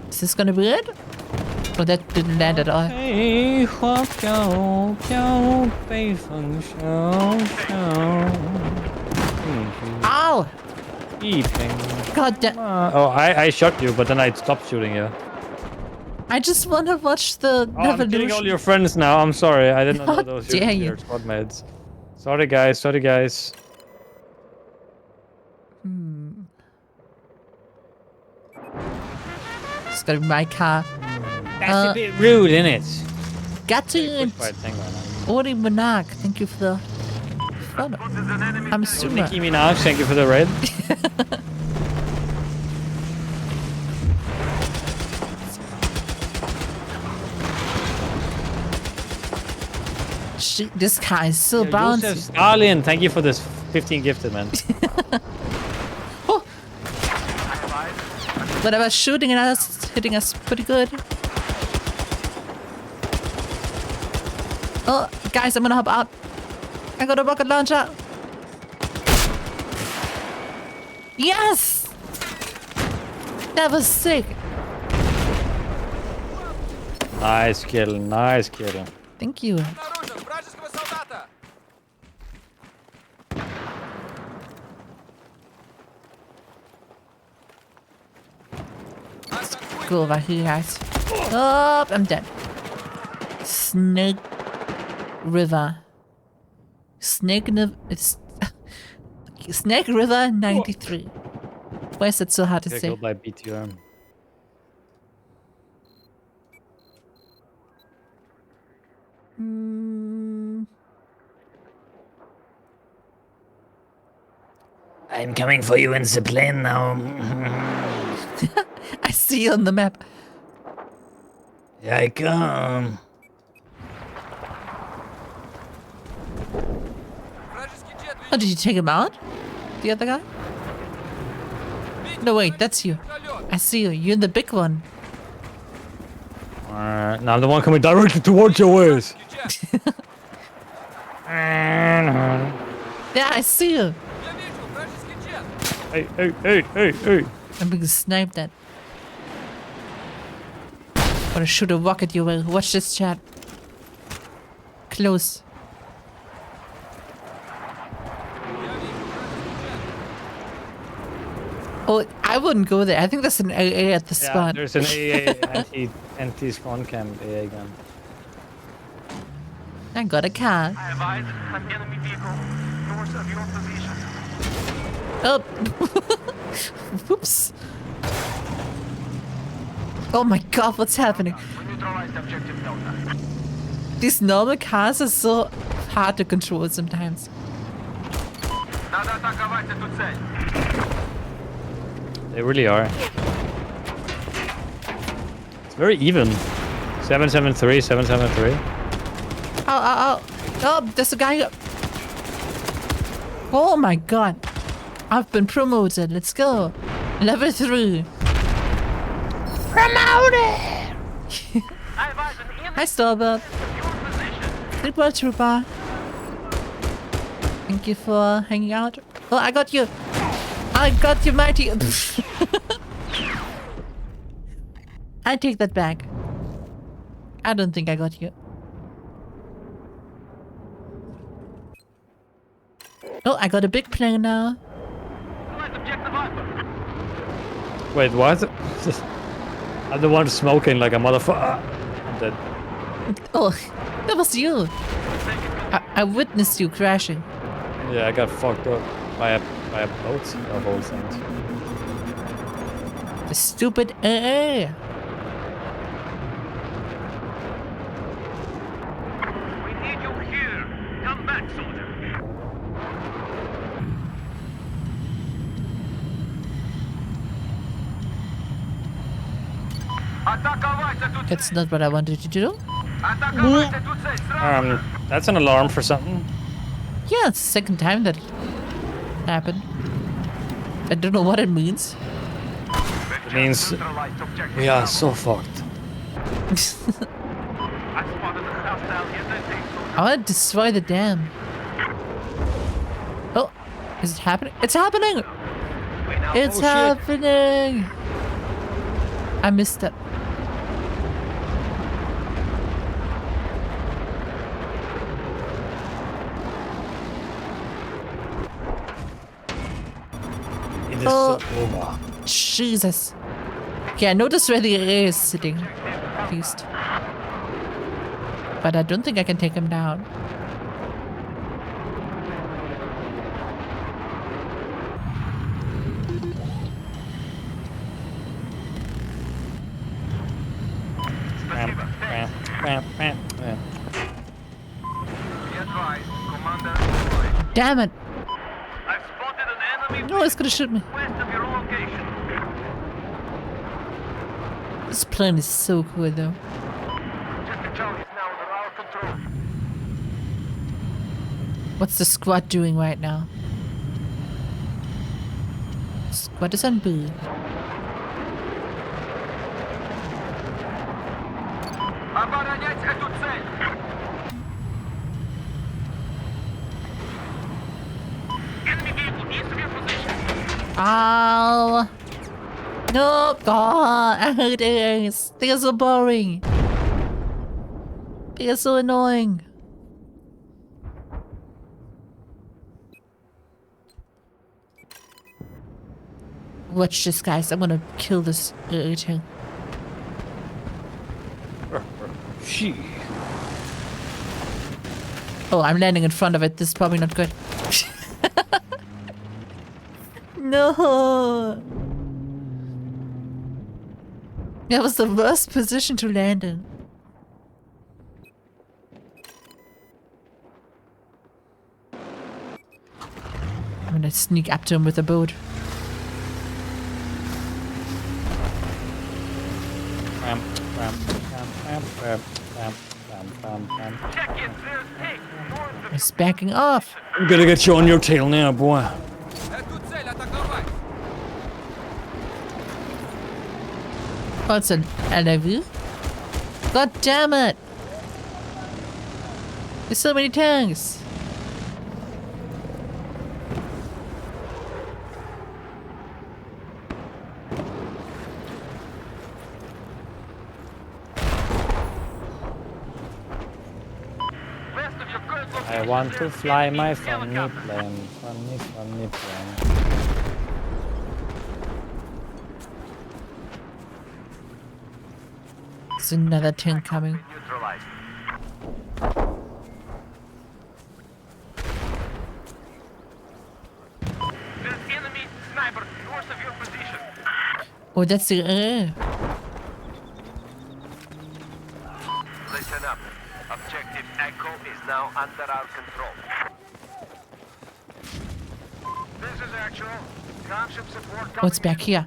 Is this gonna be it? Oh, that didn't land at all. 飞花飘飘，北风萧萧。 Ow! 一瓶 God damn. Oh, I shot you, but then I stopped shooting you. I just wanna watch the Oh, I'm killing all revolution. your friends now. I'm sorry. I didn't know How those dare were you. your squad mates. Sorry, guys. It's gonna be my car. That's a bit rude, isn't it? Got to it. Right, hang on. Ori Monarch, thank you for the follow. I'm super. Nicki Minaj, thank you for the raid. Shit, this car is so Joseph bouncy. Stalin, thank you for this 15 gifted, man. But I was shooting at us, hitting us pretty good. Oh, guys, I'm gonna hop out. I got a rocket launcher. Yes! That was sick. Nice kill. Thank you. Обнаружен вражеского солдата! Go over here, guys. Oh, I'm dead. Snake River. It's Snake River 93. Why is it so hard to Get say? killed by BTR. I'm coming for you in the plane now. I see you on the map. Here I come. Вражеский джет Oh, did you take him out? The other guy? No, wait, that's you. вертолет! I see you. You're the big one. Alright, now I'm the one coming directly towards your ways. Джет! Yeah, I see you. Я вижу вражеский джет! Hey. I'm being sniped at. Wanna shoot a rocket your way. Watch this chat. Close. Oh, I wouldn't go there. I think there's an AA at the Yeah, spot. there's an AA anti-spawn cam AA gun. I got a car. I advise an enemy vehicle north of your position. Oh. Whoops. Oh my god, what's happening? We neutralized objective Delta. These normal cars are so hard to control sometimes. Надо атаковать эту цель. They really are. It's very even. 773, 773. Ow. Oh, there's a guy. Oh my god. I've been promoted. Let's go. Level 3. Promoted! I advise an enemy Hi, Starbird. your position. Triple Trooper. Thank you for hanging out. Oh, I got you. I got you, mighty. I take that back. I don't think I got you. Oh, I got a big plane now. Neutralize objective Alpha. Wait, what? I'm the one smoking like a motherfucker. I'm dead. Oh, that was you. I witnessed you crashing. Yeah, I got fucked up by a boat of all things. The stupid AA. Атаковать эту That's not what I wanted to do. Атаковать эту цель сразу! That's an alarm for something. Yeah, it's the second time that happened. I don't know what it means. It means Neutralized objective we are Bravo. so fucked. I spotted a hostile in the thing. I want to destroy the dam. Oh, is it happening? It's happening! We now It's happening! I missed it. It is Oh. so over. Jesus. Okay, I noticed where the AA is sitting. At least. But I don't think I can take him down. Be advised, Commander deployed. Damn it! I've spotted an enemy No, it's gonna shoot me. west of your location. This plane is so cool though. Objective Charlie is now under our control. What's the squad doing right now? Squad is on B. Оборонять эту цель! Enemy vehicle east of your position. Ow! No! God, I hate this. They're so boring. They're so annoying. Watch this, guys. I'm gonna kill this thing. She. Oh, I'm landing in front of it. This is probably not good. No! That was the worst position to land in. I'm gonna sneak up to him with a boat. Check in, clear take. North of He's backing off. I'm gonna get you on your tail now, boy. Эту цель атаковать! Oh, it's an LAV? God damn it! There's so many tanks. west of your current location. I want to there's fly enemy my funny helicopter. plane, funny plane. There's another tank coming. Neutralized. There's enemy sniper north of your position. Oh, that's the Listen up. Objective Echo is now under our control. This is actual. Concept support. What's back here?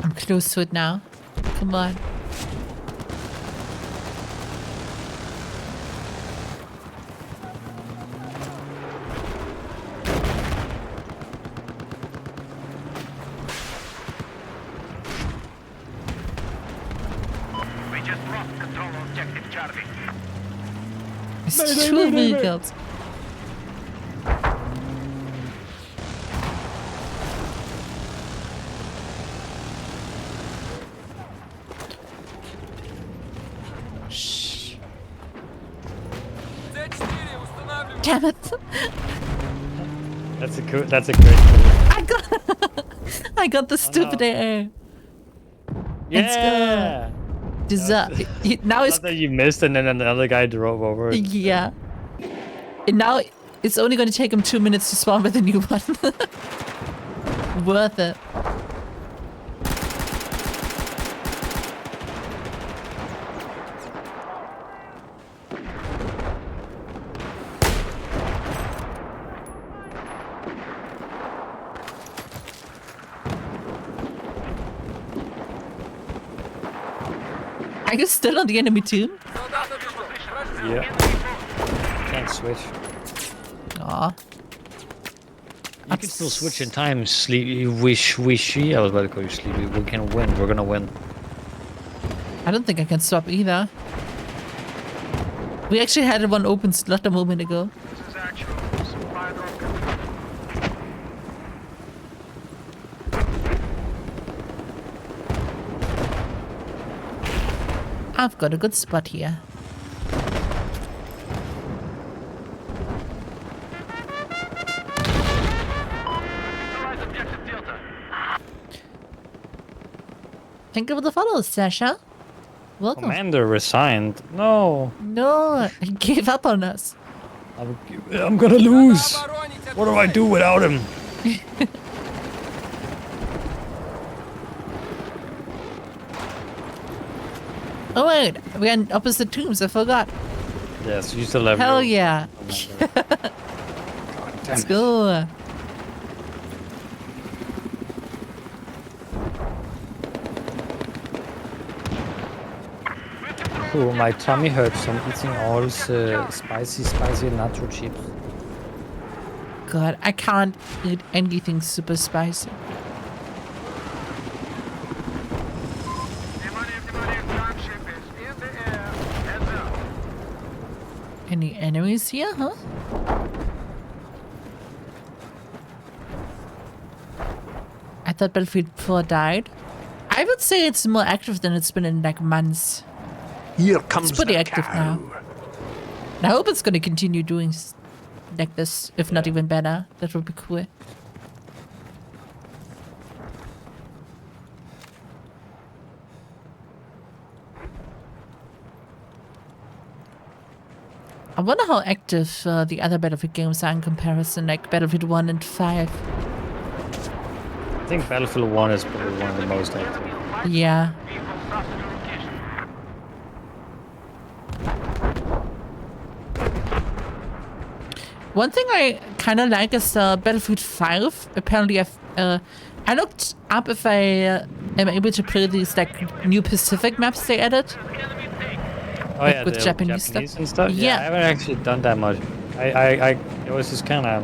I'm close to it now. Come on. We just lost control of objective Charlie. It's two vehicles. Shh. Ц4 устанавливаю. Damn it! That's a great move. I got the stupid AA. Let's go. Yeah. Now it's Not that you missed and then another guy drove over. it. yeah. And now it's only going to take him 2 minutes to spawn with a new one. Worth it. Are you still on the enemy team? Солдата вижу. Вражеский. Yeah. Can't switch. Aw. You can still switch in time. Sleepy, wishy. I was about to call you sleepy. We can win. We're gonna win. I don't think I can swap either. We actually had one open slot a moment ago. This is actual. Supply drop I've got a good spot here. Neutralize objective Delta. Thank you for the follow, Sasha. Welcome. Commander resigned. No. No, he gave up on us. I'm gonna lose. Оборонить What do I do without him? Oh wait, we're in opposite teams. I forgot. Yes, you still have. Hell your yeah. commander. Let's go. Ooh, my tummy hurts from eating all this spicy nacho chips. God, I can't eat anything super spicy. Внимание, gunship is in the air. Heads up. Any enemies here, huh? I thought Battlefield 4 died. I would say it's more active than it's been in like months. Here comes It's pretty the active cow. now. And I hope it's going to continue doing like this, if not even better. That would be cool. I wonder how active the other Battlefield games are in comparison, like Battlefield 1 and 5. I think Battlefield 1 is probably one of the most active. Yeah. Vehicle thrust to location. One thing I kind of like is Battlefield 5. Apparently, I looked up if I am able to play these like new Pacific maps they added. Oh yeah, with the Japanese stuff? and stuff. Yeah. I haven't actually done that much. I it was just kind of.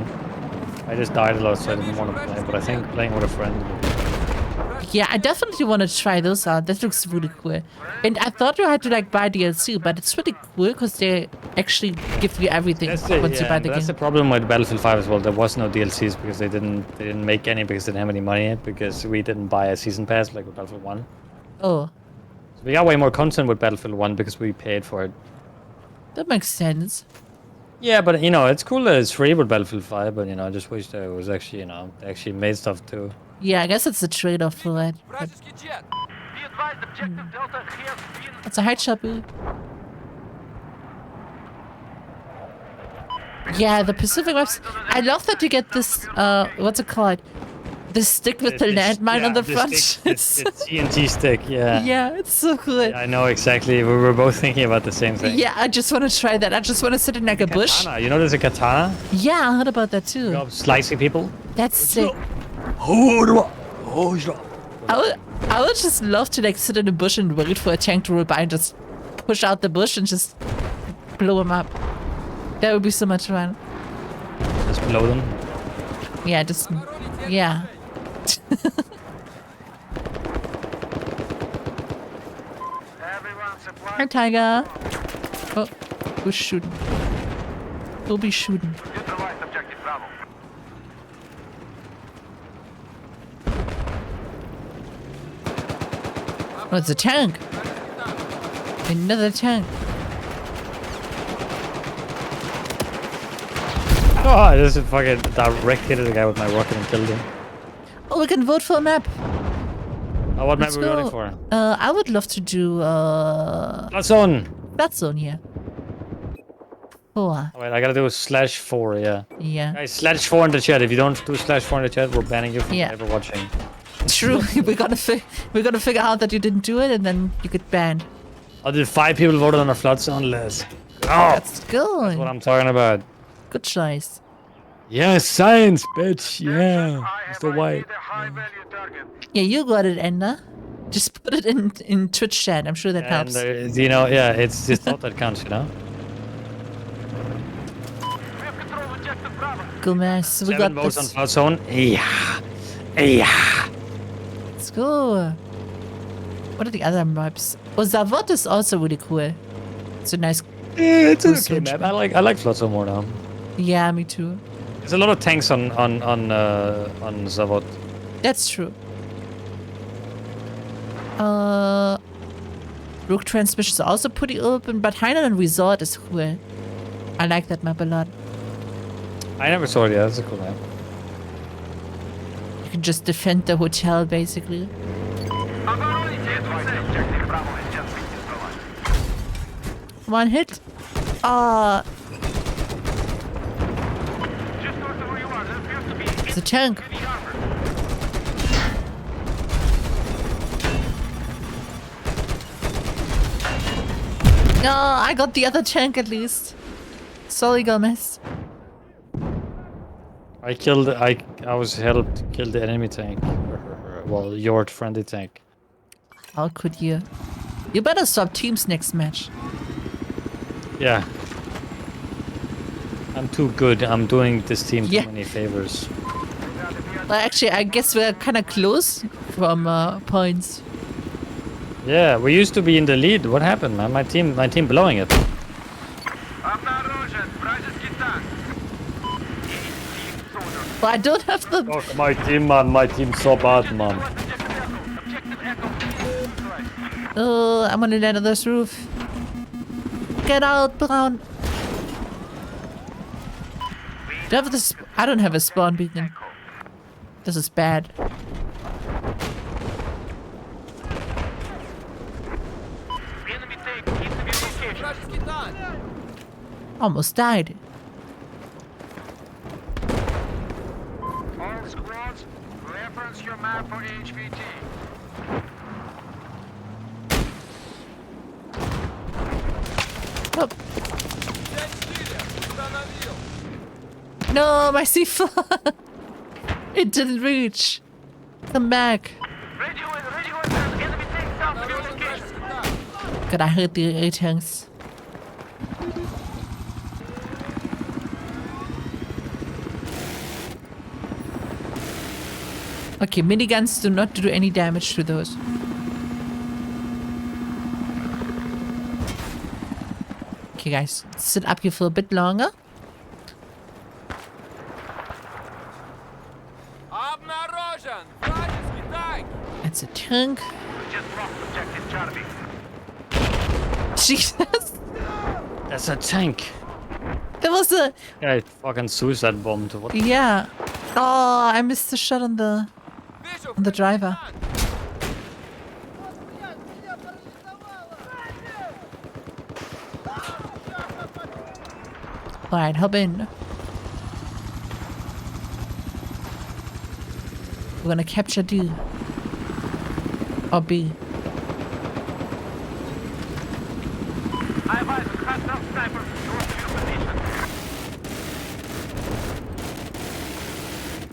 I just died a lot, so I didn't want to play. But I think playing with a friend. would be fun. Yeah, I definitely want to try those out. That looks really cool. And I thought you had to like buy DLC, but it's really cool because they actually give you everything That's the, once you buy the that's the game. problem with Battlefield 5 as well. There was no DLCs because they didn't make any because they didn't have any money yet because we didn't buy a season pass like with Battlefield 1. Oh, So we got way more content with Battlefield 1 because we paid for it. that makes sense. Yeah, but you know, it's cool that it's free with Battlefield 5, but you know, I just wish there was actually, you know, they actually made stuff too. Yeah, I guess it's a trade-off for it. But Вражеский джет. Be advised, objective Delta has been it's a high chopper. Yeah, the Pacific maps. I love that you get this. What's it called? The stick with the landmine on the front. It's TNT stick, yeah. Yeah, it's so cool. I know exactly. We were both thinking about the same thing. Yeah, I just want to try that. I just want to sit in like a bush. Katana. You know there's a katana? Yeah, I heard about that too. Of slicing people? That's sick. I would just love to like sit in a bush and wait for a tank to roll by and just push out the bush and just blow him up. That would be so much fun. Just blow them. Yeah, just yeah. everyone supply. Hi, Tiger. Oh, who's shooting? Who'll be shooting? Neutralize objective Bravo. Oh, it's a tank. Another tank. Oh, I just fucking direct hit the guy with my rocket and killed him. Oh, we can vote for a map. Oh, what map Let's are we voting go. for? I would love to do Plus on. that zone here. 4. Oh, wait, I gotta do /4, yeah. Yeah. Guys, /4 in the chat. If you don't do /4 in the chat, we're banning you from Yeah. ever watching. True. we're gonna figure out that you didn't do it, and then you get banned. Oh, did 5 people voted on a flood zone? Let's go. That's good. That's what I'm talking about. Good choice. Yeah, science, bitch. Yeah. I have Mr. White. ID'd a high value target. Yeah, you got it, Ender. Just put it in Twitch chat. I'm sure that And helps. you know, yeah, it's just thought that counts, you know. We have control of objective Bravo. Gomez, we 7 got votes on this. Flood Zone. Yeah, yeah. Let's go. What are the other maps? Oh, Zavod is also really cool. It's a nice. Yeah, it's an Cool okay switch. map. I like Flood Zone more now. Yeah, me too. There's a lot of tanks on Zavod. That's true. Rook Transmission is also pretty open, but Hainan Resort is cool. I like that map a lot. I never saw it. Yeah, that's a cool map. You can just defend the hotel, basically. Обороните эту цель. Objective Bravo has just been destroyed. One hit. Ah, Just north of where you are, there appears to be it's a tank. enemy armor. No, I got the other tank at least. Sorry, Gomez. I was helped kill the enemy tank. Well, your friendly tank. How could you? You better swap teams next match. Yeah. I'm too good. I'm doing this team Yeah. too many favors. Well, actually, I guess we're kind of close from points. Yeah, we used to be in the lead. What happened, man? My team blowing it. Обнаружен вражеский танк. Well, I don't have the. Fuck my team, man. My team's so bad, man. Objective Echo. Neutralized. Oh, I'm gonna land on this roof. Get out, Brown. Do you have this? I don't have a spawn beacon. This is bad. Enemy tank east of your location. Вражеский танк. Almost died. All squads, reference your map for HVT. Oh, Взять установил. no, my C4. It didn't reach. Come back. Radio, there's enemy tank south of your Обнаружен location. вражеский танк. God, I hate the A tanks. Okay, miniguns do not do any damage to those. Okay, guys, sit up here for a bit longer. Обнаружен вражеский танк. That's a tank. We just lost objective Charlie. Jesus, That's a tank. there was a Yeah, it fucking suicide bombed. What? yeah. Oh, I missed the shot on the Вижу on the driver. танк. All right, hop in. We're gonna capture D or B. I advise hostile sniper north of your position.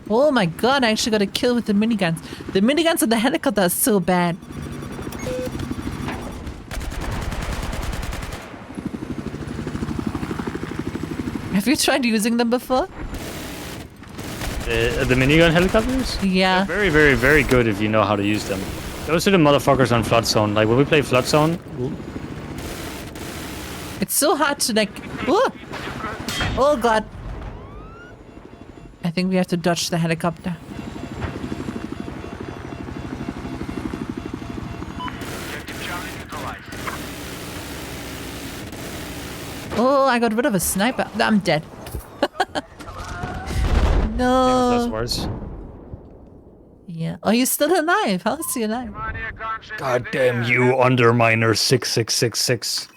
Oh my god, I actually got a kill with the miniguns. The miniguns and the helicopter are so bad. Have you tried using them before? The minigun helicopters? Yeah. Very, very, very good if you know how to use them. Those are the motherfuckers on Flood Zone. Like when we play Flood Zone, It's so hard to like. Oh, oh god. I think we have to dodge the helicopter. Objective Charlie neutralized. Oh, I got rid of a sniper. I'm dead. that's No. worse. Yeah. Oh, you're still alive. How is he alive? Внимание, gunship God in the damn air. you, Underminer 6666.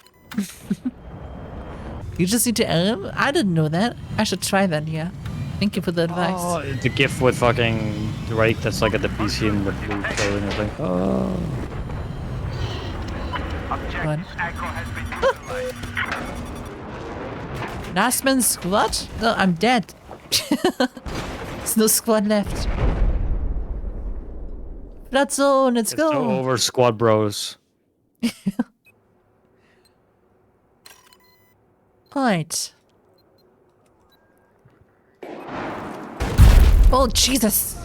You just need to aim? I didn't know that. I should try that, yeah. Thank you for the advice. Oh, the GIF with fucking Drake that's like at the PC and the blue color and everything. Oh. Objective Echo has been neutralized. Last man squad? No, I'm dead. There's no squad left. Blood zone, let's It's go. so over squad bros. Right. Oh, Jesus.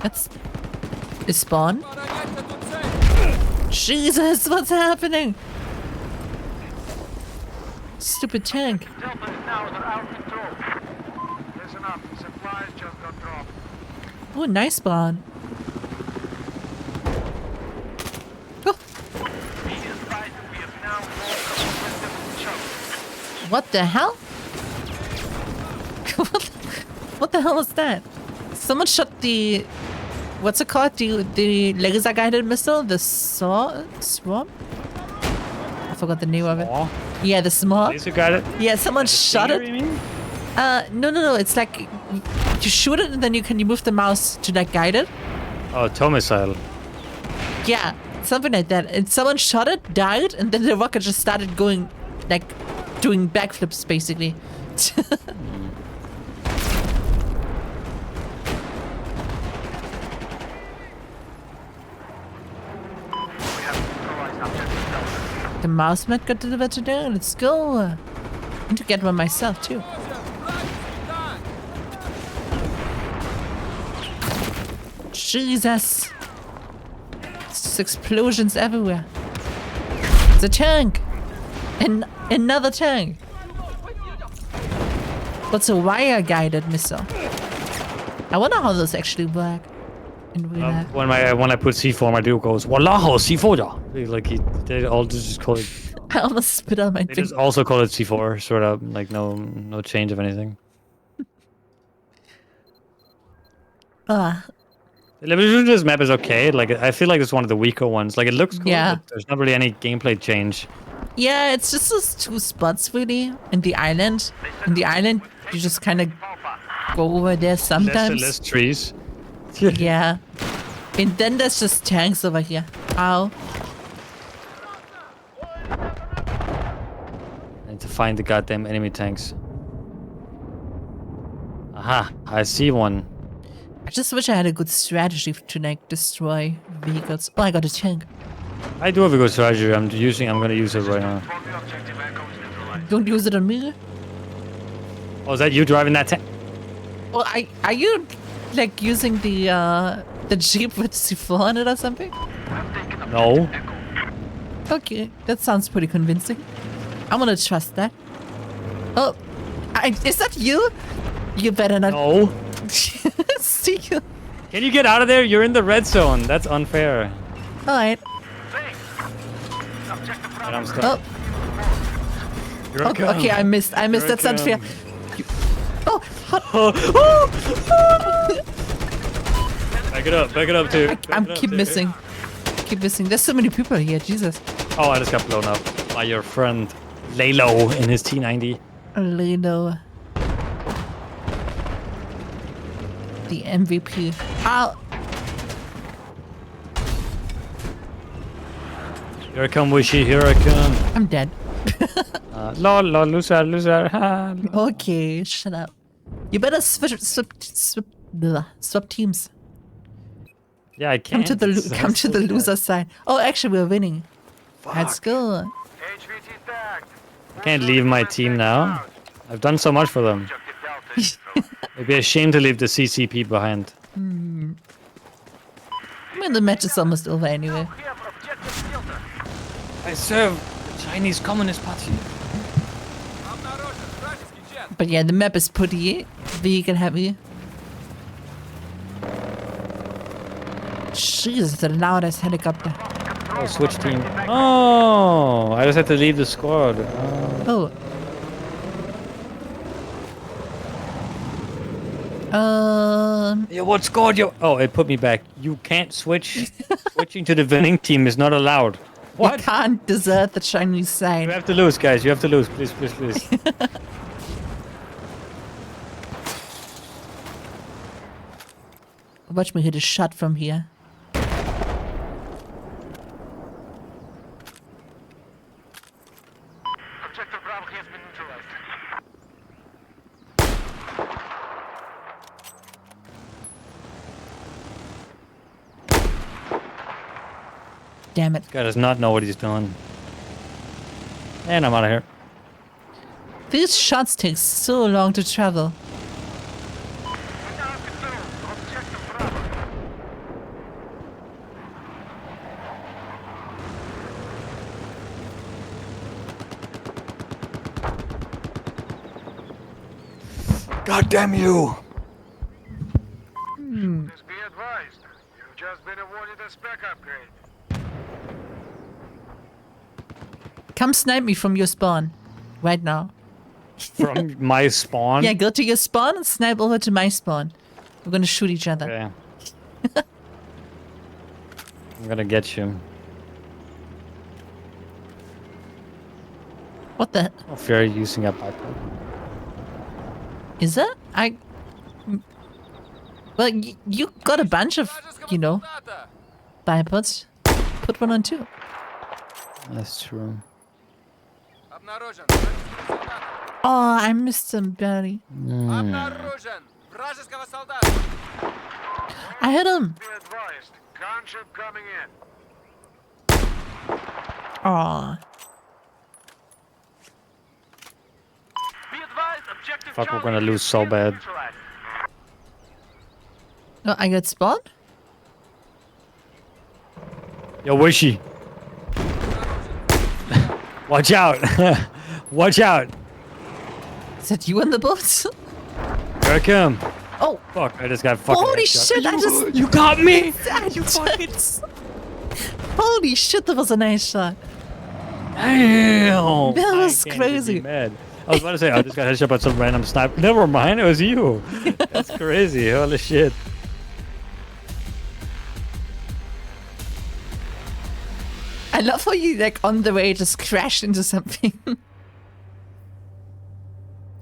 That's... Is spawn? Baronetta тут цель. Jesus, what's happening? Stupid tank. Delta is now under our control. Listen up, supplies just got dropped. Oh, nice spawn. Oh, Be advised we have now moved west of Choke. what the hell? What the hell was that? Someone shot the... What's it called? The laser-guided missile? The Swarm? I forgot the name of it. Oh, Yeah, the Swarm. laser got it. Yeah, someone shot Stinger, it. you mean? No. It's like you shoot it and then you can move the mouse to like guide it. Oh, tow missile. Yeah, something like that. And someone shot it, died, and then the rocket just started going, like, doing backflips basically. We have neutralized objective Delta. The mouse mat got delivered today. Let's go. I need to get one myself too. Рожен, вражеский танк. Jesus. It's just explosions everywhere. The tank. And another tank. What's a wire-guided missile? I wonder how those actually work in real life. When I put C4, my dude goes, "Wallaho, C4 ja." Like they all just call it. I almost spit out my They thing. just also call it C4, sort of like no change of anything. Ah, The Liberation this map is okay. Like I feel like it's one of the weaker ones. Like it looks cool, Yeah. but there's not really any gameplay change. yeah, it's just those two spots really in the island. In the island, you just kind of go over there sometimes. Less trees. Yeah. And then there's just tanks over here. Ow. I need to find the goddamn enemy tanks. Aha! I see one. I just wish I had a good strategy to like destroy vehicles. Oh, I got a tank. I do have a good strategy. I'm gonna use it right now. On the objective echoes neutralized. Don't use it on me. Oh, is that you driving that tank? Well, are you like using the Jeep with C4 on it or something? No. Okay, that sounds pretty convincing. I'm gonna trust that. Oh, is that you? You better not No. see you. Can you get out of there? You're in the red zone. That's unfair. All right. Objective And I'm Oh, stuck. Here I come. okay. I missed. Here I That's unfair. come. Oh, Back it up. Back it up too. I'm keep missing. Keep missing. There's so many people here. Jesus. Oh, I just got blown up by your friend Lalo in his T90. Lino. The MVP. Ow. Here I come, Wishy. Here I come. I'm dead. Lol, loser, loser. Ha. Okay, shut up. You better swap teams. Yeah, I Come can't. to the It's come to the so sad. loser side. Oh, actually, we're winning. Let's go. HVT tagged. I can't leave my team now. I've done so much for them. Objective Delta is neutralized. It'd be a shame to leave the CCP behind. I mean, the match is almost over anyway. We have objective Delta. I serve the Chinese Communist Party. Обнаружен вражеский джет. But yeah, the map is pretty vehicle heavy. Jesus, the loudest helicopter. Oh, switch team. Oh, I just had to leave the squad. Oh. Oh. Yeah, what squad you? Oh, it put me back. You can't switch. Switching to the winning team is not allowed. You What? can't desert the Chinese You side. have to lose, guys. You have to lose. Please, please, please. Watch me hit a shot from here. Objective Bravo has been neutralized. Damn it. Guy does not know what he's doing. And I'm out of here. These shots take so long to travel. God damn you! Just be advised. You've just been awarded a spec upgrade. Come snipe me from your spawn. Right now. From my spawn? Yeah, go to your spawn and snipe over to my spawn. We're gonna shoot each other. Okay. I'm gonna get you. What the? Oh, if you're using a backpack. Is that? Well, you got a bunch of, Вражеского you know, солдата! bipods. Put one on too. That's true. Обнаружен. Вражеский солдат! Oh, I missed some barely. Обнаружен! Вражеского солдата! I hit him. Be advised. Gunship coming in. Aw. Be advised. Objective Fuck, we're Charlie gonna lose is so bad. neutralized. Oh, I got spawned? Yo, where's she? Watch out! Watch out! Is that you in the boat? Here I come! Oh, Fuck, I just got fucking holy headshot. shit, I just... You got me! You fucking... Holy shit, that was a nice shot. Damn! That I was can't crazy. be mad. I was about to say, I just got headshot by some random sniper. Never mind, it was you! That's crazy, holy shit. I love how you, like, on the way just crashed into something.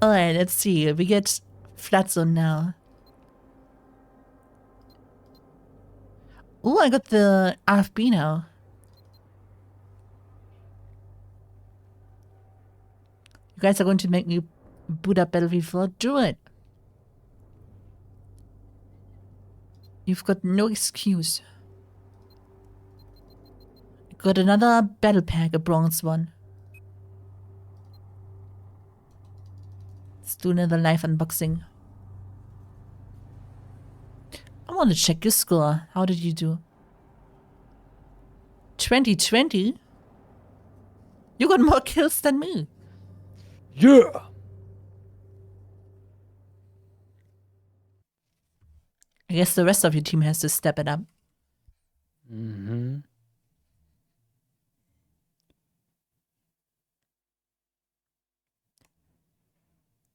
Alright, let's see. We get flat zone now. Oh, I got the RFB now. You guys are going to make me boot up Battlefield 4? Do it. You've got no excuse. Got another battle pack, a bronze one. Let's do another live unboxing. I want to check your score. How did you do? 2020? You got more kills than me. Yeah! I guess the rest of your team has to step it up. Mm-hmm.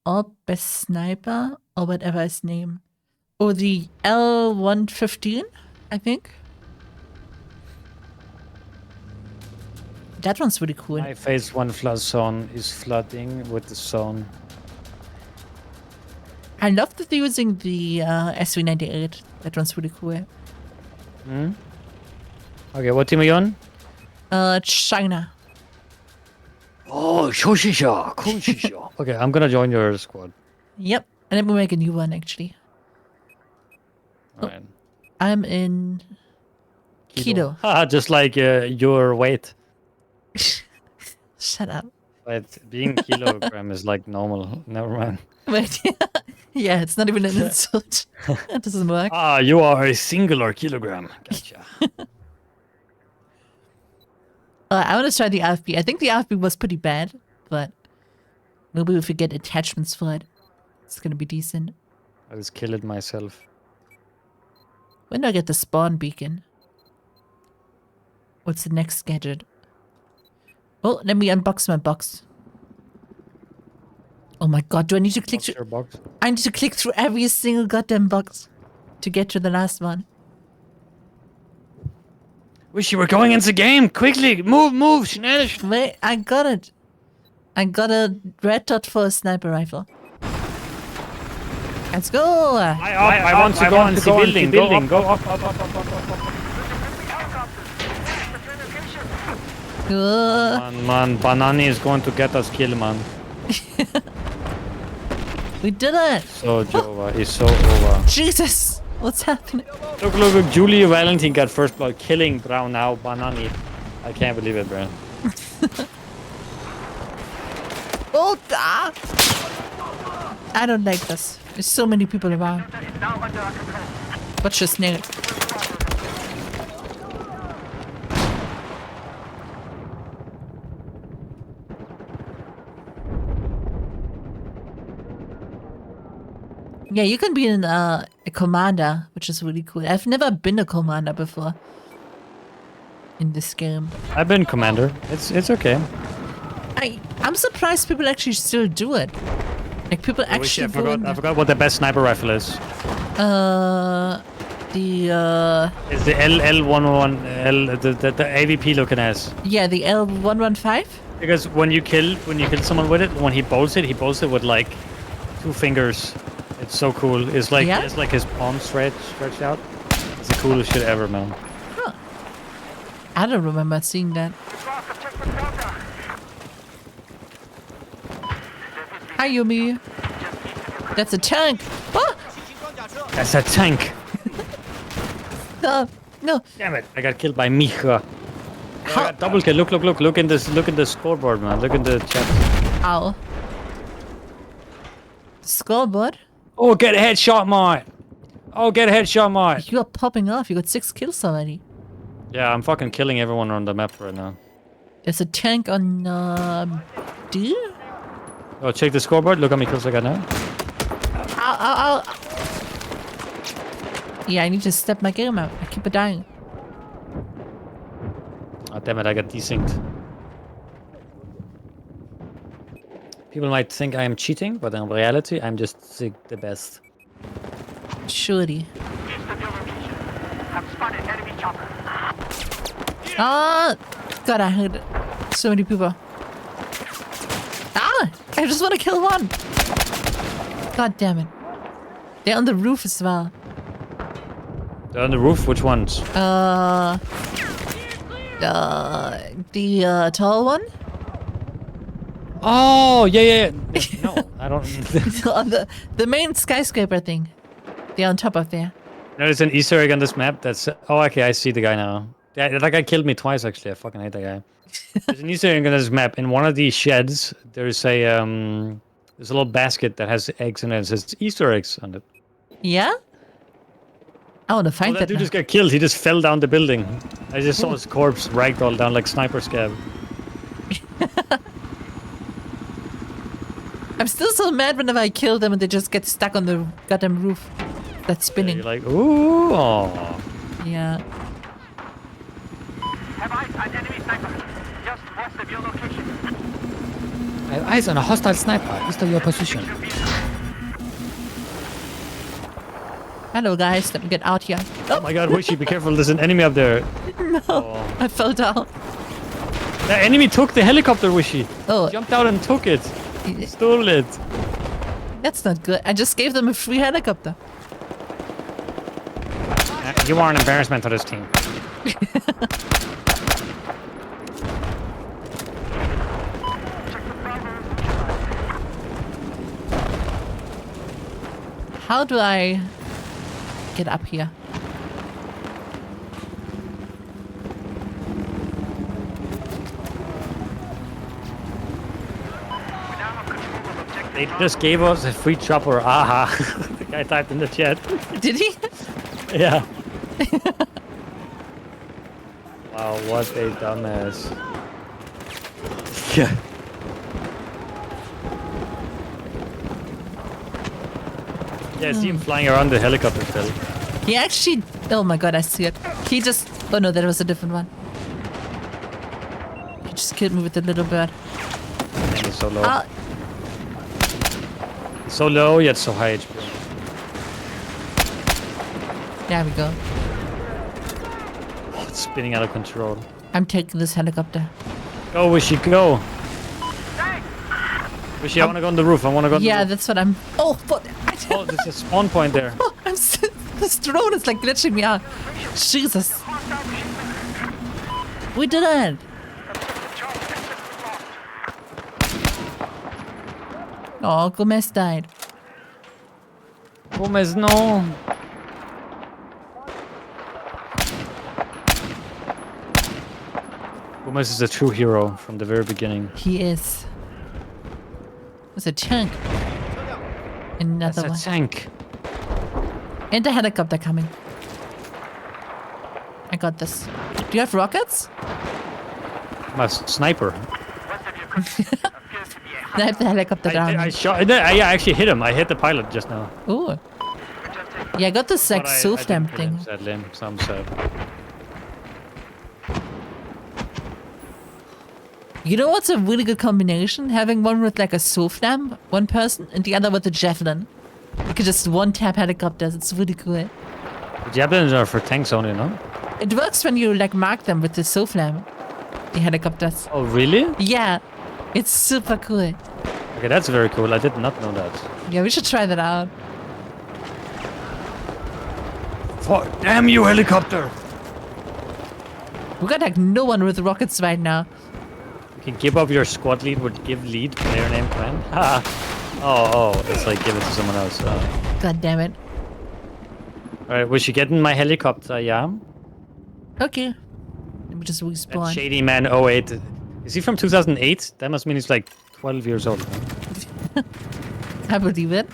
Or best sniper, or whatever his name. Or the L115, I think. That one's really cool. My phase 1 flood zone is flooding with the zone. I love that they're using the SV98. That one's really cool. Hmm? Okay, what team are you on? China. Oh, Shoshisha, Konshisha. Okay, I'm gonna join your squad. Yep. And then we'll make a new one, actually. Alright. I'm in Kilo. Haha, just like your weight. Shut up. But being kilogram is like normal. Never mind. Wait. Yeah, it's not even an insult. That doesn't work. Ah, you are a singular kilogram. Gotcha. I want to try the RFB. I think the RFB was pretty bad, but maybe if we get attachments for it, it's gonna be decent. I just kill it myself. When do I get the spawn beacon? What's the next gadget? Oh, let me unbox my box. Oh my god, do I need to click What's through? your box? I need to click through every single goddamn box to get to the last one. Wish you were going into game. Quickly, move, Schnell. Wait, I got it. I got a red dot for a sniper rifle. Let's go! I want to go into building. Go up. Man, Banani is going to get us killed, man. We did it! So Jova is so over. Jesus! What's happening? Look, Julie Valentine got first blood, killing Brown now, Banani. I can't believe it, bro. Oh, ah! I don't like this. There's so many people around. Watch your snake. Yeah, you can be a commander, which is really cool. I've never been a commander before in this game. I've been commander. It's okay. I'm surprised people actually still do it. Like people I wish actually go in I forgot what the best sniper rifle is. the It's the LL11 the AVP looking ass. yeah, the L115. Because when you kill someone with it, when he bolts it with like 2 fingers. It's so cool. It's like Yeah? it's like his palm stretched out. It's the coolest shit ever, man. Huh. I don't remember seeing that. Hi, Yumi. That's a tank. Oh, That's a tank. no, no. Damn it! I got killed by Micha. I How? got double kill. Look in this. Look in the scoreboard, man. Look in the chat. Ow. Scoreboard? Oh, get a headshot, mate. Oh, get a headshot, mate. You are popping off. You got 6 kills already. Yeah, I'm fucking killing everyone on the map right now. There's a tank on D? Oh, check the scoreboard. Look how many kills I got now. Ow, ow, ow. Yeah, I need to step my game up. I keep it dying. Oh, damn it! I got desynced. People might think I am cheating, but in reality, I'm just the best. Surely. Ah! God, I heard so many people. Ah! I just want to kill one. God damn it. They're on the roof as well. They're on the roof. Which ones? The tall one? Oh, yeah. No, I don't. On the main skyscraper thing. They're on top of there. There's an Easter egg on this map. That's. Oh, okay. I see the guy now. Yeah, that guy killed me twice. Actually, I fucking hate that guy. There's an Easter egg on this map. In one of these sheds, there's a there's a little basket that has eggs in it. It says Easter eggs on it. Yeah? I want to Oh, find that that. dude now. just got killed. He just fell down the building. I just saw his corpse ragdoll down like sniper scab. I'm still so mad whenever I kill them and they just get stuck on the goddamn roof. That's spinning. You're like, ooh, aw. Yeah. Have eyes on enemy sniper. Just west of your location. I have eyes on a hostile sniper. East of your position. Hello, guys. Let me get out here. Oh my god, Wishy, be careful. There's an enemy up there. No. I fell down. The enemy took the helicopter, Wishy. Oh, Jumped out and took it. Stole it. that's not good. I just gave them a free helicopter. You are an embarrassment to this team. How do I get up here? They just gave us a free chopper. Aha. The guy typed in the chat. Did he? Yeah. Wow, what a dumbass. Yeah. Yeah, see him flying around the helicopter still. He actually. Oh my god, I see it. He just. Oh no, that was a different one. He just killed me with the little bird. And he's so low. Ah, He's so low yet so high HP. there we go. Oh, it's spinning out of control. I'm taking this helicopter. Go, Wishy, go. Wishy, I want to go on the roof. I want to go on Yeah, the roof. that's what I'm. Oh, but. Oh, there's a spawn point there. I'm this drone is like glitching me out. Jesus. We did it. Oh, Gomez died. Gomez, no. Gomez is a true hero from the very beginning. He is. There's a tank. Another That's a one. tank. And a helicopter coming. I got this. Do you have rockets? I'm a sniper. I have the helicopter down. I shot. I actually hit him. I hit the pilot just now. Ooh. Yeah, I got this like But I soft didn't hit him, thing. sadly, so I'm sad. You know what's a really good combination? Having one with like a SOFLAM, one person, and the other with a javelin. You could just one-tap helicopters. It's really cool. The javelins are for tanks only, no? It works when you like mark them with the SOFLAM. The helicopters. Oh, really? Yeah. It's super cool. Okay, that's very cool. I did not know that. Yeah, we should try that out. Damn you, helicopter! We got like no one with rockets right now. You can give up your squad lead with give lead player name plan. Ha! Oh, it's like give it to someone else. God damn it. Alright, we should get in my helicopter, yeah? Okay. Let me just That respawn. Shady Man 08. Is he from 2008? That must mean he's like 12 years old. I believe it.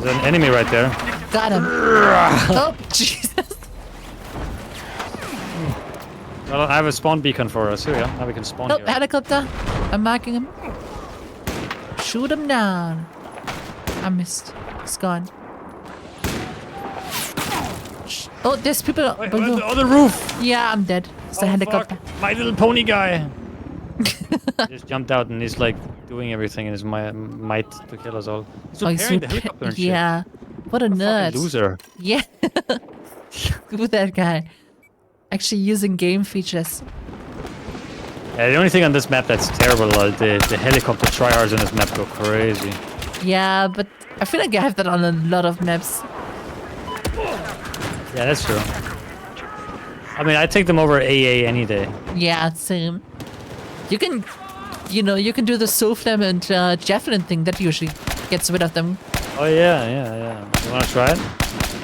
There's an enemy right there. Got him. Oh, Jesus. Well, I have a spawn beacon for us. Here we go. Now we can spawn Oh, here. helicopter. I'm marking him. Shoot him down. I missed. It's gone. Oh, there's people Wait, below. on the roof! Yeah, I'm dead. It's the Oh, helicopter. fuck. My little pony guy! Just jumped out and he's like doing everything in his might to kill us all. He's Oh, he's repairing the helicopter and shit. yeah. What a Fucking nerd. loser. Yeah. Who that guy? Actually using game features. Yeah, the only thing on this map that's terrible, the helicopter tryhards on this map go crazy. Yeah, but I feel like I have that on a lot of maps. Yeah, that's true. I mean, I take them over AA any day. Yeah, same. You can, you can do the SOFLAM and javelin thing that usually gets rid of them. Oh yeah. You wanna try it?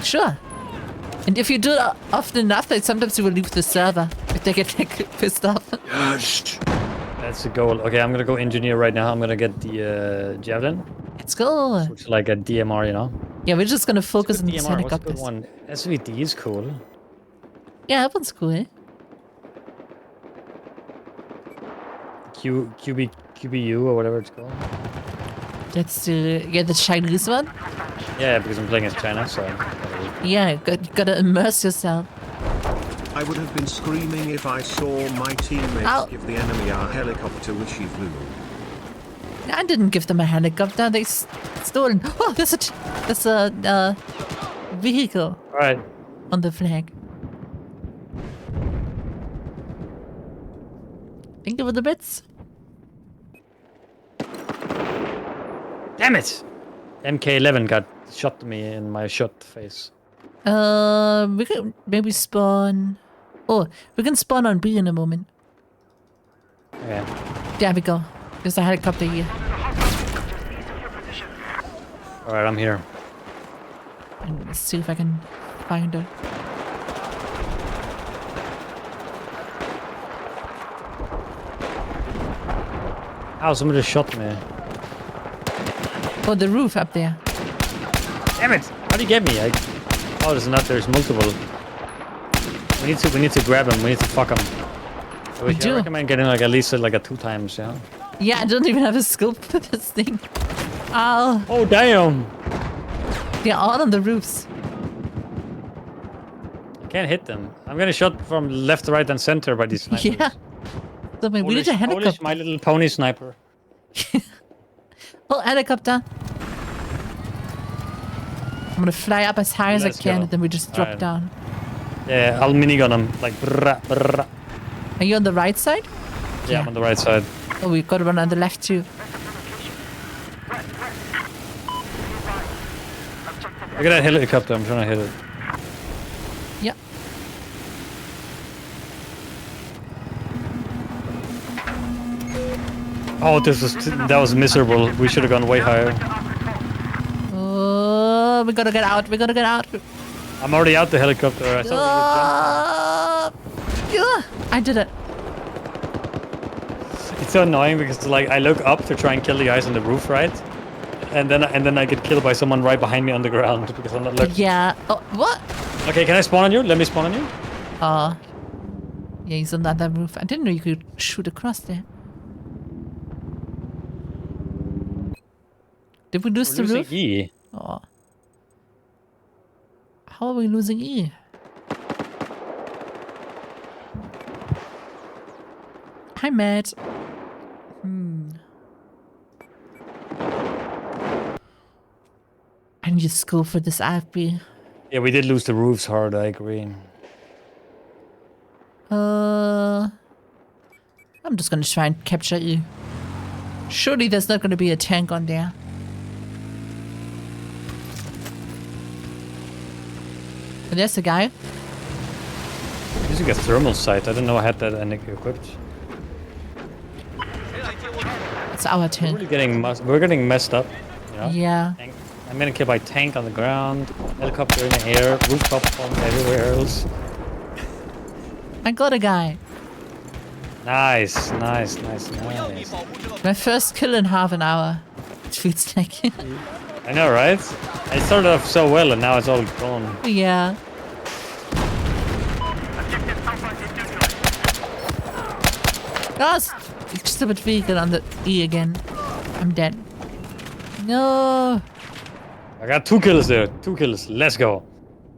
Sure. And if you do it often enough, then sometimes you will leave the server if they get like pissed off. That's the goal. Okay, I'm gonna go engineer right now. I'm gonna get the javelin, Let's go. which is like a DMR, you know. Yeah, we're just gonna focus on What's these a DMR? What's a good helicopters. one? SVD is cool. Yeah, that one's cool. QBU or whatever it's called. Let's do the Chinese one. Yeah, because I'm playing as China, so. Yeah, you gotta immerse yourself. I would have been screaming if I saw my teammates Ow. give the enemy our helicopter which he flew. I didn't give them a helicopter. They stolen. Oh, there's a vehicle All right. on the flag. Thank you for the bits. Damn it! MK11 got shot me in my shot face. We can maybe spawn. Oh, we can spawn on B in a moment. Okay. There we go. There's a helicopter here. All right, I'm here. And let's see if I can find her. Ow, somebody shot me. Oh, the roof up there. Damn it! How do you get me? Oh, there's multiple. We need to grab him. We need to fuck him. We I do. recommend getting like at least like a 2 times, yeah. Yeah, I don't even have a scope for this thing. Oh, Oh damn! they're all on the roofs. I can't hit them. I'm getting shot from left, right, and center by these snipers. Yeah. So we need a Polish, helicopter. My Little Pony sniper. Oh, helicopter. I'm gonna fly up as high as I Let's can go. and then we just drop Alright. down. Yeah, I'll minigun him like. Brrrah, brrrah. Are you on the right side? Yeah, I'm on the right side. Oh, we got one on the left too. Look at that helicopter. I'm trying to hit it. Yeah. Oh, that was miserable. We should have gone way higher. Oh, we gotta get out. We gotta get out. I'm already out the helicopter. I saw I did it. it's so annoying because like I look up to try and kill the guys on the roof, right? And then I get killed by someone right behind me on the ground because I'm not looking. Yeah. Oh, what? Okay, can I spawn on you? Let me spawn on you. Yeah, he's on the other roof. I didn't know you could shoot across there. Did we lose We're the losing roof? E. Oh. How are we losing E? Hi, Matt. I need to go for this AFB. Yeah, we did lose the roofs hard. I agree. I'm just gonna try and capture E. Surely there's not gonna be a tank on there. But there's a guy. Using a thermal sight. I didn't know I had that equipped. It's our We're tank. really getting we're getting messed up. You know? Yeah. Tank. I'm getting killed by tank on the ground, helicopter in the air, rooftop bomb everywhere else. I got a guy. Nice. My first kill in half an hour. It feels like. I know, right? I started off so well and now it's all gone. Yeah. Oh, stupid vehicle on the E again. I'm dead. No. I got 2 kills there. 2 kills. Let's go.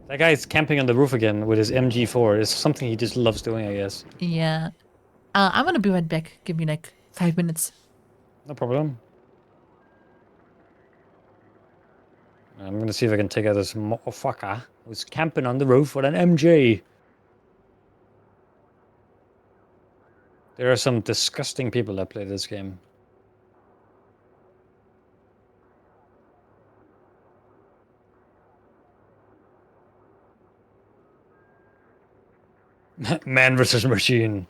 That guy is camping on the roof again with his MG4. It's something he just loves doing, I guess. Yeah. I'm gonna be right back. Give me like 5 minutes. No problem. I'm gonna see if I can take out this motherfucker who's camping on the roof with an MG. There are some disgusting people that play this game. Man versus machine.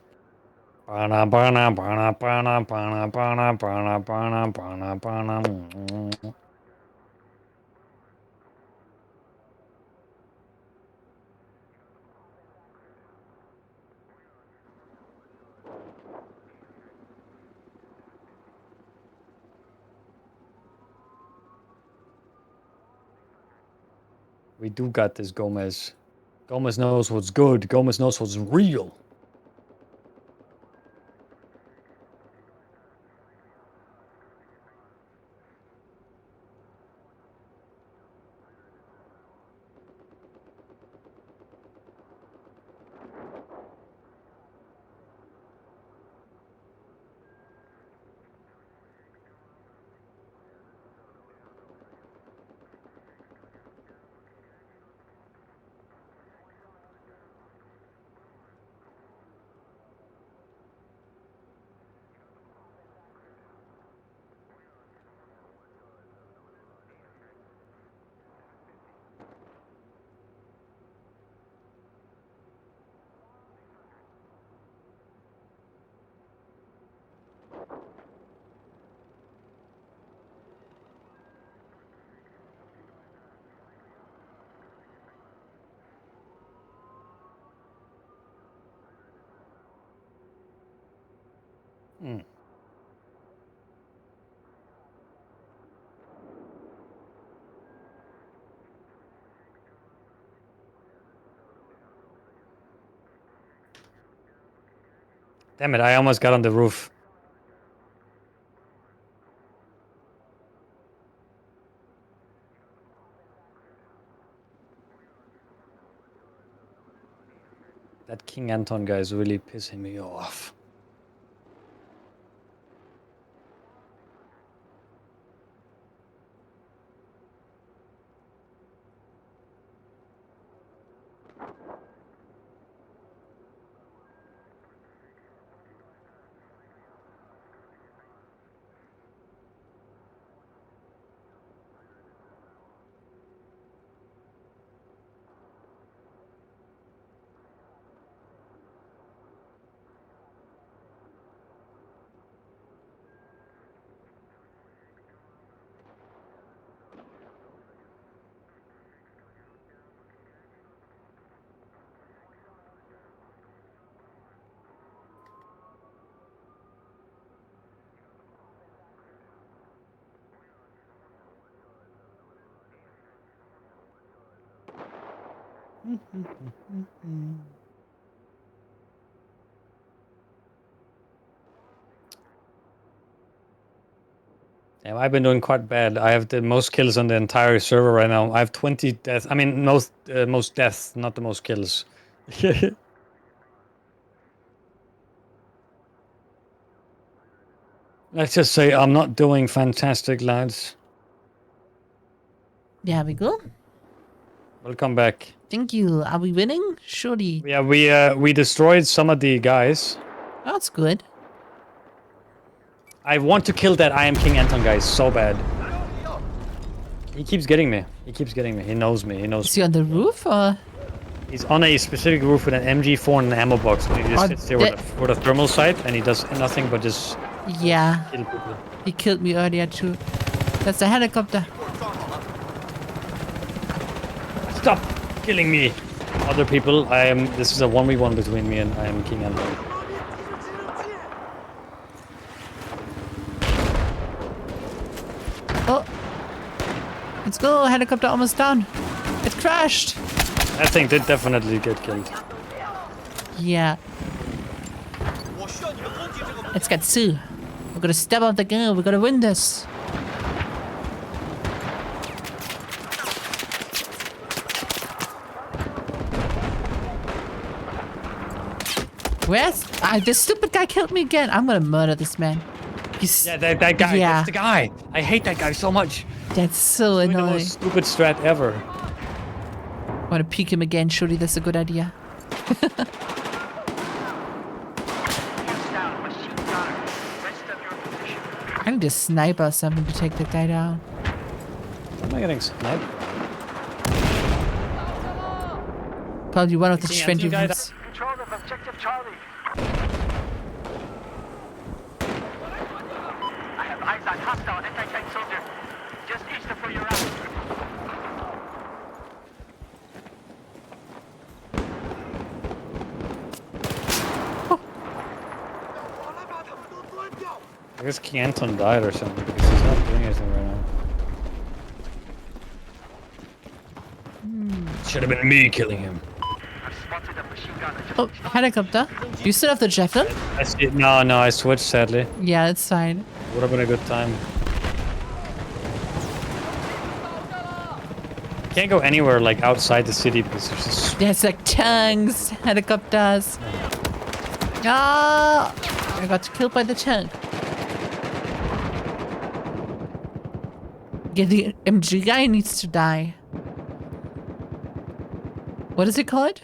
Bana, bana, bana, bana, bana, bana, bana, bana, bana, bana. We do got this, Gomez. Gomez knows what's good. Gomez knows what's real. Damn it, I almost got on the roof. That King Anton guy is really pissing me off. Yeah, I've been doing quite bad. I have the most kills on the entire server right now. I have 20 deaths. I mean, most deaths, not the most kills. Let's just say I'm not doing fantastic, lads. There we go. Welcome back. Thank you. Are we winning? Surely. Yeah, we destroyed some of the guys. That's good. I want to kill that I Am King Anton guy so bad. He keeps getting me. He keeps getting me. He knows me. He knows Is he on the roof or? He's on a specific roof with an MG4 and an ammo box. And he just Oh, sits there with a thermal sight and he does nothing but just Yeah. kill people. He killed me earlier too. That's a helicopter. Stop killing me! Other people, this is a 1v1 between me and I Am King Anton. Oh. Let's go. Helicopter almost down. It crashed. That thing did definitely get killed. Yeah. Let's get Sue. We're gonna step up the game. We're gonna win this. Where's... this stupid guy killed me again. I'm gonna murder this man. He's... Yeah, that guy. Yeah. That's the guy. I hate that guy so much. That's so Doing the annoying. most stupid strat ever. I wanna peek him again. Surely that's a good idea. I need a sniper or something to take that guy down. Am I getting sniped? Probably one of the King 20 Anton guy roofs. Control of objective Charlie. I have eyes on hostile anti-tank soldier. Just east of where you're at. I guess King Anton died or something because he's not doing anything right now. Should have been me killing him. I've spotted a machine gunner just Oh, helicopter. Do you still have the javelin? I see. No, I switched sadly. Yeah, it's fine. Would have been a good time. Can't go anywhere like outside the city because there's just There's like tanks, helicopters. Ah! I got killed by the tank. Yeah, the MG guy needs to die. What is it called?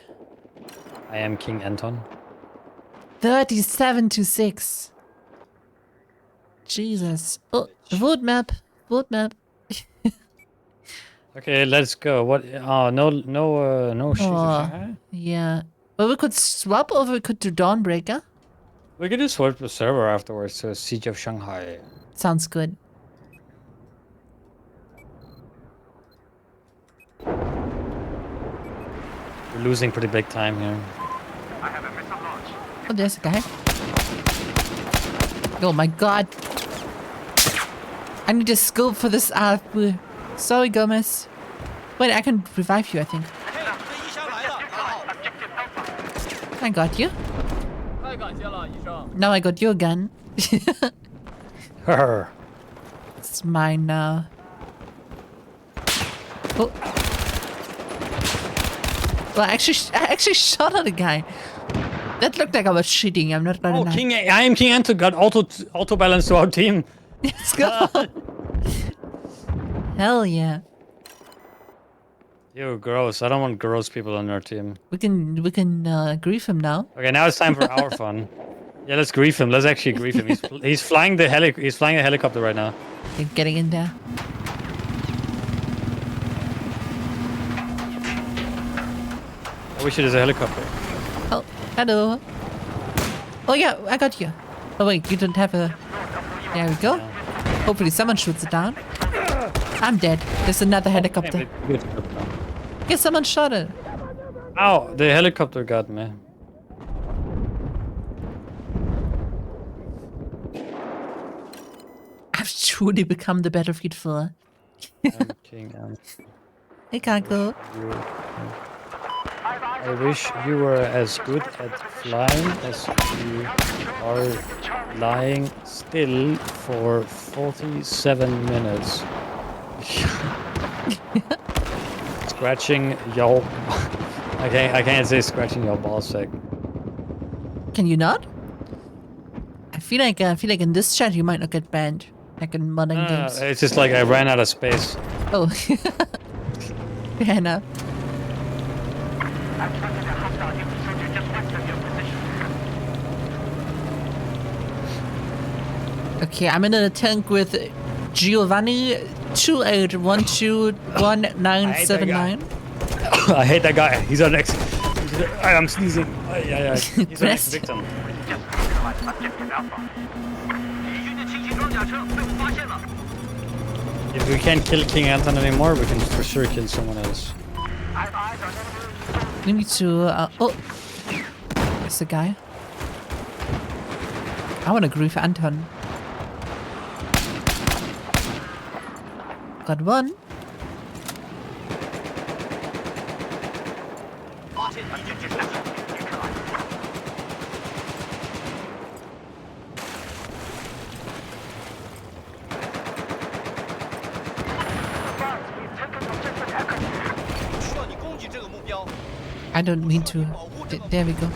I Am King Anton. 37 to 6. Jesus. Oh, vote map. Vote map. Okay, let's go. What? Oh, no shit. Oh, yeah. Well, we could swap or we could do Dawnbreaker. We could just swap the server afterwards to Siege of Shanghai. Sounds good. We're losing pretty big time here. I have a missile launch. Oh, there's a guy. Oh my god. I need a scope for this AFB. Sorry, Gomez. Wait, I can revive you, I think. Objective Alpha. I got you. Now I got your gun. Her. It's mine now. Oh. Well, I actually shot at a guy. That looked like I was cheating. I'm not gonna Oh, lie. I Am King Anton got auto balance to our team. Let's go. Hell yeah. Ew, gross. I don't want gross people on our team. We can grief him now. Okay, now it's time for our fun. Yeah, let's grief him. Let's actually grief him. He's flying the helicopter right now. Okay, getting in there. I wish it is a helicopter. Oh, hello. Oh yeah, I got you. Oh wait, you don't have a... There we go. Hopefully someone shoots it down. I'm dead. There's another helicopter. Guess someone shot it. Ow, the helicopter got me. I've truly become the battlefield 4. I'm King Anton. Hey, Kako. I wish you were as good at flying as you are lying still for 47 minutes. Scratching your... I can't say scratching your ballsack. Can you not? I feel like in this chat you might not get banned, like in modern games. It's just like I ran out of space. Oh, fair enough. Okay, I'm in a tank with Giovanni 28121979. I hate that guy. He's our next. I'm sneezing. Yeah. He's our next victim. 敌军的轻型装甲车被我发现了。 If we can't kill King Anton anymore, we can for sure kill someone else. We need to. Oh, there's a guy. I want to grief Anton. Got one. I don't mean to. There we go.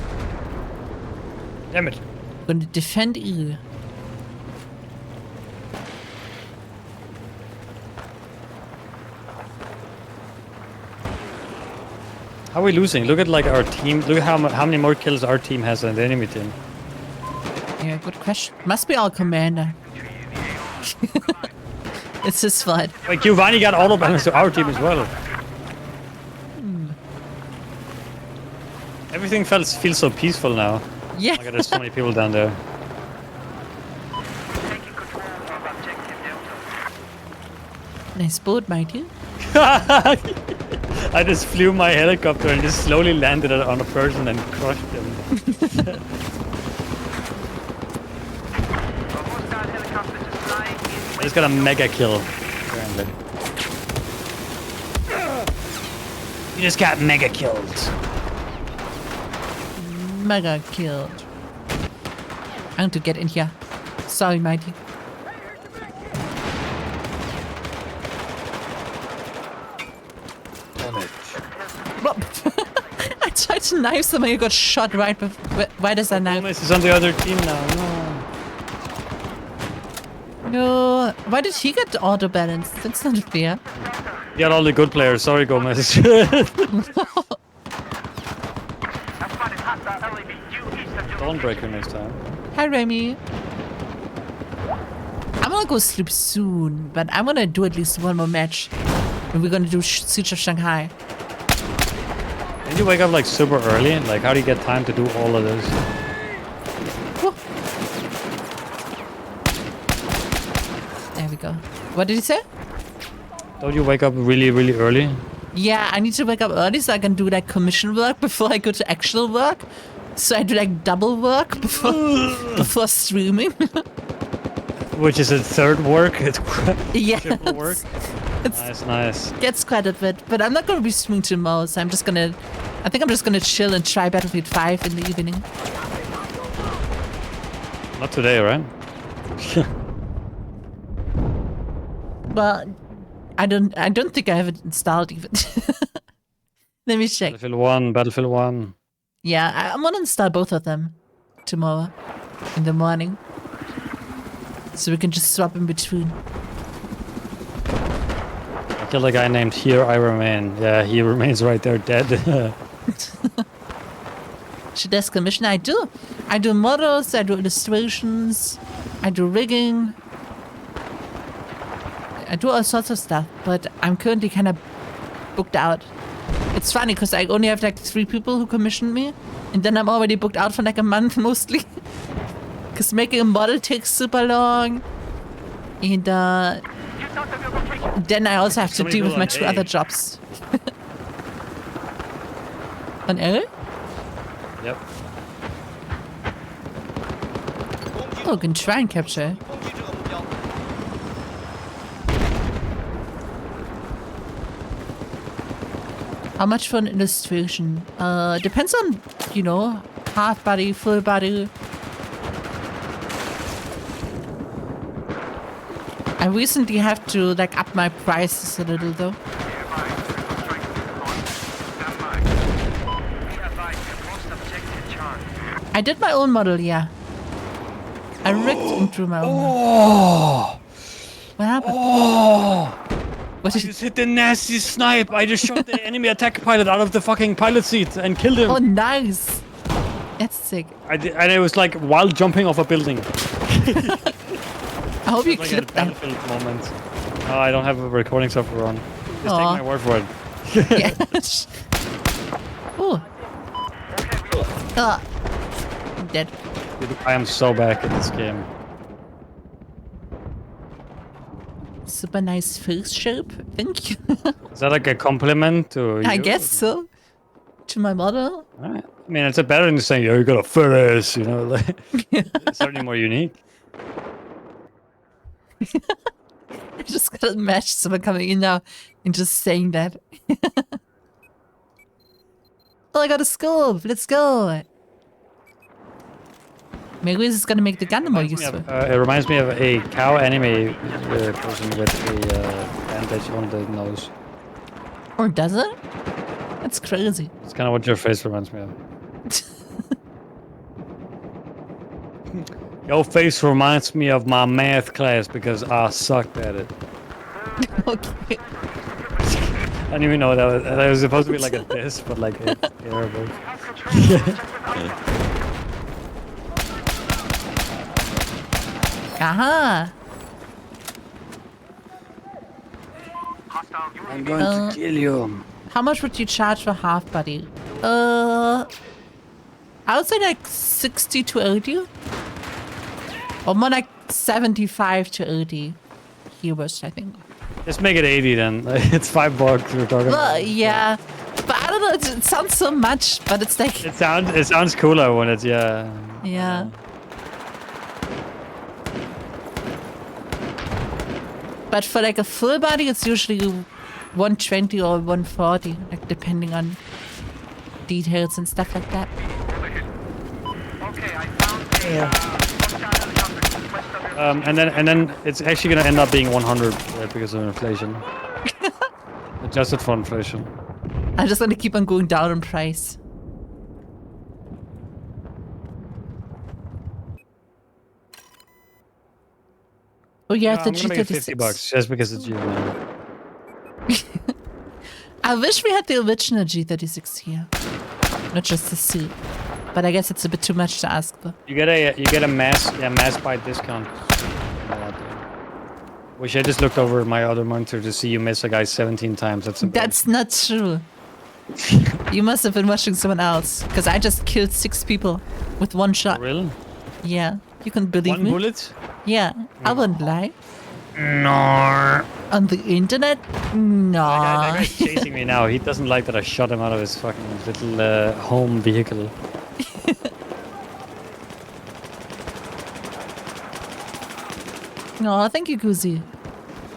Damn it. Gonna defend you. How are we losing? Look at like our team. Look at how many more kills our team has than the enemy team. Yeah, good question. Must be our commander. It's his fault. Wait, Giovanni got auto balance to our team as well. Everything feels so peaceful now. Yeah. Look at there's so many people down there. Nice boat, matey. I just flew my helicopter and just slowly landed it on a person and crushed him. I just got a mega kill. Apparently. You just got mega killed. Mega killed. I want to get in here. Sorry, matey. I tried to knife someone who got shot right before. Why does that knife? Gomez is on the other team now. No. No. Why did he get auto balance? That's not fair. You got all the good players. Sorry, Gomez. Don't break her next time. Hi, Remy. I'm gonna go sleep soon, but I'm gonna do at least one more match. And we're gonna do Siege of Shanghai. Did you wake up like super early? Like, how do you get time to do all of this? Whew. There we go. What did he say? Don't you wake up really, really early? Yeah, I need to wake up early so I can do like commission work before I go to actual work. So I do like double work before streaming. Which is a third work. It's Yeah. triple work. Nice. Gets quite a bit, but I'm not gonna be streaming tomorrow, so I think I'm just gonna chill and try Battlefield 5 in the evening. Not today, right? Well, I don't think I have it installed even. Let me check. Battlefield 1. Yeah, I'm gonna install both of them tomorrow in the morning. So we can just swap in between. I killed a guy named Here I Remain. Yeah, he remains right there dead. Should desk commission? I do. I do models, I do illustrations, I do rigging. I do all sorts of stuff, but I'm currently kind of booked out. It's funny because I only have like 3 people who commissioned me, and then I'm already booked out for like a month mostly. Because making a model takes super long, and then I also have to deal with my 2 other jobs. On A? Yep. Oh, can try and capture. How much for an illustration? Depends on, you know, half body, full body. I recently have to like up my prices a little though. I did my own model, yeah. I rigged and drew my own model. What happened? What I did just hit the nasty snipe. I just shot the enemy attack pilot out of the fucking pilot seat and killed him. Oh, nice. That's sick. And it was like while jumping off a building. I hope you Like a clipped that. battlefield moment. Oh, I don't have a recording software on. Just take Aw. my word for it. Yes. Ooh. I'm dead. Dude, I am so back in this game. Super nice face shape. Thank you. Is that like a compliment to you? I guess so. To my model. Alright. I mean, it's better than saying, "Yo, you got a fat ass," you know. Like, it's certainly more unique. I just gotta imagine someone coming in now and just saying that. Oh, I got a scope. Let's go. Maybe this is gonna make the gun more useful. It reminds me of a cow anime person with a bandage on the nose. Or does it? That's crazy. It's kind of what your face reminds me of. Your face reminds me of my math class because I sucked at it. Okay. I didn't even know that was supposed to be like a diss, but like it's terrible. Aha. I'm going to kill you. How much would you charge for half body? I would say like 60 to 80. Or more like 75 to 80 euros, I think. Just make it 80 then. It's $5 we're talking Well, about. yeah. But I don't know, it sounds so much, but it's like, It sounds cooler when it's yeah. yeah. But for like a full body, it's usually 120 or 140, like depending on details and stuff like that. Okay, I found And then it's actually gonna end up being 100 because of inflation. Adjusted for inflation. I'm just gonna keep on going down in price. Oh yeah, I'm it's gonna a make it $50 G36. just because it's you. Man. I wish we had the original G36 here, not just the suit. But I guess it's a bit too much to ask for. You get a mass buy discount. Wish I just looked over my other monitor to see you miss a guy 17 times. That's not true. You must have been watching someone else, because I just killed 6 people with one shot. Really? Yeah, you can believe One me. bullet? Yeah, I wouldn't lie. No. On the internet? No. That guy's chasing me now. He doesn't like that I shot him out of his fucking little home vehicle. No, thank you, Guzi.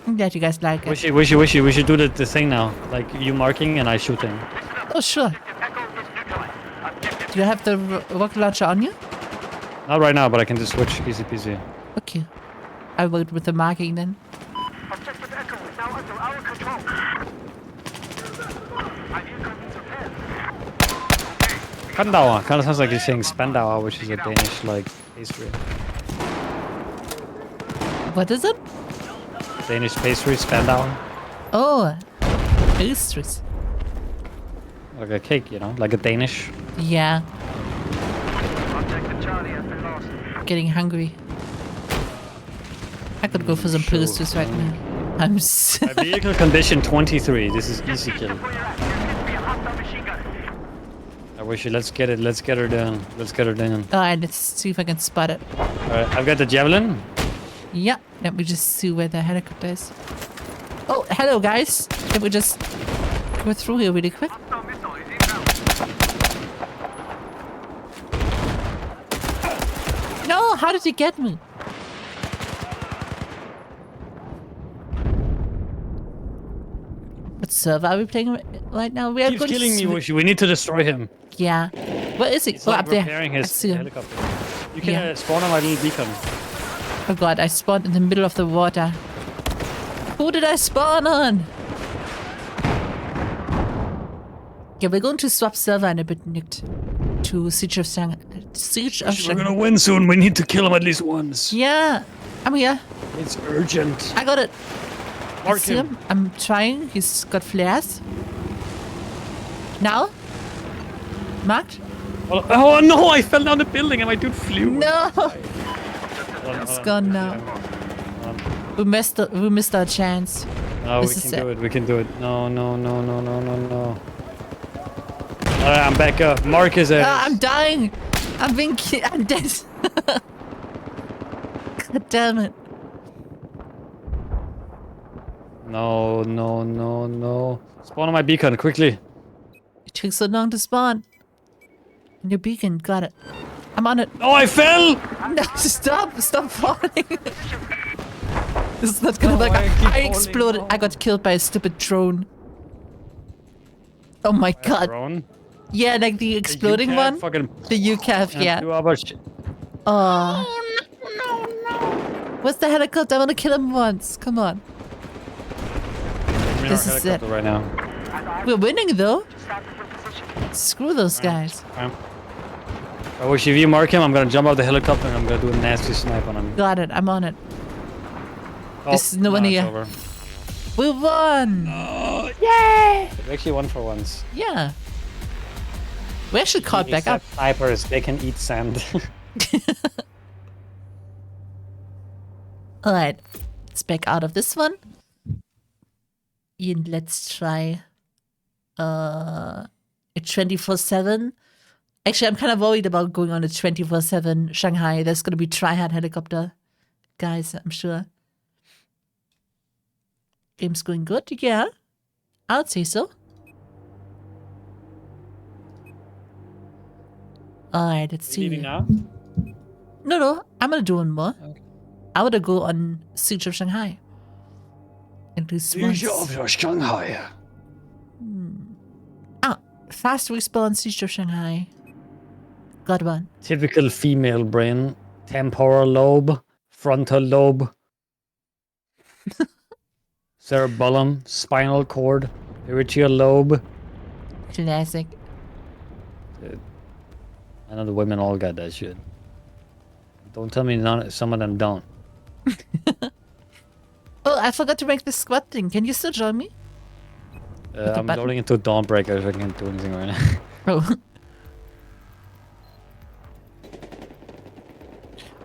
I'm glad you guys like it. We should do the thing now. Like you marking and I shooting. Oh, sure. Do you have the rocket launcher on you? Not right now, but I can just switch easy peasy. Okay. I'll wait with the marking then. Objective Echo is now under our control. My vehicle needs repair. Spandauer. Kind of sounds like you're saying Spandauer, which is a Danish like pastry. What is it? Danish pastry, Spandauer. Oh, pastries. Like a cake, you know, like a Danish. Yeah, Objective Charlie has been lost. getting hungry. I could go for some pastries right now. I'm so My vehicle condition 23. This is easy kill. Where you're at, there appears to be a hostile machine gun. I wish you. Let's get it. Let's get her down. Let's get her down. Alright, let's see if I can spot it. All right, I've got the javelin. Yeah, let me just see where the helicopter is. Oh, hello guys. Can we just go through here really quick? Hostile missile is inbound. No, how did he get me? Let's server are we playing right now? We are Keeps going killing me, to Wishy. We need to destroy him. Yeah. Where is he? He's Oh, like up there. repairing I his see him. helicopter. You can Yeah. spawn on my little beacon. Oh god, I spawned in the middle of the water. Who did I spawn on? Yeah, we're going to swap server in a bit, Nick. To Siege of Shanghai. Siege of We're Shanghai. gonna win soon. We need to kill him at least once. Yeah, I'm here. It's urgent. I got it. Mark See him. him? I'm trying. He's got flares. Now? Marked? Oh no! I fell down the building and my dude flew. No! It's It's gone now. We missed our chance. No, we This can is do it. it. We can do it. No. Alright, I'm back up. Mark is there. Ah, I'm dying. I'm being I'm dead. God damn it. No. Spawn on my beacon, quickly. It took so long to spawn. Your beacon, got it. I'm on it. Oh, I fell! No, stop falling. This is not gonna work. I keep I falling. exploded. I got killed by a stupid drone. Oh my god. Drone. Yeah, like the exploding UCAV one. Fucking The UCAV, yeah. two other sh- Oh. Where's the helicopter? I want to kill him once. Come on. Give me This our is it. helicopter right now. We're winning though. Screw those guys. I wish if you mark him, I'm gonna jump out the helicopter and I'm gonna do a nasty snipe on him. Got it. I'm on it. Oh, This is no one it's here. over. We won. We actually won for once. Yeah. We actually caught back up. Except snipers, they can eat sand. All right. Let's back out of this one. And let's try a 24/7. Actually, I'm kind of worried about going on a 24/7 Shanghai. There's going to be tryhard helicopter guys, I'm sure. Game's going good? Yeah. I would say so. Alright, let's see. Leaving now? No, I'm gonna do one more. I wanna go on Siege of Shanghai. And do Siege once. of Shanghai. Fast respawn Siege of Shanghai. Got one. Typical female brain. Temporal lobe. Frontal lobe. Cerebellum. Spinal cord. Pituitary lobe. Classic. I know the women all got that shit. Don't tell me some of them don't. Oh, I forgot to make the squad thing. Can you still join me? the I'm button? loading into Dawnbreaker, so I can't do anything right now. Oh.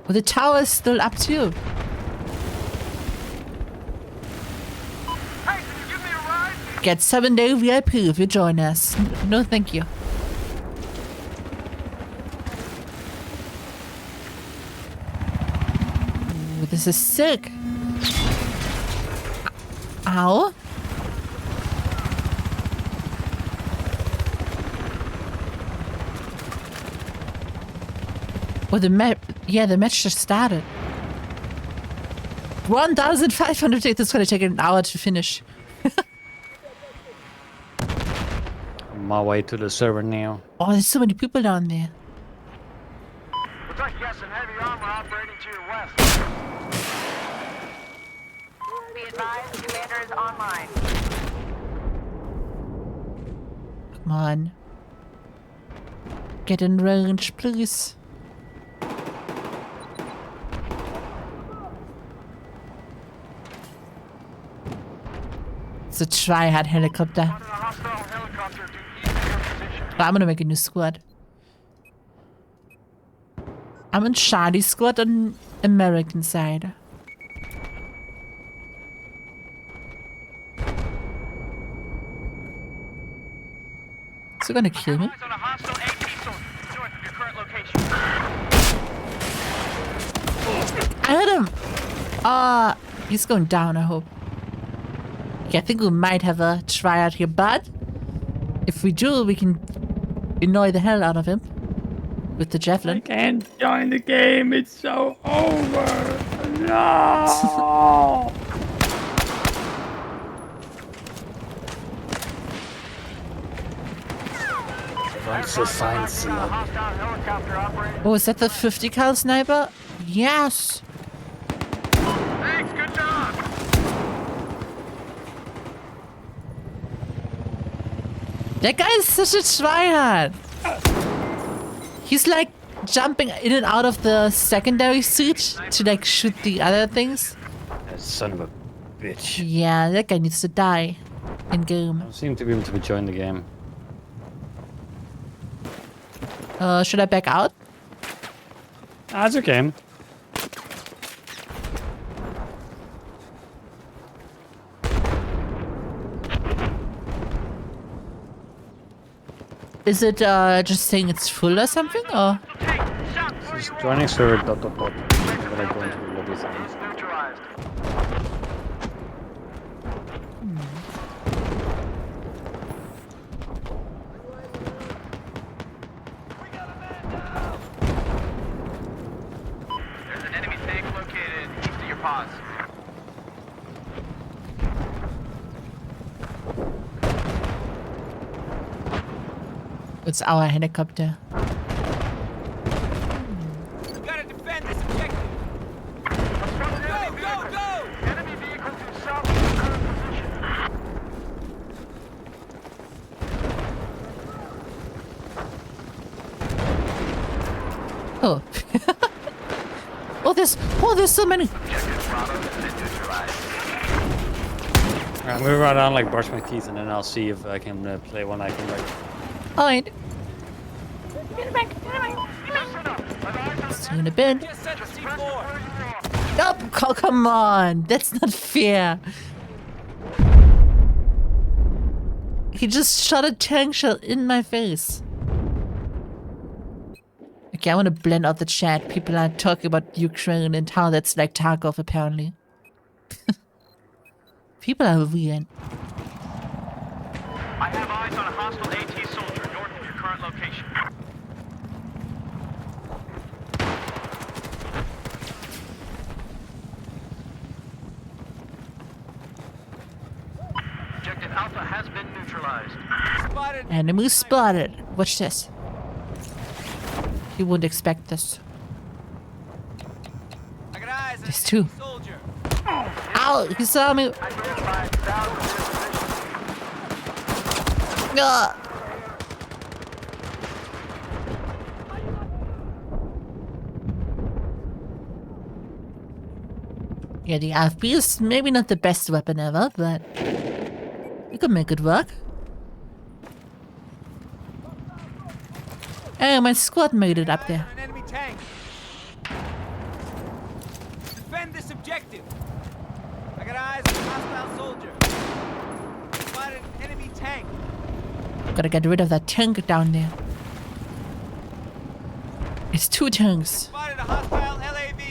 Well, the tower is still up too. Hey, can you give me a ride? Get 7-day VIP if you join us. No, thank you. Ooh, this is sick. Ow. Well, the match just started. 1,500 days. It's gonna take an hour to finish. On my way to the server now. Oh, there's so many people down there. Looks like you got some heavy armor operating to your west. Be advised, commander is online. Come on. Get in range, please. It's a try-hard helicopter. On a hostile helicopter due east of your position. I'm gonna make a new squad. I'm on Charlie squad on American side. Is it gonna kill me? Eyes on a hostile AP source north of your current location. I hit him! He's going down, I hope. Okay, I think we might have a tryout here, but if we do, we can annoy the hell out of him with the javelin. Can't join the game, it's so over. No. Want to find some. Hostile helicopter operating. Oh, is that the 50 cal sniper? Yes. Thanks, good job. That guy is such a tryhard. He's like jumping in and out of the secondary suit to like shoot the other things. That son of a bitch. Yeah, that guy needs to die in game. Don't seem to be able to join the game. Should I back out? Ah, it's okay. Is it just saying it's full or something? Or Just joining server dot dot dot. When I go into the lobby settings. Neutralized. There's an enemy tank located east of your pause. it's our helicopter? Gotta defend this objective. Go, go, go! Enemy vehicle to south of your current position. Oh. There's so many. I'm gonna run down like brush my teeth and then I'll see if I can play one I can like. Alright. See you in a bit. Just set the C4. Nope, come on. That's not fair. He just shot a tank shell in my face. Okay, I want to blend out the chat. People are talking about Ukraine and how that's like Tarkov, apparently. People are weird. I have eyes on a hostile AT soldier north of your current location. Objective Alpha has been neutralized. Spotted. Enemy spotted. Watch this. You wouldn't expect this. I got eyes on There's an enemy two. soldier. Ow! He saw me. Ah. Yeah, the AFB is maybe not the best weapon ever, but you can make it work. Hey, my squad made it up Eyes there. on an enemy tank. Defend this objective. I got eyes on a hostile soldier. Spotted an enemy tank. Gotta get rid of that tank down there. It's two tanks. Spotted a hostile LAV.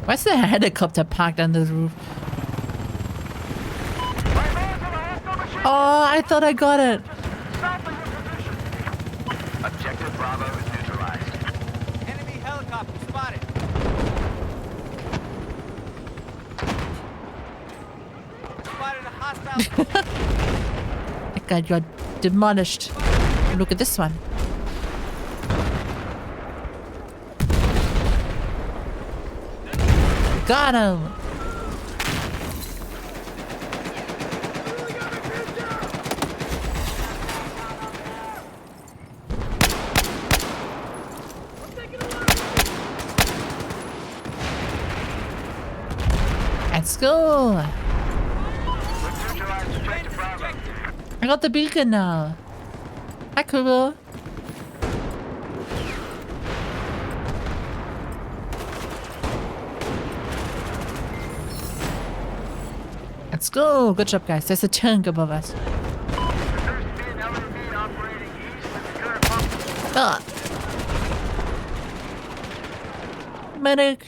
Why's the helicopter parked on the roof? Oh, I thought I got it. Objective Bravo is neutralized. Enemy helicopter spotted. Spotted a hostile. That guy got demolished. Look at this one. Got him. Let's go. Neutralized objective Bravo. I got the beacon now. Hi, Kubo. Let's go. Good job, guys. There's a tank above us. There appears to be an LAV operating east of the current pump. Ah. Medic.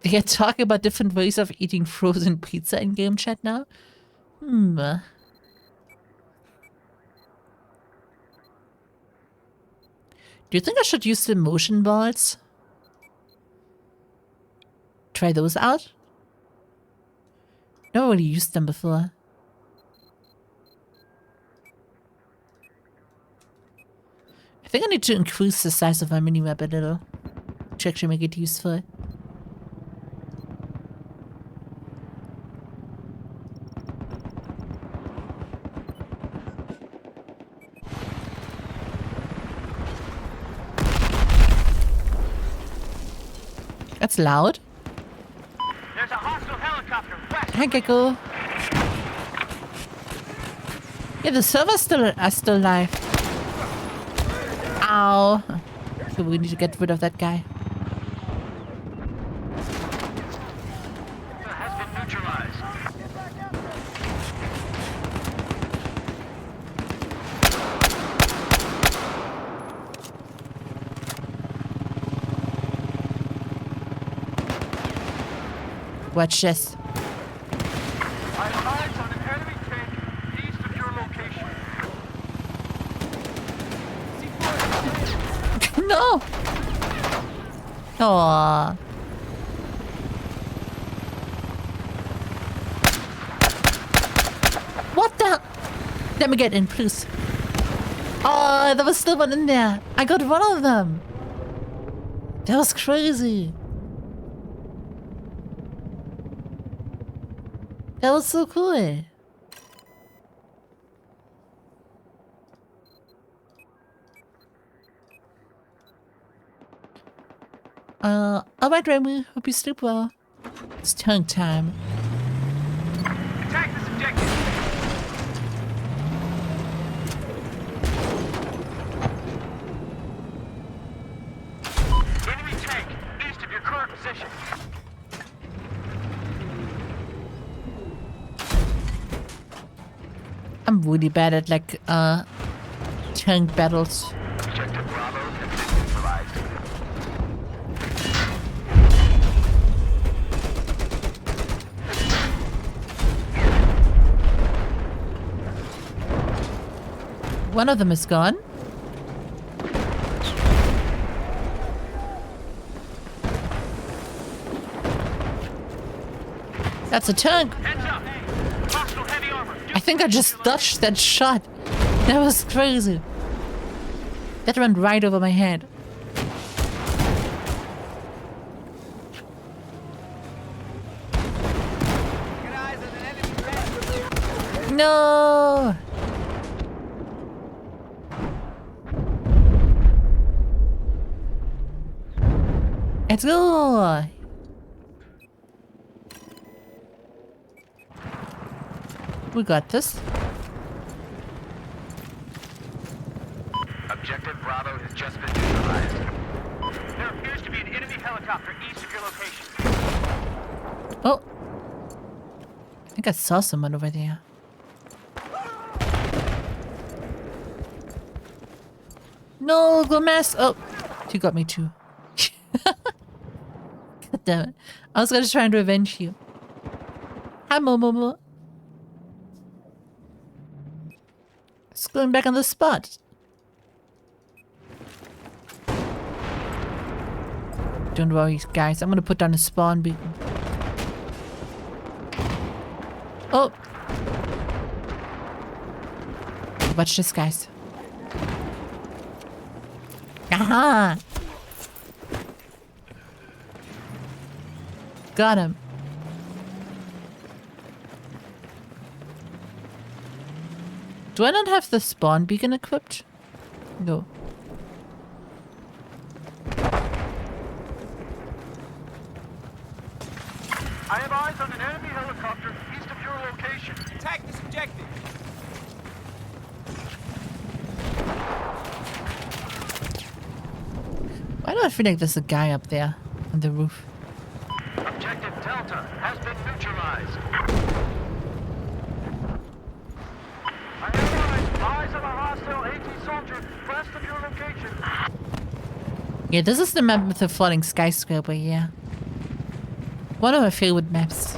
They are talking about different ways of eating frozen pizza in game chat now. Do you think I should use the motion balls? Try those out? Never really used them before. I think I need to increase the size of my minimap a little to actually make it useful. That's loud. There's a hostile helicopter west. Hi, Gecko. Yeah, the servers are still live. Ow. So we need to get rid of that guy. Has been neutralized. Watch this. I have eyes on an enemy tank east of your location. No. Aww. What the? Let me get in, please. Oh, there was still one in there. I got one of them. That was crazy. That was so cool. Alright, Remy. Hope you sleep well. It's tongue time. Attack this objective. Enemy tank east of your current position. I'm really bad at like tank battles. Objective Bravo has been neutralized. One of them is gone. That's a tank. Heads up. Hostile heavy armor. I think I just dodged that shot. That was crazy. That went right over my head. Get eyes on an enemy tank. No. Let's go. We got this. Objective Bravo has just been neutralized. There appears to be an enemy helicopter east of your location. Oh. I think I saw someone over there. No, Gomez. Oh, you got me too. God damn it. I was gonna try and revenge you. Hi, Momomo. It's going back on the spot. Don't worry, guys. I'm gonna put down a spawn beacon. Oh! Watch this, guys. Aha! Got him. Do I not have the spawn beacon equipped? No. I have eyes on an enemy helicopter east of your location. Attack this objective. Why do I feel like there's a guy up there on the roof? Objective Delta has been neutralized. I have eyes on a hostile AT soldier west of your location. Yeah, this is the map with the floating skyscraper, yeah. One of my favorite maps.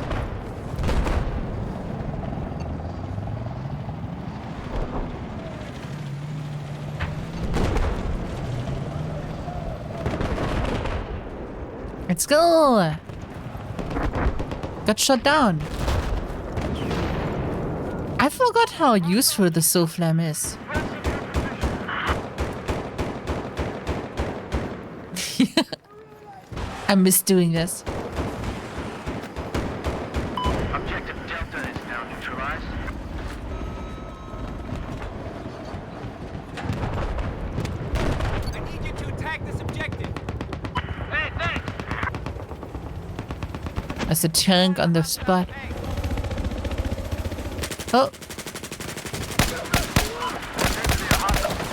Let's go! Got shot down. I forgot how useful the SOFLAM is. I miss doing this. Objective Delta is now neutralized. I need you to attack this objective. Hey, thanks! There's a tank on the spot. Oh.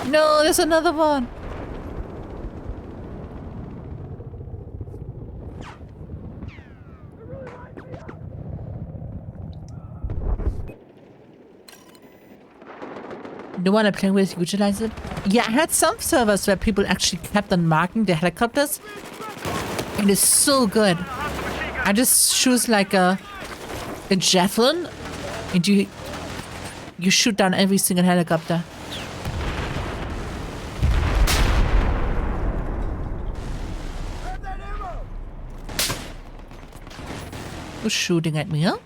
No, there's another one. The one I play with utilize it. Yeah, I had some servers where people actually kept on marking the helicopters. It is so good. I just choose like a javelin and you shoot down every single helicopter. Who's shooting at me, huh?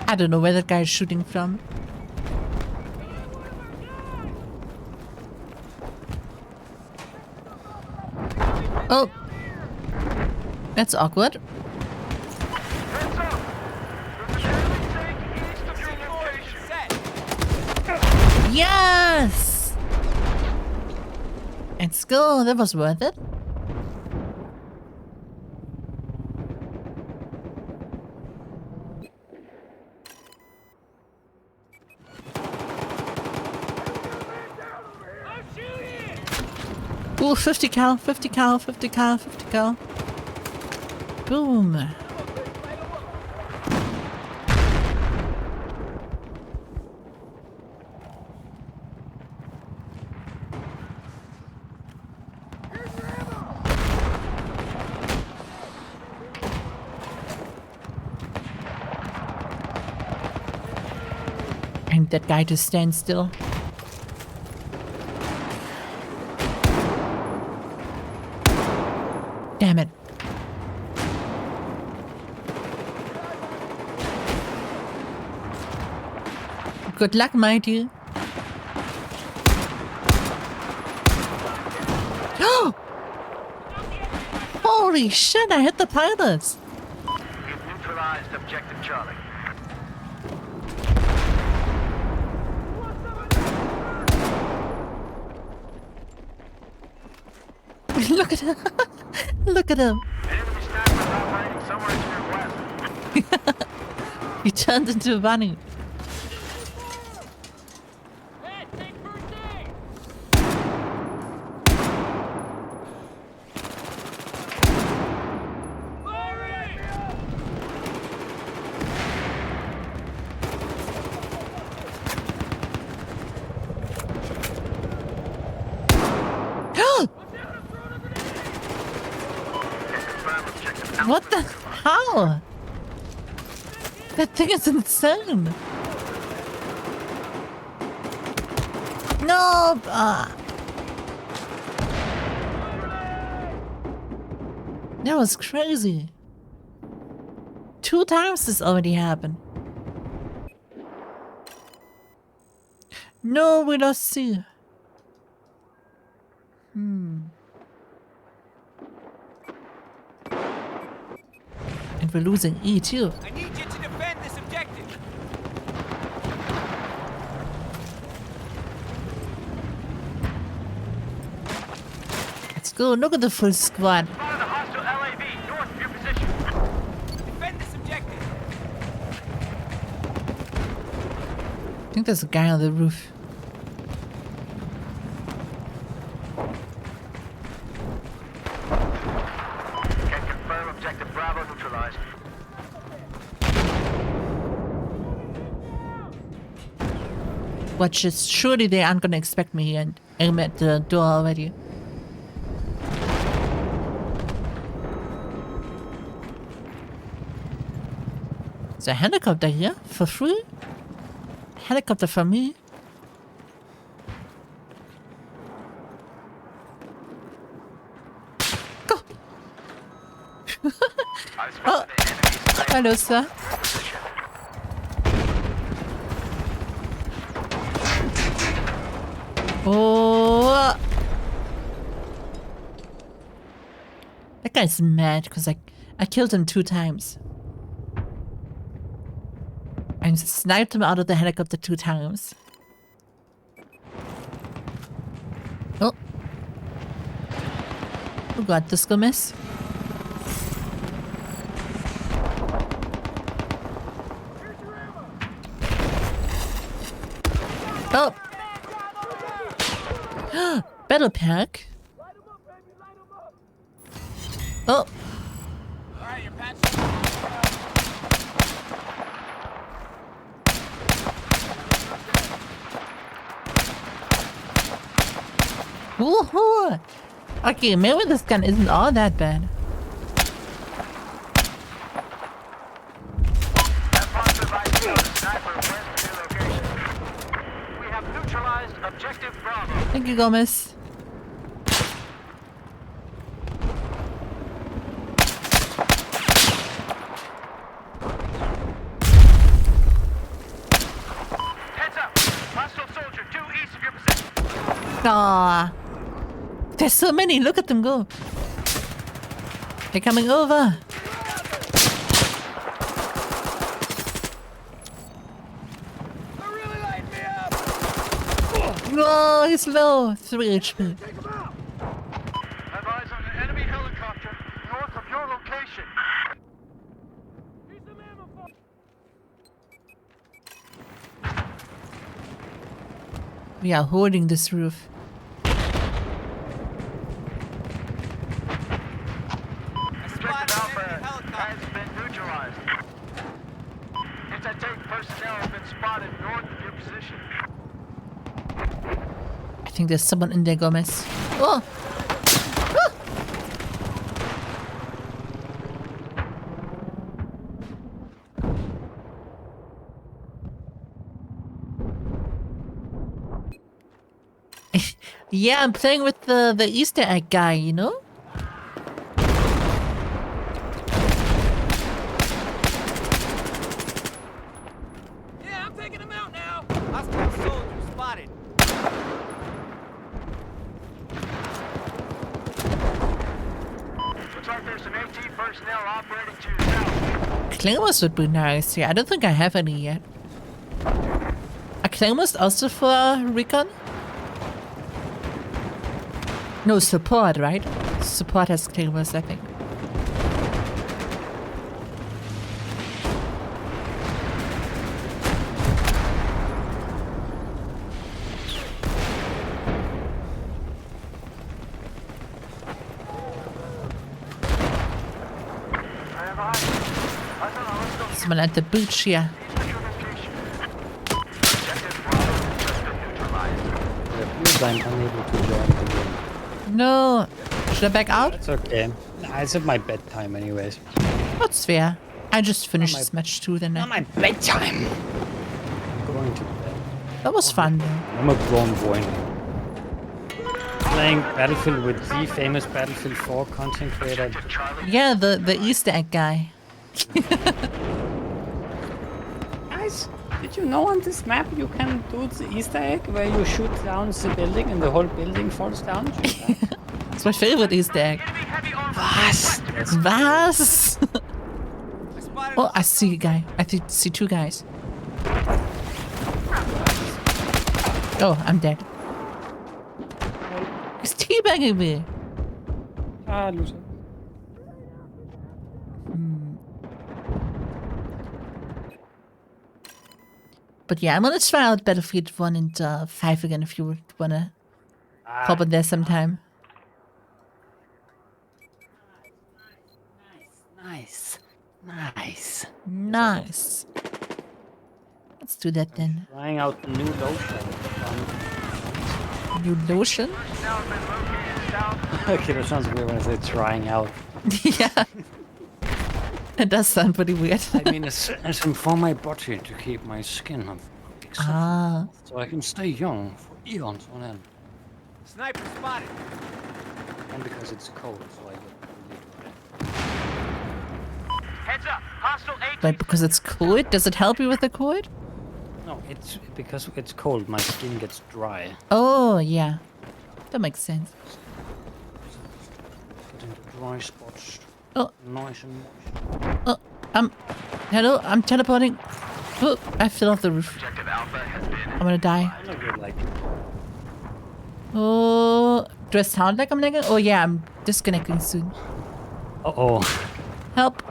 I don't know where that guy is shooting from. Oh. That's awkward. Heads up! There's an enemy tank east of your location. Set. Yes! Let's go. That was worth it. Ooh, 50 cal, 50 cal, 50 cal, 50 cal. Boom. And that guy to stand still. Damn it. Good luck, my dear. Holy shit, I hit the pilots. We've neutralized Objective Charlie. Look at him. Look at him. Enemy snipers operating somewhere to your west. He turned into a bunny. What the? How? That thing is insane. No. That was crazy. 2 times this already happened. No, we lost C. And we're losing E too. I need you to defend this objective. Let's go. Look at the full squad. Spotted a hostile LAV north of your position. Defend this objective. I think there's a guy on the roof. Can confirm Objective Bravo neutralized. Watch this. Surely they aren't gonna expect me here, and I'm at the door already. There's a helicopter here for free? helicopter from me. Go. Oh, hello, sir. Oh, that guy's mad because I killed him 2 times. I sniped him out of the helicopter 2 times. Oh. Oh god, this go miss. Oh! Battle pack. Oh! Alright, you're patched up. Woohoo! Okay, maybe this gun isn't all that bad. Have positive ID on the sniper west of your location. We have neutralized objective Bravo. Thank you, Gomez. Heads up! Hostile soldier due east of your position. Aw. There's so many. Look at them go. They're coming over. They're really lighting me up. No, he's low. 3 HP. Have eyes on an enemy helicopter north of your location. We are holding this roof. I Objective spotted an Alpha enemy helicopter. has been neutralized. Anti-tank personnel have been spotted north of your position. I think there's someone in there, Gomez. Oh! Ah! Yeah, I'm playing with the Easter egg guy, you know? Yeah, I'm taking him out now. Hostile soldier spotted. Looks like there's some AT personnel operating to the south. Claymores would be nice. Yeah, I don't think I have any yet. Are Claymores also for recon? No, support, right? Support has Claymores, I think. I have eyes. Eyes on a hostile Someone at the beach here. east of your location. Objective Bravo has been neutralized. Please, I'm unable to join the game. No. Should I back out? It's okay. Nah, it's at my bedtime anyways. That's fair. I just finished my- this match too, then. Not my bedtime. I'm going to bed. That was fun, though. I'm a grown boy now. Playing Battlefield with the famous Battlefield 4 content creator. Yeah, the Easter egg guy. Guys, did you know on this map you can do the Easter egg where you shoot down the building and the whole building falls down? It's my favorite Easter egg. Enemy heavy armor. Was? Was? I spotted Oh, I see a guy. I see 2 guys. Oh, I'm dead. He's teabagging me. Ah, loser. But yeah, I'm gonna try out Battlefield 1 and 5 again if you wanna pop in there sometime. Nice. Nice. Nice. Let's do that then. Trying out the new lotion. New lotion? Personnel have been located south. Okay, that sounds weird when I say trying out. Yeah. It does sound pretty weird. I mean, it's for my body to keep my skin up. Okay. elixir Ah. so I can stay young for eons on end. Sniper spotted. And because it's cold, so I get really dry. Heads up. Hostile AT. Wait, because it's cold? Does it help you with the cold? No, it's because it's cold. My skin gets dry. Oh, yeah. That makes sense. Getting the dry spots. Oh. Nice and Oh, moist. hello, I'm teleporting. Oh, I fell off the roof. Objective Alpha has been I'm gonna die. I know you're like, Oh, do I sound like I'm lagging? Oh yeah, I'm disconnecting soon. uh-oh. Help.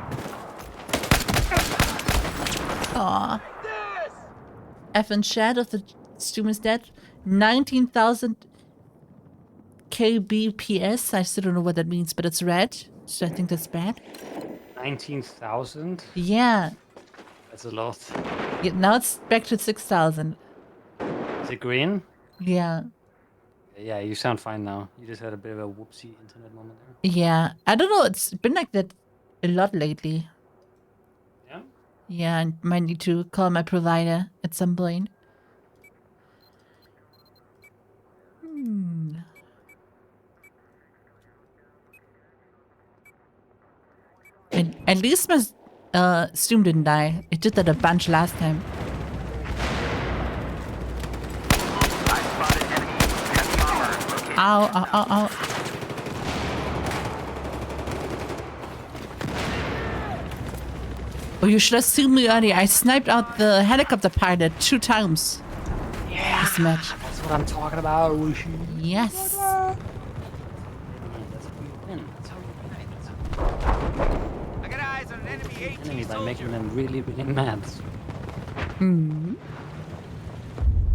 Aw. F in chat of the stream is dead. 19,000 kbps. I still don't know what that means, but it's red. So I think that's bad. 19,000? Yeah. That's a lot. Yeah, now it's back to 6,000. Is it green? Yeah. Yeah, you sound fine now. You just had a bit of a whoopsie internet moment there. Yeah. I don't know. It's been like that a lot lately. Yeah? Yeah, I might need to call my provider at some point. And at least my stream didn't die. It did that a bunch last time. I spotted enemy heavy armor located. Ow, ow, ow, ow. Oh, you should have seen me earlier. I sniped out the helicopter pilot 2 times. Yeah. This match. That's what I'm talking about. Yes. That's how you win. That's how you win. That's how I got eyes on an enemy you AT win enemy by soldier. making them really, really mad.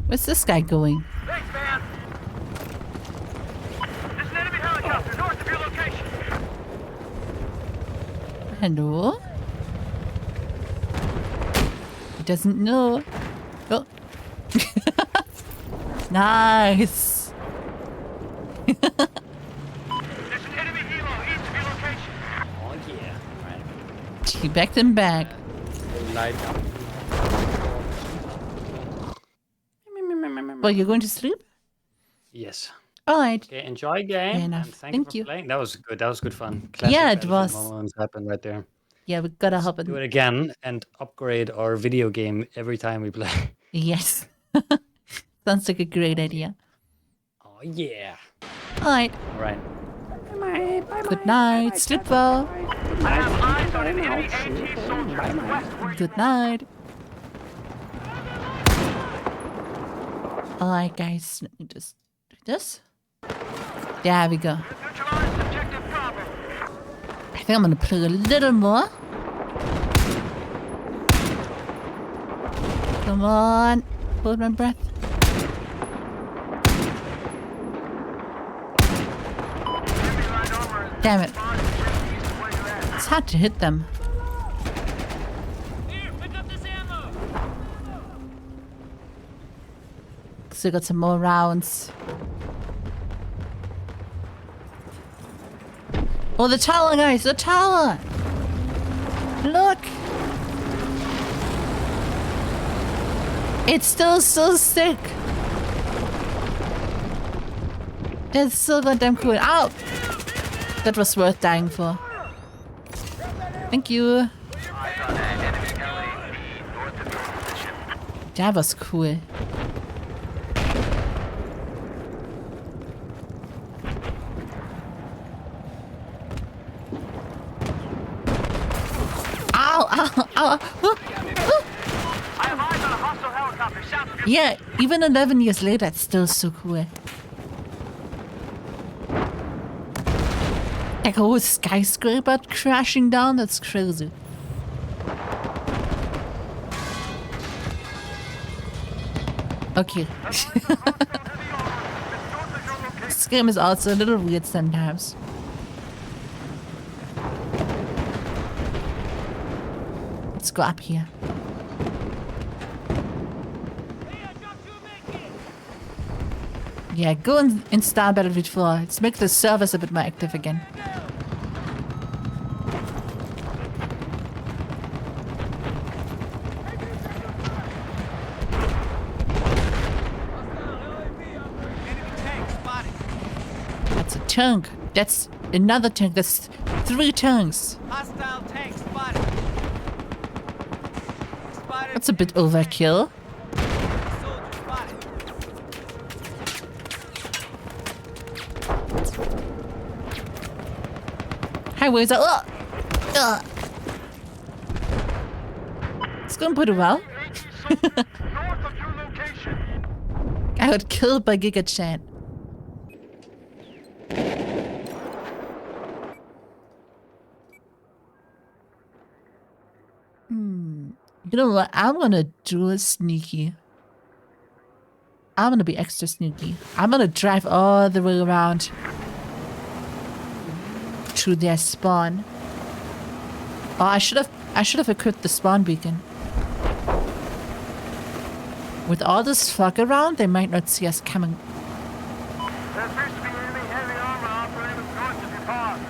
Where's this guy going? Thanks, man. There's an enemy helicopter north of your location. Hello? He doesn't know. Oh. Nice. There's an enemy helo east of your location. Oh, yeah. Right. He backed him back. Light up. Well, you're going to sleep? Yes. All right. Okay, enjoy game. Fair enough. And Thank you you. for playing. That was good. That was good fun. Yeah, it Battlefield was. Moments happened right there. Yeah, we gotta hop Do in. it again and upgrade our video game every time we play. Yes. Sounds like a great idea. Oh yeah. All right. All right. Good night. Sleep well. I have eyes on an enemy AT soldier west where you Good night. All right, guys. Let me just do this. There we go. neutralized objective Bravo. I think I'm gonna play a little more. Come on. Hold my breath. Enemy light armor is Damn it. spotted just east of where you're at. It's hard to hit them. Here, pick up this ammo. Still got some more rounds. Oh, the tower, guys. The tower. Look. It's still so sick. It's so goddamn cool. Ow! That was worth dying for. Thank you. Eyes on that enemy LAV north of your position. That was cool. Ow! Ow! Ow! I have eyes on a hostile helicopter south of your Yeah, even 11 years later, it's still so cool. Like a whole skyscraper crashing down, that's crazy. Okay. This game is also a little weird sometimes. Let's go up here. Yeah, go and install Battlefield 4. Let's make the servers a bit more active again. tank. That's another tank. That's 3 tanks. Hostile tank spotted. Spotted. That's a bit overkill. Soldier spotted. Highways are. It's going pretty well. North of your location. I got killed by Giga Chan. You know what? I'm gonna do a sneaky. I'm gonna be extra sneaky. I'm gonna drive all the way around to their spawn. Oh, I should have equipped the spawn beacon. With all this fog around, they might not see us coming. There appears to be enemy heavy armor operating north of your pod.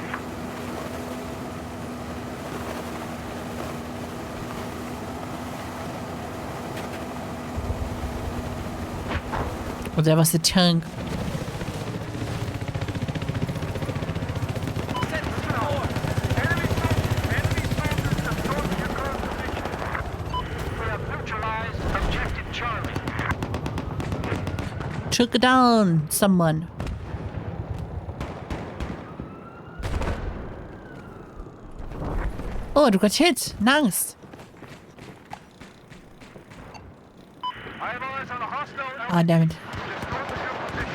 Oh, there was a tank. Enemy soldiers just north of your current position. We have neutralized objective Charlie. Took down someone. Oh, du got hit. Nice. I have eyes on a hostile Ah, damn it. just north of your position.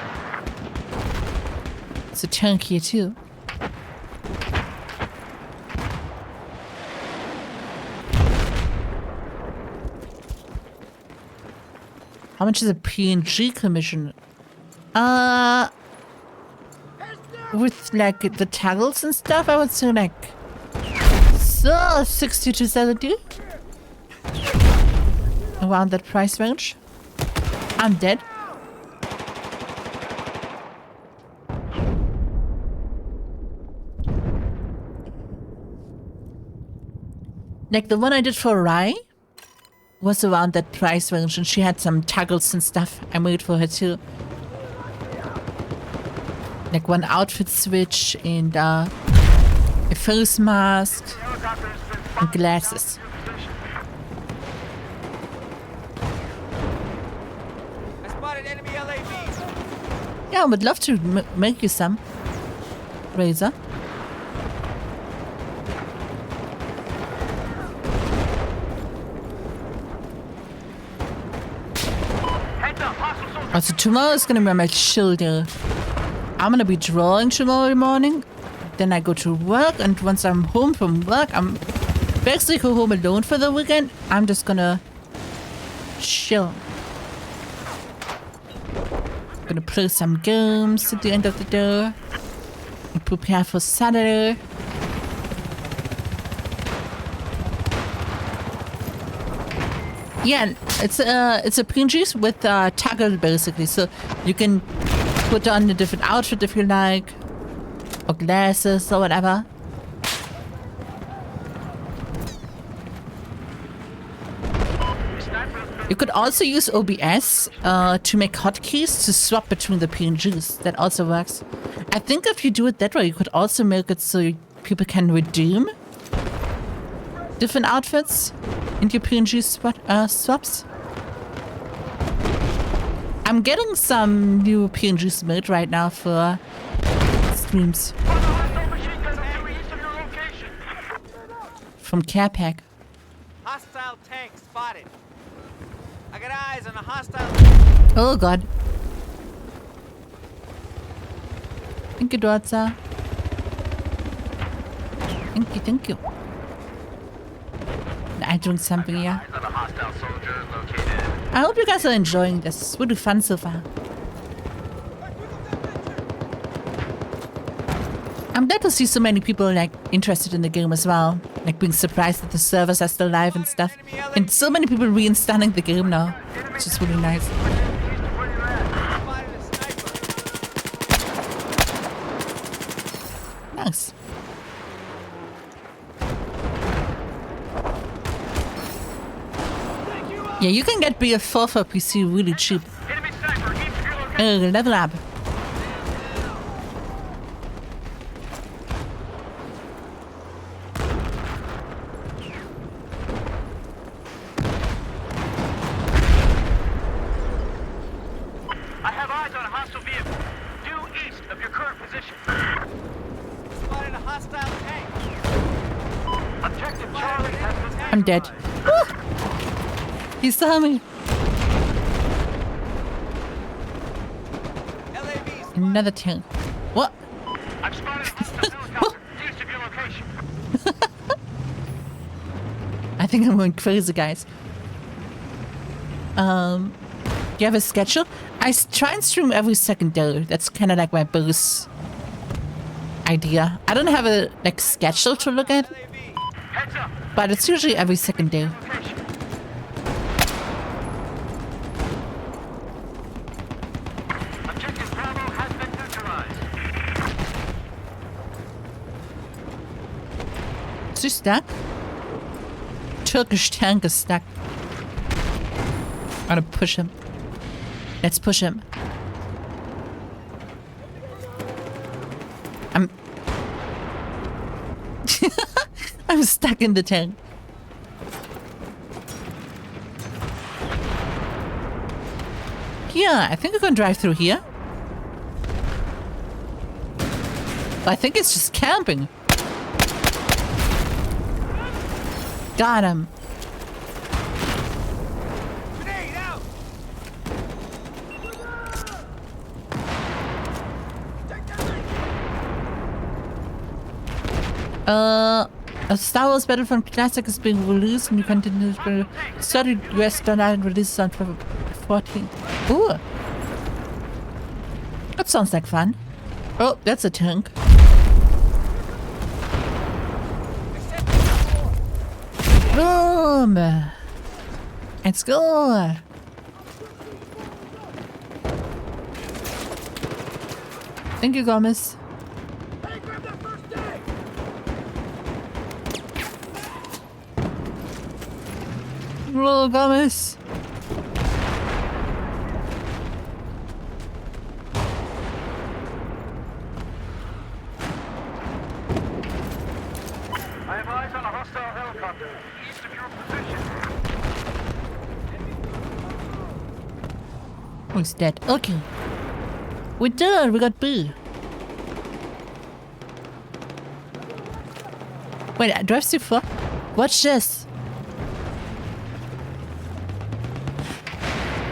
It's a tank here too. How much is a PNG commission? With like the tackles and stuff, I would say like 60 to 70. Around that price range. I'm dead. Like the one I did for Rai was around that price range, and she had some tackles and stuff I made for her too. Like one outfit switch and a face mask and glasses. I spotted enemy LAVs. Yeah, I would love to make you some, Razor. Also, tomorrow is gonna be my chill day. I'm gonna be drawing tomorrow morning. Then I go to work, and once I'm home from work, I'm basically go home alone for the weekend. I'm just gonna chill. Gonna play some games at the end of the day and prepare for Saturday. Yeah, it's a PNG with toggle basically, so you can put on a different outfit if you like, or glasses or whatever. You could also use OBS to make hotkeys to swap between the PNGs. That also works. I think if you do it that way, you could also make it so people can redeem different outfits in your PNG swaps. I'm getting some new PNGs made right now for streams from CarePack. Hostile tank spotted. I got eyes on a hostile. Oh god. Thank you, Dwarza. Thank you. I'm doing something here. Eyes on a hostile soldier located. I hope you guys are enjoying this. It's really fun so far. I'm glad to see so many people like interested in the game as well. Like being surprised that the servers are still live and stuff. And so many people reinstalling the game now. Which is really nice. Spotted a sniper. Nice. Yeah, you can get BF4 for PC really cheap. Enemy sniper east of your location. Level up. I'm dead. Ah! He saw me. LAV Another tank. What? I've spotted a hostile helicopter east of your location. I think I'm going crazy, guys. Do you have a schedule? I try and stream every second day. That's kind of like my biggest idea. I don't have a like schedule to look at, Heads up. but it's usually every second day. Location. Objective Bravo has been neutralized. Is he stuck? Turkish tank is stuck. I'm gonna push him. Let's push him. I'm stuck in the tank. Yeah, I think we can drive through here. I think it's just camping. Got him. grenade out. A Star Wars Battlefront Classic is being released and you continue to study US dollar releases on February 14th. Ooh. That sounds like fun. Oh, that's a tank. Boom! Let's go! Thank you, Gomez. Little Gomez. I have eyes on a hostile helicopter east of your position. Who's dead? Okay. We did it. We got B. Wait, do I have C4? Watch this.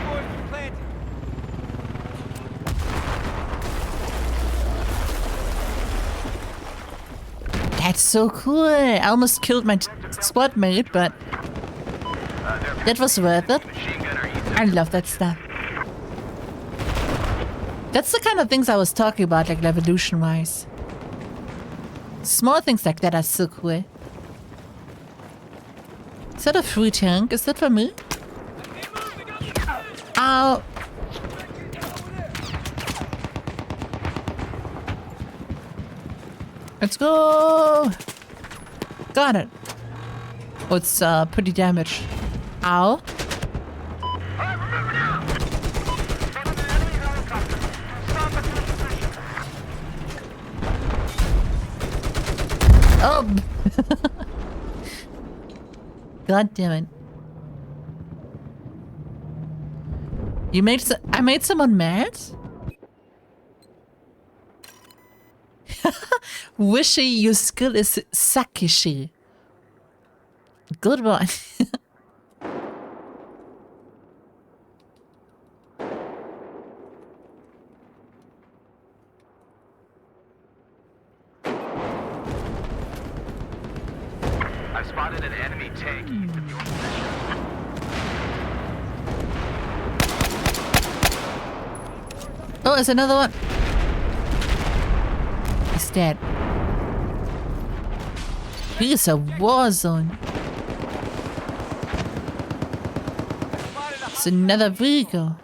Boys planted. That's so cool. I almost killed my squad mate, but that was worth it. I love that stuff. That's the kind of things I was talking about, like revolution-wise. Small things like that are so cool. Is that a free tank? Is that for me? Ow! Let's go! Got it. Oh, it's pretty damaged. Ow. Oh! God damn it. You made I made someone mad? Wishy, your skill is sakishy. Good one. I've spotted an enemy tank east of your position. Oh, there's another one. He's dead. He's a war zone. It's another vehicle.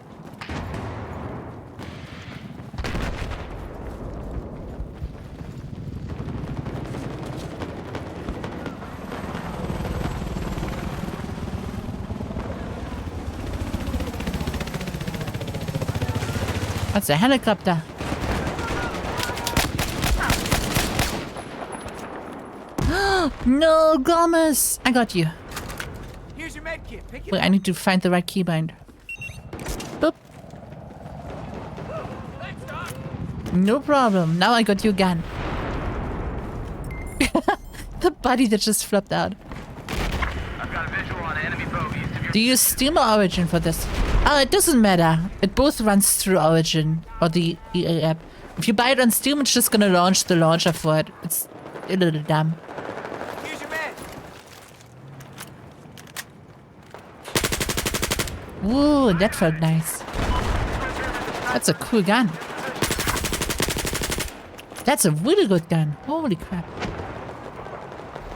That's a helicopter. No, Gomez! I got you. Here's your med kit. Pick it Wait, I need to find the right keybind. Boop. No problem. Now I got your gun. The body that just flopped out. I've got a visual on enemy bogies. If you're Do you use Steam or Origin for this? It doesn't matter. It both runs through Origin or the EA app. If you buy it on Steam, it's just gonna launch the launcher for it. It's a little dumb. Here's your man. Ooh, that felt nice. That's a cool gun. That's a really good gun. Holy crap.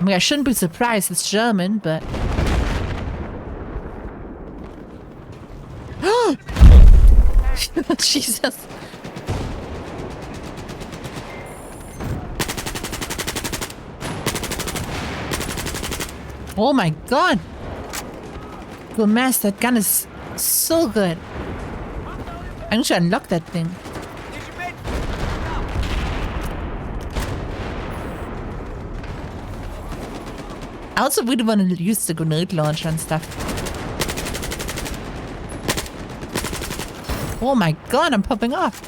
I mean, I shouldn't be surprised. It's German, but... Jesus. Oh my god. Gomez, that gun is so good. I need to unlock that thing. Here's your man. I also really want to use the grenade launcher and stuff. Oh my god, I'm popping off.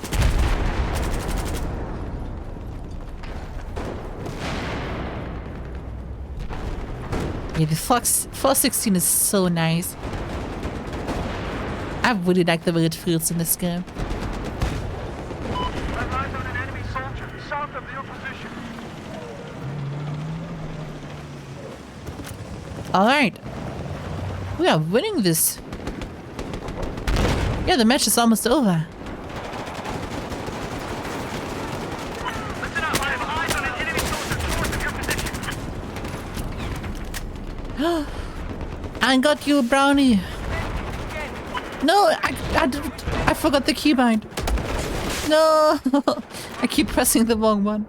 Yeah, the Fox 416 is so nice. I really like the way it feels in this game. Red eyes on an enemy soldier south of your position. Alright. We are winning this. Yeah, the match is almost over. listen up. I have eyes on an enemy soldier north of your position. I got you, Brownie. No, I forgot the keybind. No, I keep pressing the wrong one.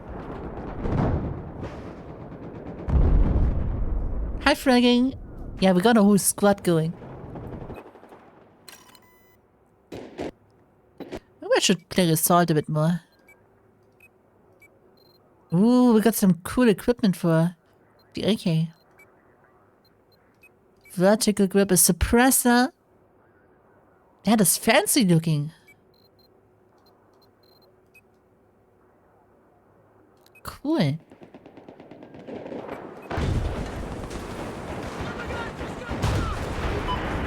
Hi, fragging. Yeah, we got a whole squad going. Maybe I should play Assault a bit more. Ooh, we got some cool equipment for the AK. Vertical grip, a suppressor. That is fancy looking. Cool.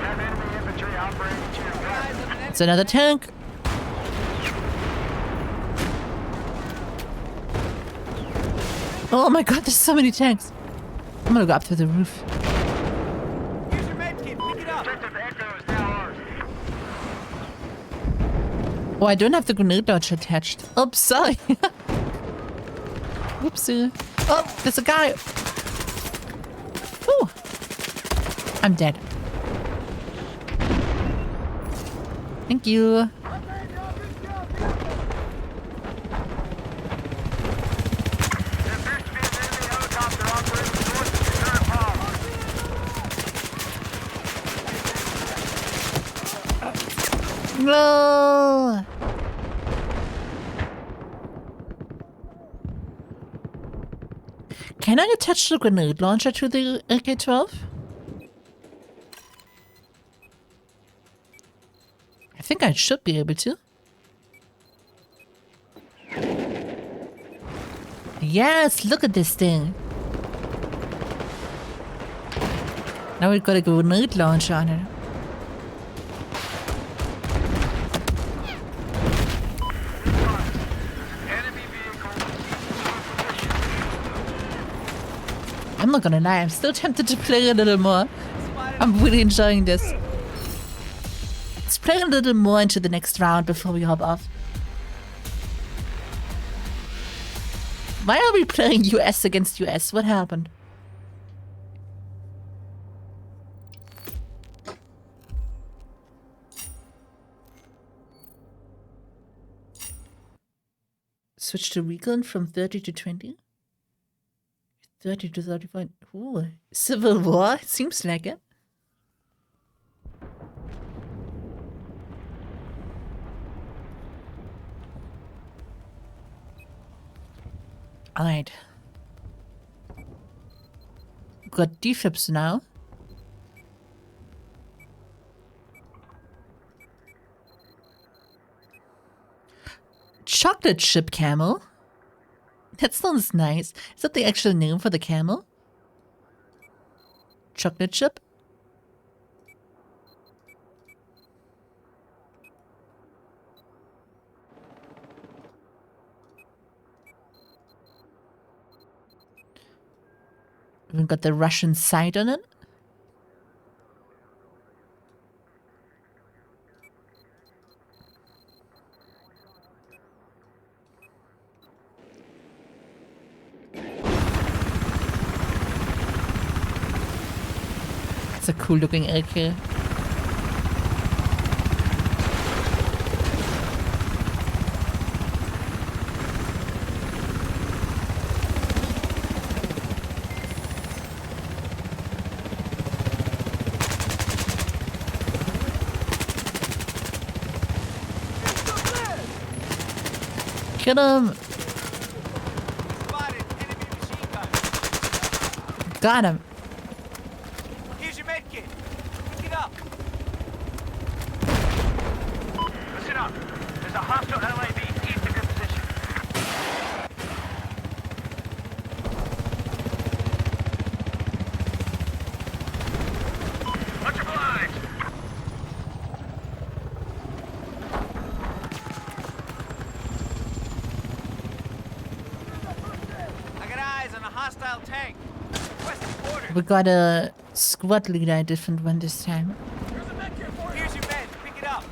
Have enemy infantry operating to your west. It's another tank. Oh my god, there's so many tanks. I'm gonna go up through the roof. Here's your med kit. Pick it up. Objective Echo is now ours. Oh, I don't have the grenade launcher attached. Oops, sorry. Oopsie. Oh, there's a guy. Ooh. I'm dead. Thank you. There appears to be an enemy helicopter operating north of your current power. No. Can I attach the grenade launcher to the AK-12? I think I should be able to. Yes, look at this thing. Now we've got a grenade launcher on it. Enemy vehicle. I'm not gonna lie, I'm still tempted to play a little more. I'm really enjoying this. Let's play a little more into the next round before we hop off. Why are we playing US against US? What happened? Switch to recon from 30 to 20? 30 to 35. Ooh, Civil War? It seems like it. Alright. Got defibs now. Chocolate chip camel? That sounds nice. Is that the actual name for the camel? chocolate chip. Even got the Russian side on it. It's a cool looking AK. Get him! Spotted enemy machine gun. Got him! Here's your med kit. Pick it up. Listen up. There's a hostile LAV east of your position. Much obliged. I got eyes on a hostile tank. Requesting orders. We got a squad leader, a different one this time. Here's your med. Pick it up.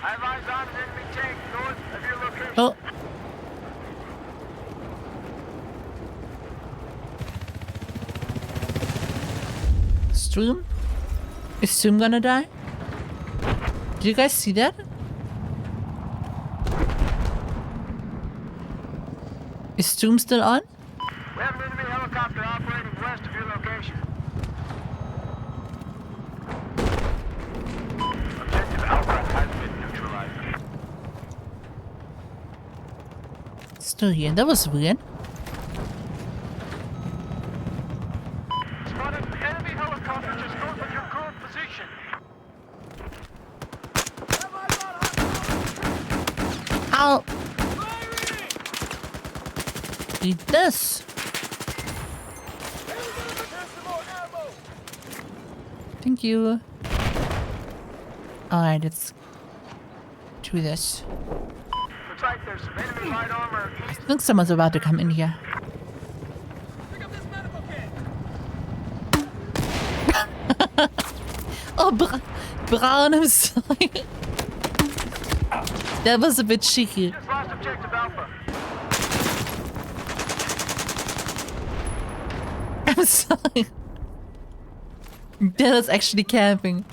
I have eyes on an enemy tank north of your location. Oh! Stream? Is Stream gonna die? Did you guys see that? Is Stream still on? We have an enemy helicopter operating west of your location. Objective Alpha has been neutralized. Still here. That was weird. Spotted an enemy helicopter just north of your current position. Ow! Eat this! Thank you. Alright, let's do this. Looks like there's some enemy light armor east. I think someone's about to come in here. Pick up this medical kit. Oh, Brown, I'm sorry. That was a bit cheeky. Just lost objective Alpha. I'm sorry. That was actually camping.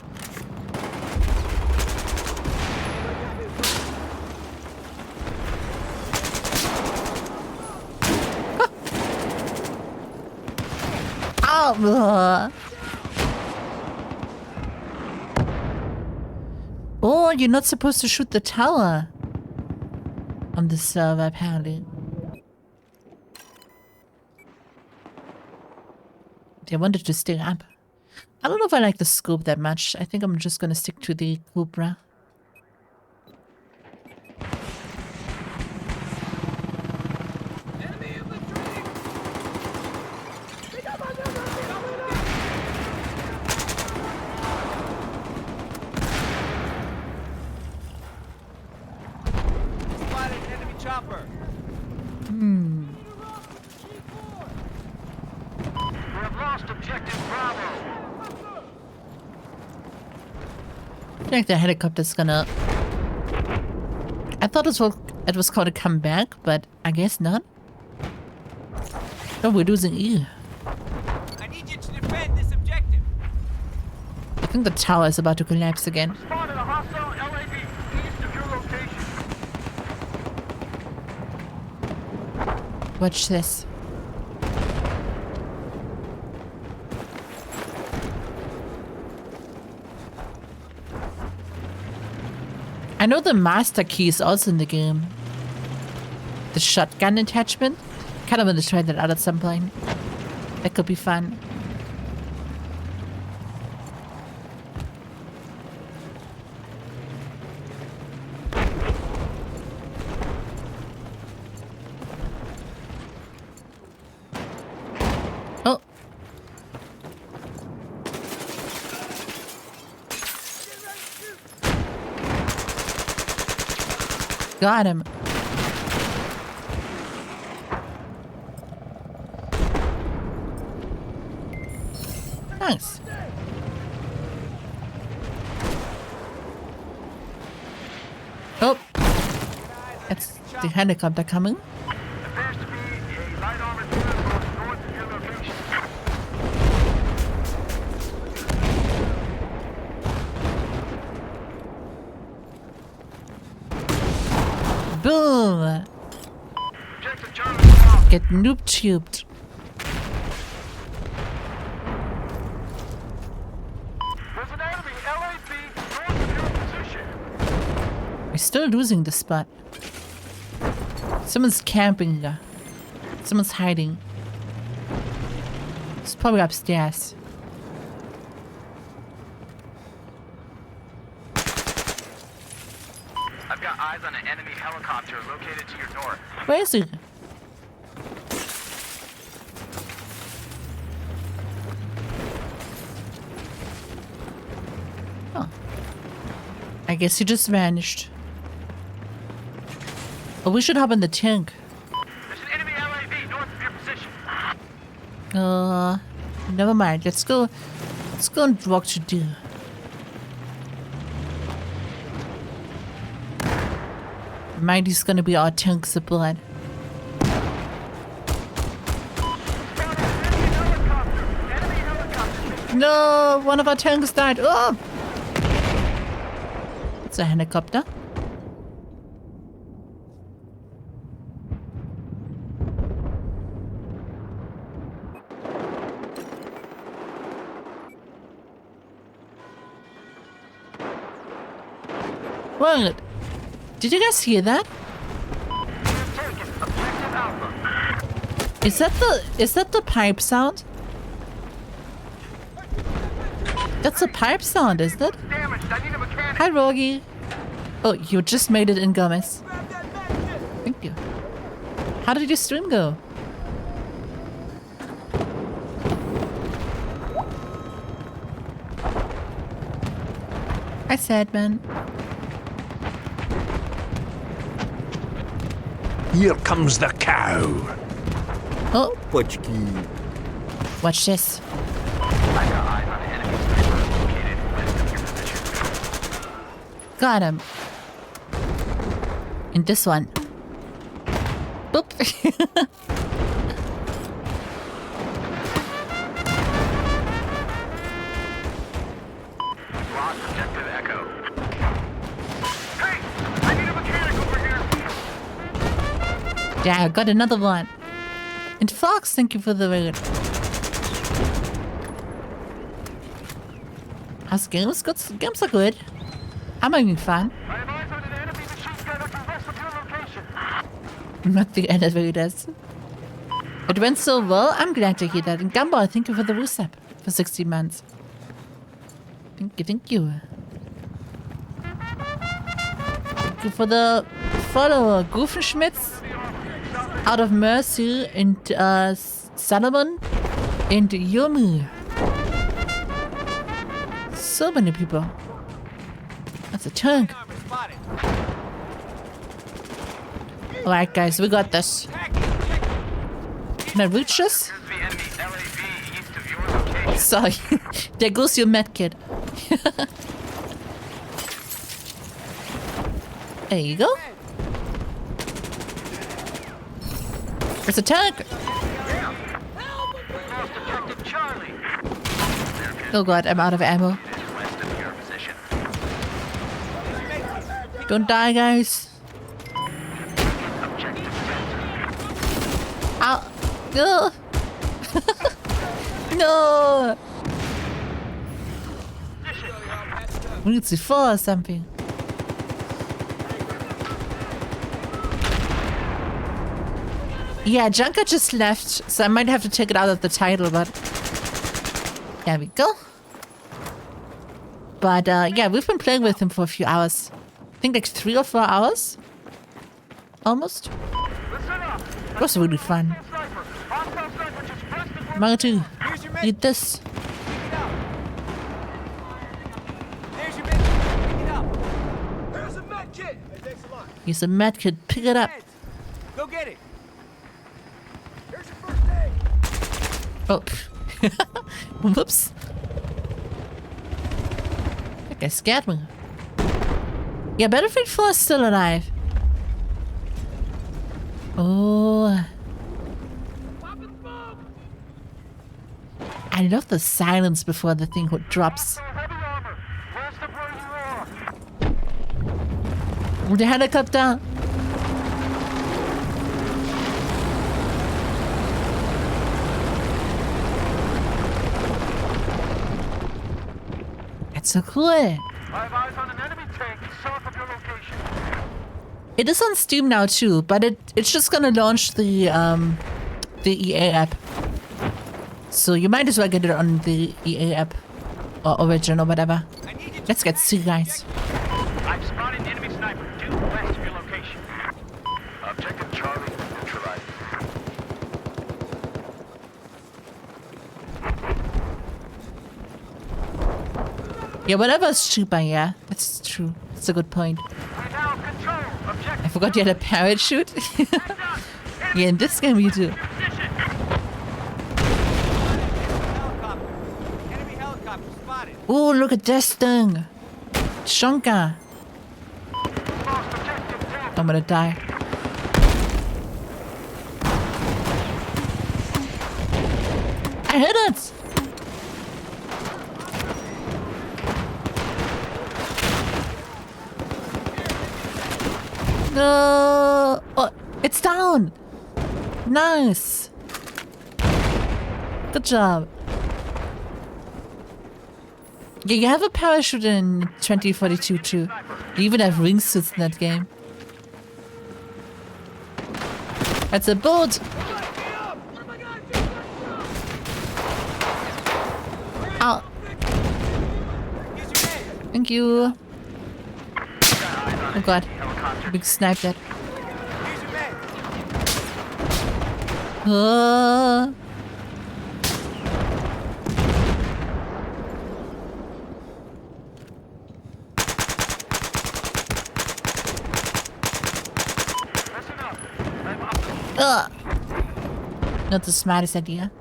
Ow! Oh, you're not supposed to shoot the tower on the server, apparently. They wanted to stay up. I don't know if I like the scope that much. I think I'm just gonna stick to the Cobra. Enemy infantry. Spotted enemy chopper. We have lost objective Bravo. I think the helicopter's gonna... I thought it was called a comeback, but I guess not. Oh, we're losing E. I need you to defend this objective. I think the tower is about to collapse again. Spotted a hostile LAV east of your location. Watch this. I know the master key is also in the game. The shotgun attachment. Kind of want to try that out at some point. That could be fun. Got him. Nice. Oh, it's the helicopter coming. Appears to be a light armored vehicle north of your location. Boom! Objective Charlie is lost. Get noob tubed. There's an enemy LAV north of your position. We're still losing the spot. Someone's camping here. Someone's hiding. It's probably upstairs. I've got eyes on an enemy helicopter located to your north. Where is he? Oh. I guess he just vanished. Oh, we should hop in the tank. There's an enemy LAV north of your position. Never mind. Let's go and walk to do. Mighty's gonna be our tank supply. No, one of our tanks died. Oh, it's a helicopter. What? Did you guys hear that? Is that the pipe sound? That's a pipe sound, isn't it? Damaged. I need a mechanic. Hi, Rogi. Oh, you just made it in Gomez. Thank you. How did your stream go? Hi, Sadman. Here comes the cow. Oh, Почки. watch this. I've got eyes on an enemy sniper located west of your position. Got him. And this one. Boop. Lost objective Echo. Hey! I need a mechanic over here! Yeah, I got another one. And Fox, thank you for the raid. How's games? Good. Games are good. I'm having fun. I have eyes on an enemy machine gunner to west of your location. Not the elevators. It went so well. I'm glad to hear that. And Gumball, thank you for the resub for 60 months. Thank you, thank you. Thank you for the follower, Goofenschmitz, Out of Mercy, and Solomon, and Yumi. So many people. That's a tank. Armor spotted. Alright, guys, we got this. Can I reach this? Here's the enemy LAV east of your location. Sorry. There goes your medkit. There you go. There's a tank. Lost objective Charlie. Oh god, I'm out of ammo. It is west of your position. Don't die, guys. Objective Spencer. Ow. No. No. We need C4 or something. Yeah, Junker just left, so I might have to take it out of the title, but there we go. But yeah, we've been playing with him for a few hours. I think like 3 or 4 hours. Almost. It was really fun. Marty, Here's your med. eat this. Pick it up. There's your med. Pick it up. There's a med kit. Hey, thanks a lot. Here's a med kit. Pick it up. Meds. Go get it. Here's your first aid. Oh. Whoops. That guy scared me. Yeah, Battlefield 4 is still alive. Oh. I love the silence before the thing drops. Heavy armor. Where's the where you are? The helicopter. That's so cool. I have eyes on an enemy tank south of your location. It is on Steam now too, but it's just gonna launch the EA app. So you might as well get it on the EA app or Origin or whatever. I need you to Let's get see, guys. I've spotted an enemy sniper due west of your location. Objective Charlie neutralized. Yeah, whatever's cheaper, yeah. That's true. That's a good point. We now control I objective. forgot you had a parachute. Yeah, in this game you do. helicopter. Enemy helicopter spotted. Oh, look at this thing. Shonka. Lost objective Delta. I'm gonna die. I hit it! No! Oh, it's down! Nice! Good job. Yeah, you have a parachute in 2042 too. You even have wingsuits in that game. That's a boat! Oh, Here's your med. thank you. Oh god. Big snipe that. Here's your med. Uh. Listen up. I'm up. Not the smartest idea.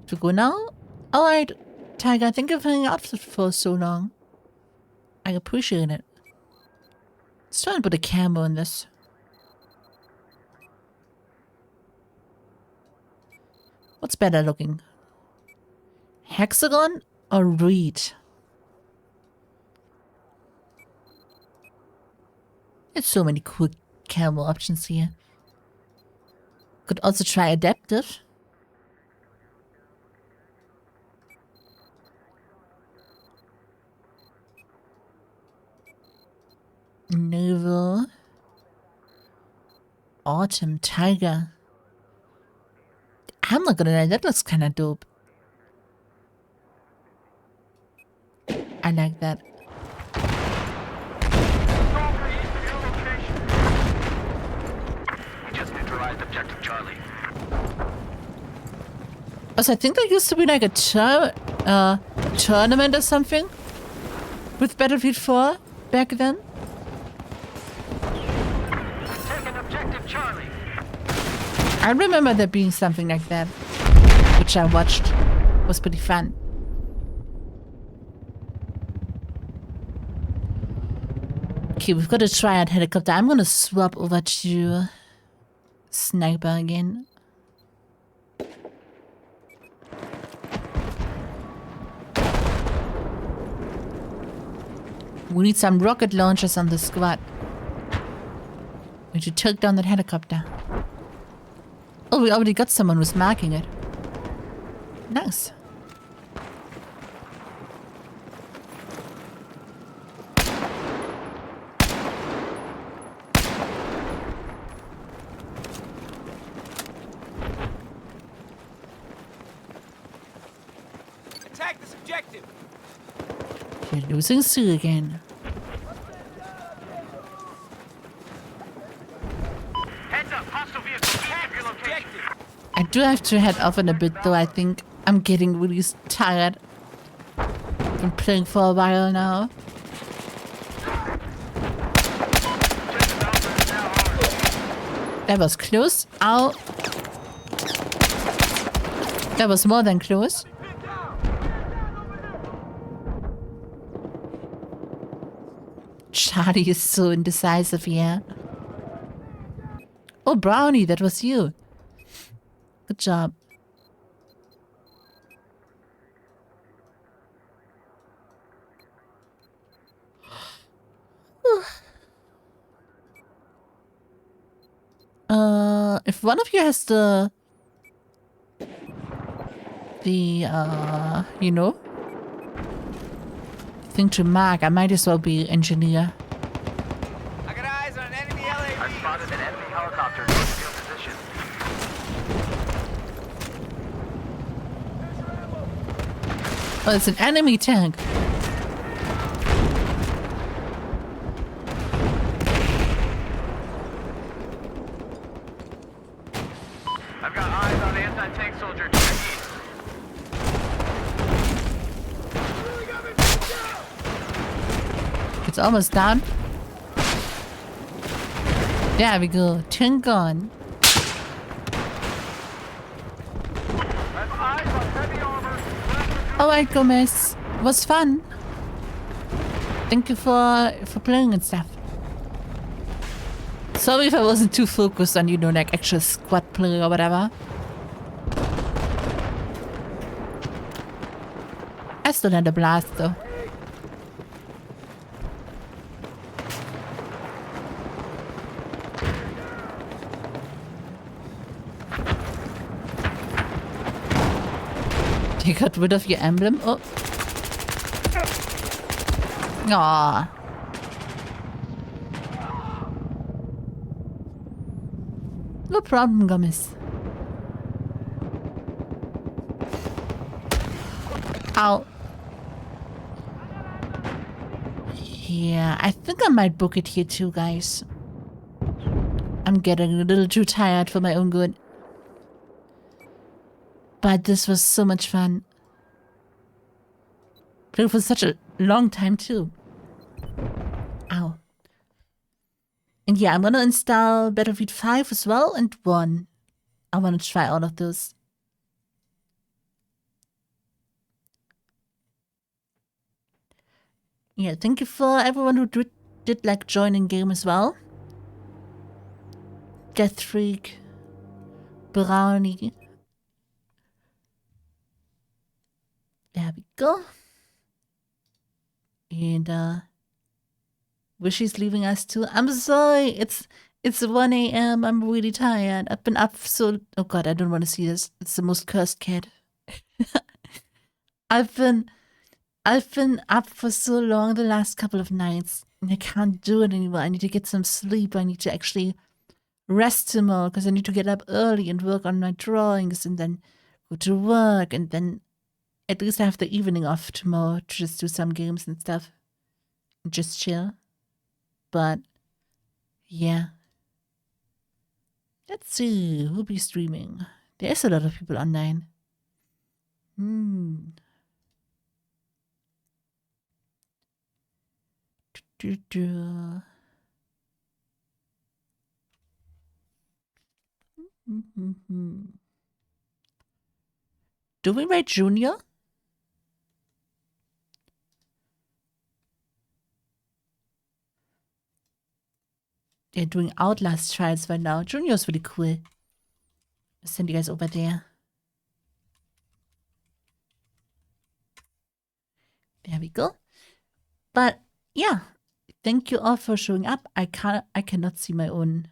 To go now? Alright, Tiger, thank you for hanging out for so long. I appreciate it. Let's try and put a camo in this. What's better looking? Hexagon or reed? There's so many cool camo options here. Could also try adaptive. Naval. Autumn Tiger. I'm not gonna lie, that looks kinda dope. I like that. Over east of your location. We just neutralized Objective Charlie. Also, I think there used to be like a tournament or something with Battlefield 4 back then. Taking objective Charlie. I remember there being something like that, which I watched. It was pretty fun. Okay, we've got a triad helicopter. I'm gonna swap over to sniper again. We need some rocket launchers on the squad. We should take down that helicopter. Oh, we already got someone who's marking it. Nice. Attack this objective. You're losing Sue again. Heads up, hostile vehicle east of your location. Objective. I do have to head off in a bit though, I think. I'm getting really tired. been playing for a while now. That was close. Ow. That was more than close. Charlie is so indecisive, yeah. Oh, Brownie, that was you. Good job. If one of you has the you know, thing to mark, I might as well be engineer. I got eyes on an enemy LAV. I've spotted an enemy helicopter north of your position. Oh, it's an enemy tank. I've got eyes on an anti-tank soldier to the east. It's almost down. There we go. Turn gone. I've eyes on heavy armor. Alright, Gomez. It was fun. Thank you for playing and stuff. Sorry if I wasn't too focused on, you know, like actual squad play or whatever. I still had a blast though. You got rid of your emblem? Oh. Aww. No problem, Gomez. Ow. Yeah, I think I might book it here too, guys. I'm getting a little too tired for my own good. But this was so much fun. Played for such a long time too. Ow. And yeah, I'm gonna install Battlefield 5 as well and 1. I wanna try all of those. Yeah, thank you for everyone who did like join in game as well. Death Freak, Brownie. There we go. And Wishy's leaving us too. I'm sorry. It's 1 a.m. I'm really tired. I've been up so... Oh god, I don't want to see this. It's the most cursed cat. I've been up for so long the last couple of nights. And I can't do it anymore. I need to get some sleep. I need to actually rest tomorrow because I need to get up early and work on my drawings and then go to work and then at least I have the evening off tomorrow to just do some games and stuff. And just chill. But, yeah. Let's see. Who'll be streaming? There's a lot of people online. Do we rate Junior? They're doing Outlast trials right now. Junior's really cool. I'll send you guys over there. There we go. But yeah, thank you all for showing up. I cannot see my own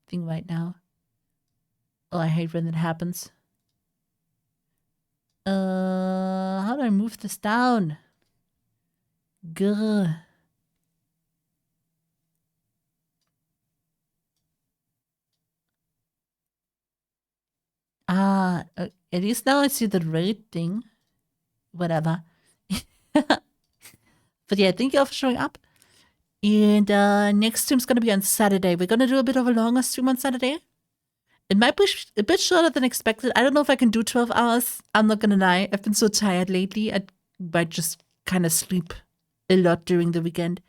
thing right now. Oh, I hate when that happens. How do I move this down? Grr. At least now I see the raid thing. Whatever. But yeah, thank you all for showing up. And next stream's gonna be on Saturday. We're gonna do a bit of a longer stream on Saturday. It might be a bit shorter than expected. I don't know if I can do 12 hours. I'm not gonna lie. I've been so tired lately. I might just kind of sleep a lot during the weekend.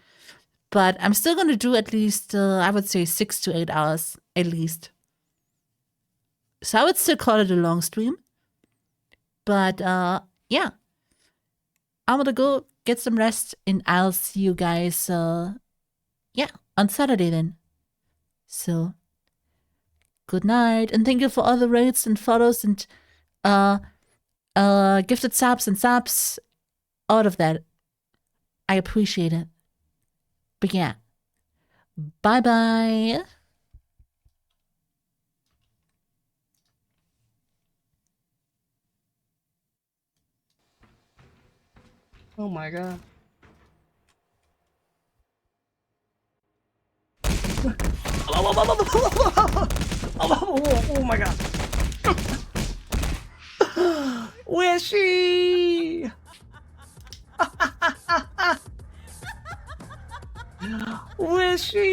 But I'm still going to do at least, I would say 6 to 8 hours at least. So I would still call it a long stream. But yeah, I'm going to go get some rest and I'll see you guys, yeah, on Saturday then. So good night. And thank you for all the rates and follows and gifted subs and subs. All of that. I appreciate it. But yeah, bye-bye. Oh my god. Oh my god. Where's she? Where's she?